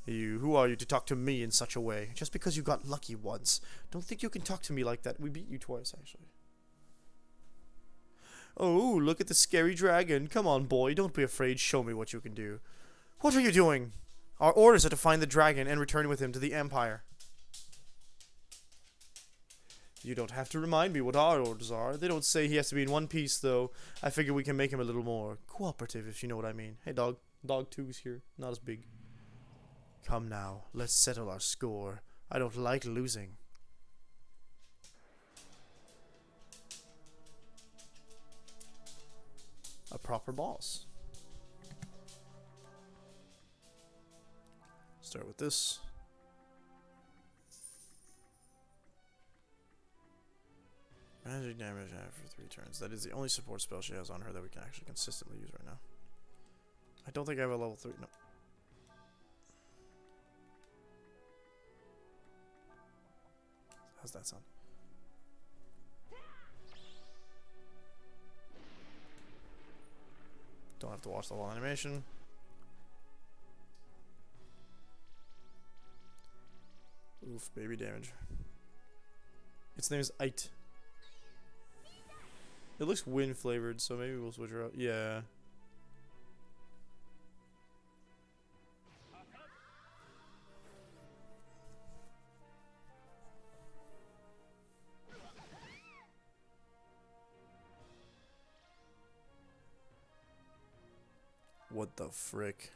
Who are you to talk to me in such a way? Just because you got lucky once. Don't think you can talk to me like that. We beat you twice, actually. Oh, look at the scary dragon. Come on, boy. Don't be afraid. Show me what you can do. What are you doing? Our orders are to find the dragon and return with him to the Empire. You don't have to remind me what our orders are. They don't say he has to be in one piece, though. I figure we can make him a little more cooperative, if you know what I mean. Hey, dog. Dog 2's here. Not as big. Come now. Let's settle our score. I don't like losing. A proper boss. Start with this. Magic damage after 3 turns. That is the only support spell she has on her that we can actually consistently use right now. I don't think I have a level 3. No. How's that sound? Don't have to watch the whole animation. Oof, baby damage. Its name is Ite. It looks wind flavored, so maybe we'll switch her out. Yeah. What the frick?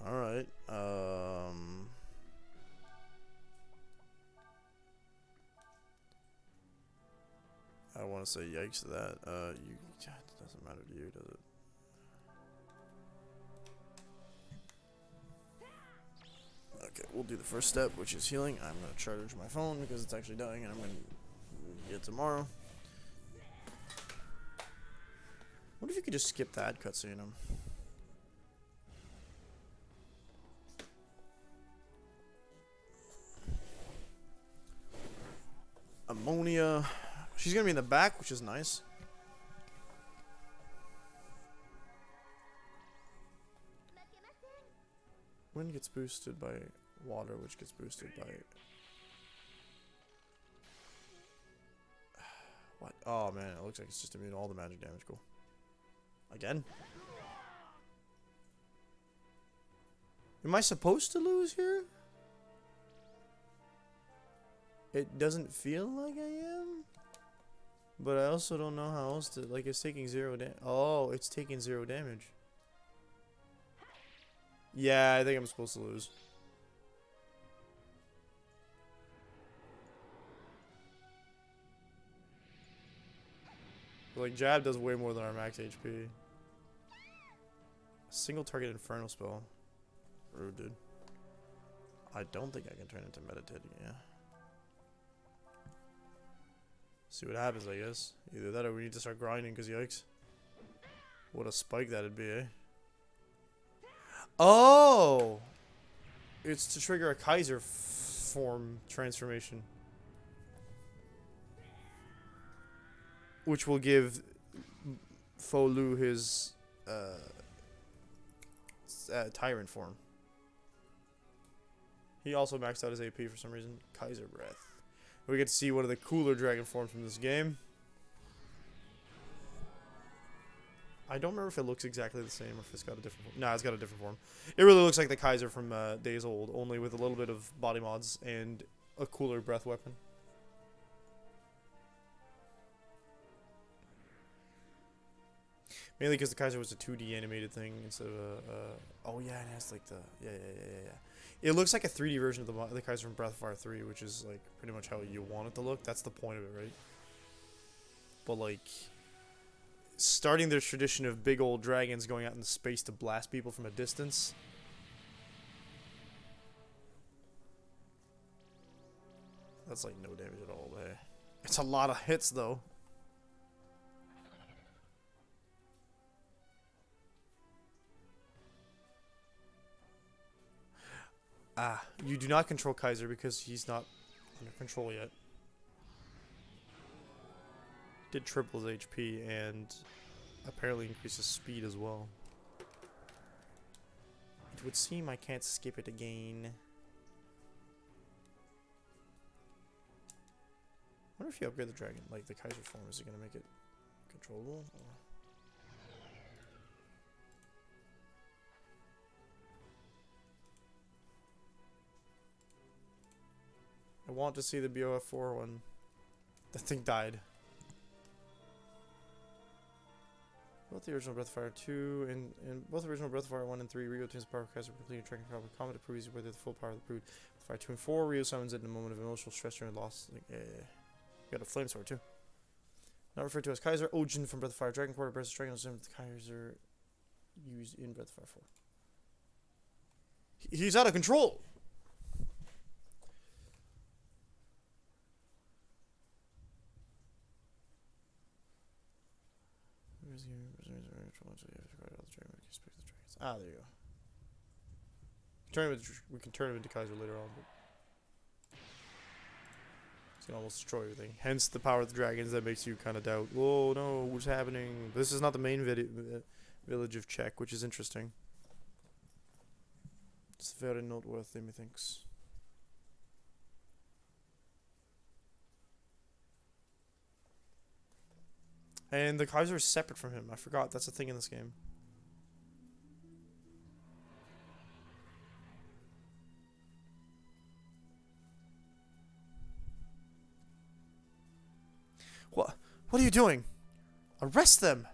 Alright, I want to say yikes to that. It doesn't matter to you, does it? Okay, we'll do the first step, which is healing. I'm going to charge my phone because it's actually dying, and I'm going to get it tomorrow. What if you could just skip that cutscene? Ammonia. She's gonna be in the back, which is nice. Wind gets boosted by water, which gets boosted by... What? Oh man, it looks like it's just immune to all the magic damage. Cool. Again? Am I supposed to lose here? It doesn't feel like I am. But I also don't know how else to... Like, it's taking 0 damage. Oh, it's taking 0 damage. Yeah, I think I'm supposed to lose. Like, jab does way more than our max HP. Single target inferno spell. Rude, dude. I don't think I can turn into meditating, yeah. See what happens, I guess. Either that or we need to start grinding, because yikes. What a spike that'd be, eh? Oh! It's to trigger a Kaiser form transformation. Which will give Fo Lu his Tyrant form. He also maxed out his AP for some reason. Kaiser Breath. We get to see one of the cooler dragon forms from this game. I don't remember if it looks exactly the same or if it's got a different form. Nah, it's got a different form. It really looks like the Kaiser from Days Old, only with a little bit of body mods and a cooler breath weapon. Mainly because the Kaiser was a 2D animated thing instead of a... oh yeah, it has like the... Yeah. It looks like a 3D version of the Kaiser from Breath of Fire 3, which is like pretty much how you want it to look. That's the point of it, right? But like... starting their tradition of big old dragons going out into space to blast people from a distance. That's like no damage at all, but hey. It's a lot of hits though. Ah, you do not control Kaiser because he's not under control yet. Did triple his HP and apparently increase his speed as well. It would seem I can't skip it again. I wonder if you upgrade the dragon, like the Kaiser form, is it going to make it controllable? Or? I want to see the BOF4 when the thing died. Both the original Breath of Fire 2 and both the original Breath of Fire 1 and 3, Ryu obtains the power of Kaiser for completing tracking problem with combat to prove easy whether the full power of the brood. Fire 2 and 4, Ryu summons it in a moment of emotional stress during loss. Like, got a flame sword too. Not referred to as Kaiser, Ojin from Breath of Fire, Dragon Quarter, Breath of Dragon, the Kaiser used in Breath of Fire 4. He's out of control! Ah, there you go. We can turn him into Kaiser later on, but it's gonna almost destroy everything. Hence the power of the dragons that makes you kind of doubt. Whoa, no, what's happening? This is not the main village of Czech, which is interesting. It's very noteworthy, methinks. And the Kaiser is separate from him. I forgot that's a thing in this game. What? What are you doing? Arrest them!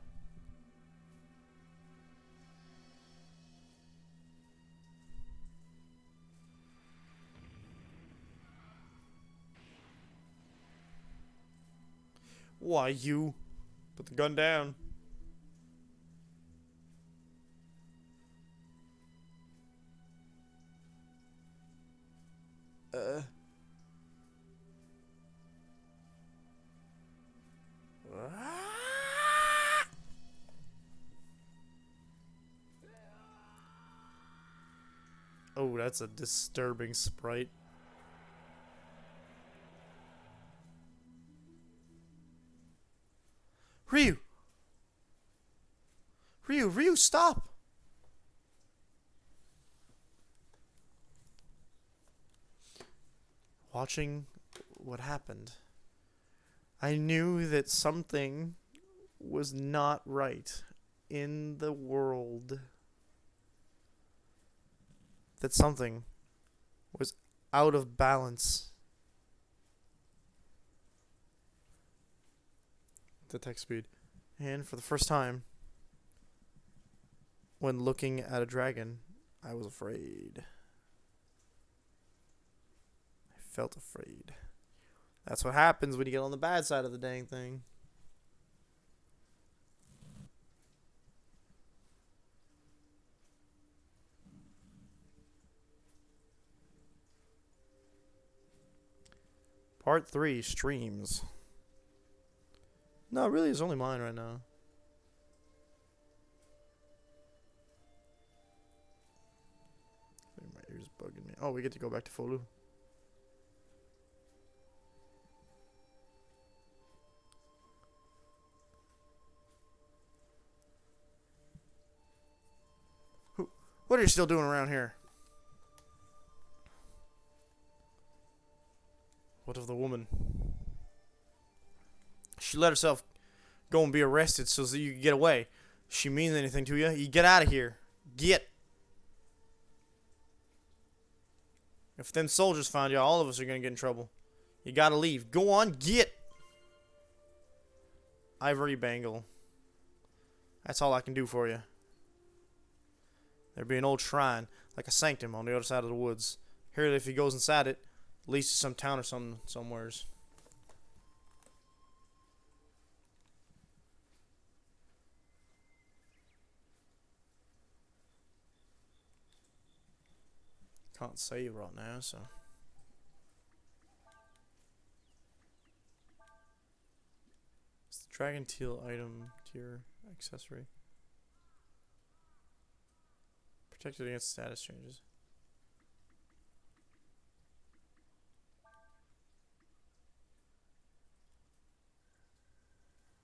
Why, you? Put the gun down. Oh, that's a disturbing sprite. Ryu! Ryu, stop! Watching what happened, I knew that something was not right in the world. That something was out of balance. The text speed. And for the first time, when looking at a dragon, I was afraid. I felt afraid. That's what happens when you get on the bad side of the dang thing. Part 3, streams. No, really, it's only mine right now. My ears bugging me. Oh, we get to go back to Folu. What are you still doing around here? What of the woman? She let herself go and be arrested so that you can get away. She means anything to you? You get out of here. Get. If them soldiers find you, all of us are going to get in trouble. You got to leave. Go on, get. Ivory bangle. That's all I can do for you. There'd be an old shrine, like a sanctum, on the other side of the woods. Here, if he goes inside it, leads to some town or somewheres. Can't save right now, so. It's the Dragon Teal item tier accessory. Protected against status changes.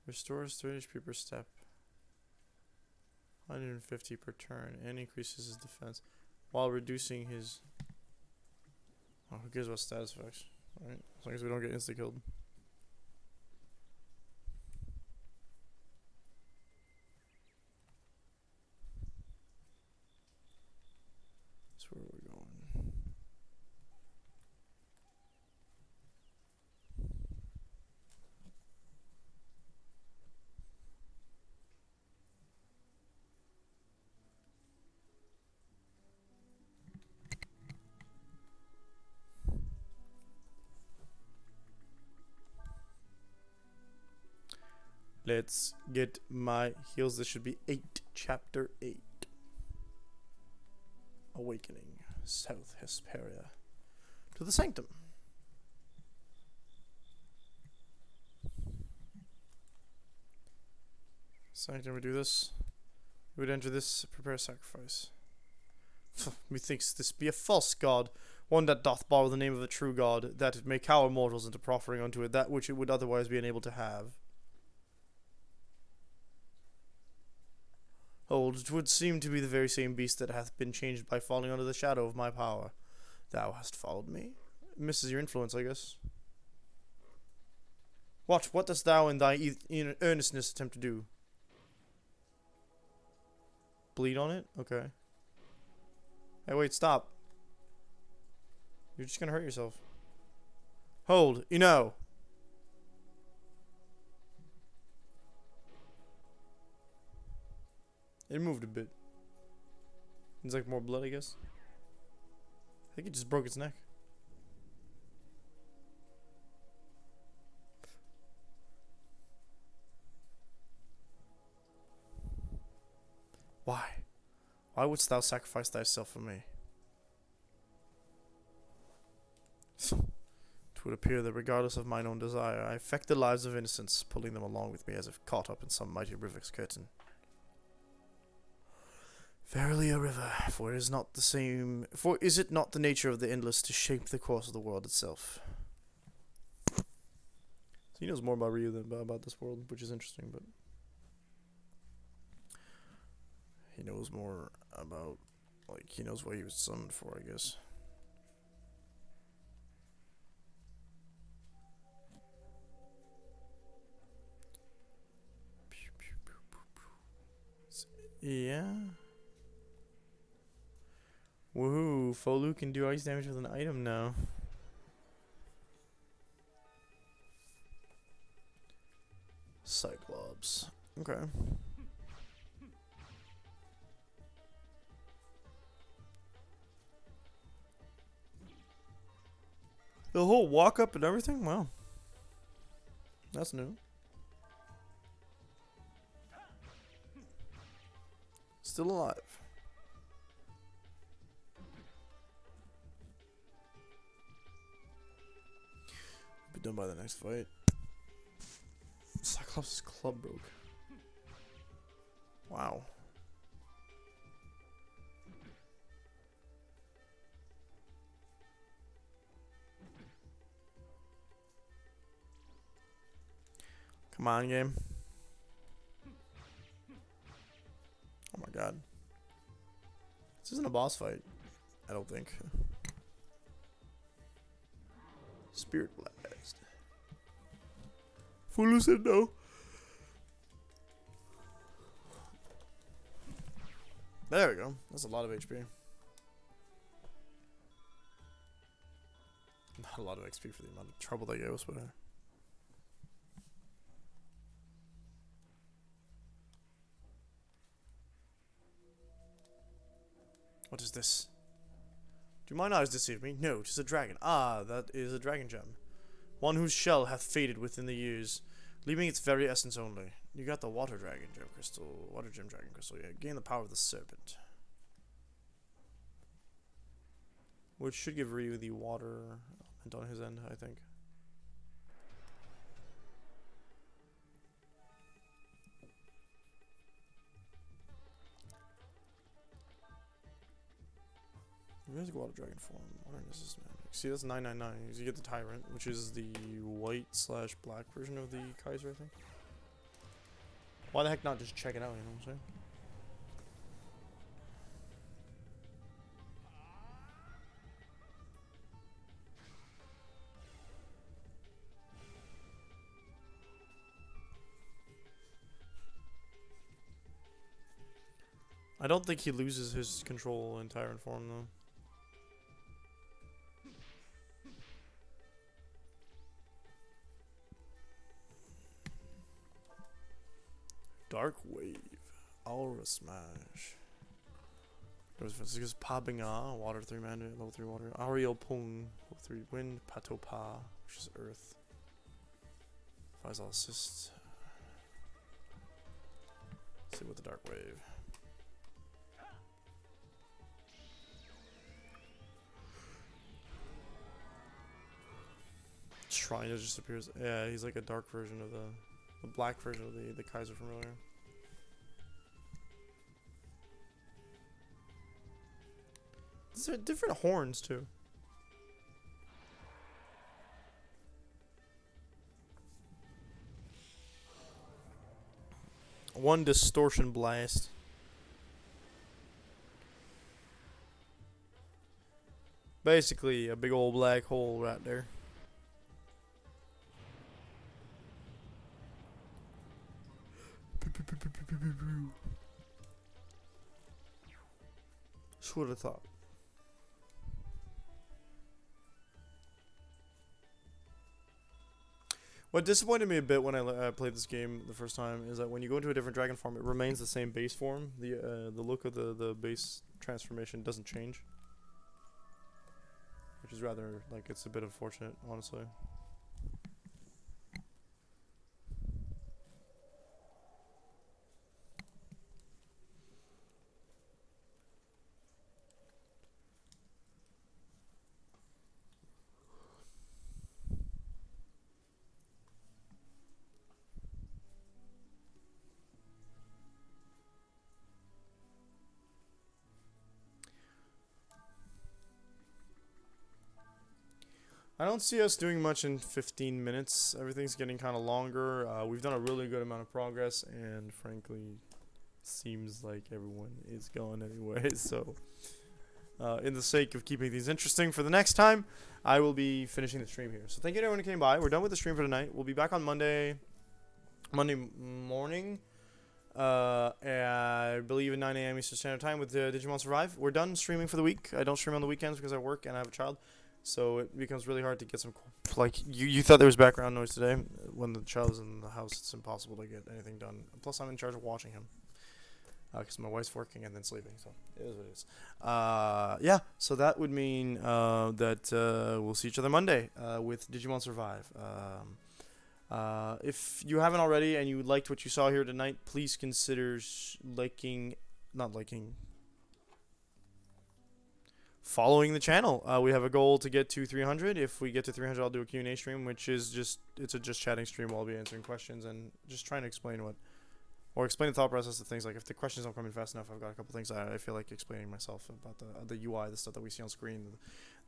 Restores 30 HP per step. 150 per turn and increases his defense while reducing his. Oh, who cares about status effects? Alright, as long as we don't get insta killed. That's where we're going. Let's get my heals. This should be 8. Chapter 8. Awakening. South Hesperia. To the Sanctum. Sanctum, we do this. We would enter this, prepare sacrifice. Methinks this be a false god, one that doth borrow the name of a true god, that it may cower mortals into proffering unto it that which it would otherwise be unable to have. Hold, it would seem to be the very same beast that hath been changed by falling under the shadow of my power. Thou hast followed me? Misses your influence, I guess. What dost thou in thy earnestness attempt to do? Bleed on it? Okay. Hey, wait, stop. You're just gonna hurt yourself. Hold, you know. It moved a bit. It's like more blood, I guess. I think it just broke its neck. Why? Why wouldst thou sacrifice thyself for me? It would appear that regardless of mine own desire, I affect the lives of innocents, pulling them along with me as if caught up in some mighty river's curtain. Verily a river, for is it not the nature of the endless to shape the course of the world itself? So he knows more about Ryu than about this world, which is interesting, but he knows more about, like, he knows what he was summoned for, I guess. Yeah. Woohoo, Folu can do ice damage with an item now. Cyclops. Okay. The whole walk up and everything? Wow. That's new. Still alive. Be done by the next fight. Cyclops' club broke. Wow. Come on, game. Oh my god. This isn't a boss fight, I don't think. Spirit Blast. Fulu said no. There we go. That's a lot of HP. Not a lot of XP for the amount of trouble that gave us, but what is this? Do mine eyes deceive me? No, 'tis a dragon. Ah, that is a dragon gem. One whose shell hath faded within the years, leaving its very essence only. You got the water dragon gem crystal. Water gem dragon crystal, yeah. Gain the power of the serpent. Which should give Ryu the water element on his end, I think. Where's the water dragon form? Water resistant magic. See, that's 999. You get the tyrant, which is the white/black version of the Kaiser, I think. Why the heck not just check it out, you know what I'm saying? I don't think he loses his control in Tyrant form, though. Dark Wave. Aura Smash. This is Pabinga, water 3 mana, level 3 water. Ariel Pung, level 3 wind. Patopa, which is earth. Faisal assist. Let's see what the Dark Wave. Shrine just appears. Yeah, he's like a dark version of the black version of the Kaiser familiar. These are different horns too. One distortion blast. Basically a big old black hole right there. Just would have thought. What disappointed me a bit when I played this game the first time is that when you go into a different dragon form, it remains the same base form. The look of the base transformation doesn't change, which is rather like it's a bit unfortunate, honestly. I don't see us doing much in 15 minutes. Everything's getting kind of longer. We've done a really good amount of progress, and frankly, seems like everyone is going anyway. So, in the sake of keeping things interesting for the next time, I will be finishing the stream here. So thank you to everyone who came by. We're done with the stream for tonight. We'll be back on Monday morning. I believe at 9 a.m. Eastern Standard Time with Digimon Survive. We're done streaming for the week. I don't stream on the weekends because I work and I have a child. So it becomes really hard to get some, like, you thought there was background noise today. When the child is in the house, it's impossible to get anything done. Plus, I'm in charge of watching him. Because my wife's working and then sleeping, so it is what it is. Yeah, so that would mean that we'll see each other Monday with Digimon Survive. If you haven't already and you liked what you saw here tonight, please consider following the channel. We have a goal to get to 300. If we get to 300, I'll do a Q&A stream, which is just chatting stream where I'll be answering questions and just trying to explain explain the thought process of things. Like if the questions don't come in fast enough, I've got a couple things I feel like explaining myself about the UI, the stuff that we see on screen,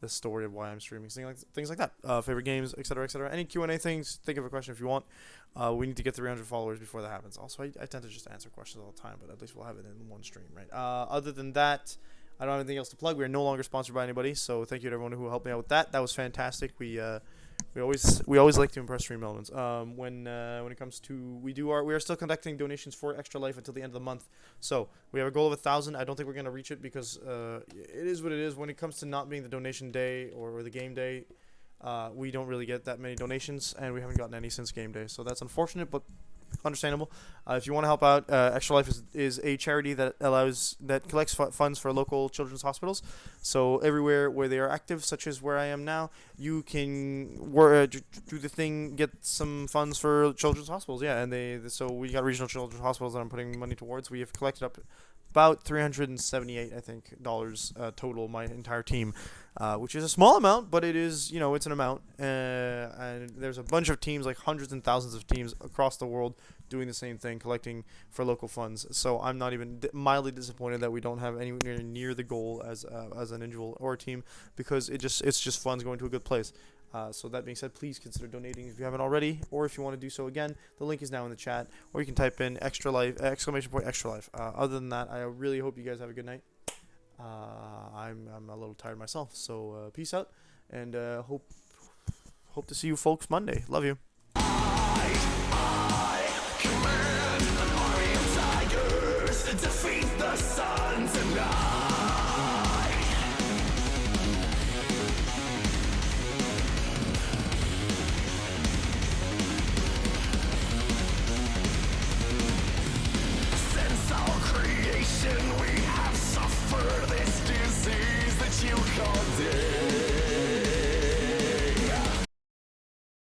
the story of why I'm streaming, things like that. Favorite games, etc., etc. Any Q&A things, think of a question if you want. We need to get 300 followers before that happens. Also, I tend to just answer questions all the time, but at least we'll have it in one stream, right? Other than that, I don't have anything else to plug. We are no longer sponsored by anybody, so thank you to everyone who helped me out with that. That was fantastic. We always like to impress stream elements. When it comes to we are still conducting donations for ExtraLife until the end of the month. So we have a goal of 1,000. I don't think we're gonna reach it because it is what it is. When it comes to not being the donation day or the game day, we don't really get that many donations, and we haven't gotten any since game day. So that's unfortunate, but understandable. If you want to help out, ExtraLife is a charity that collects funds for local children's hospitals. So everywhere where they are active, such as where I am now, you can do the thing, get some funds for children's hospitals. Yeah, and so we got regional children's hospitals that I'm putting money towards. We have collected up about $378, I think, dollars total. My entire team. Which is a small amount, but it is, it's an amount. And there's a bunch of teams, like hundreds and thousands of teams across the world doing the same thing, collecting for local funds. So I'm not even mildly disappointed that we don't have anywhere near the goal as an individual or a team, because it's just funds going to a good place. So that being said, please consider donating if you haven't already, or if you want to do so again, the link is now in the chat, or you can type in extra life exclamation point extra life. Other than that, I really hope you guys have a good night. I'm a little tired myself, so peace out, and hope to see you folks Monday. Love you.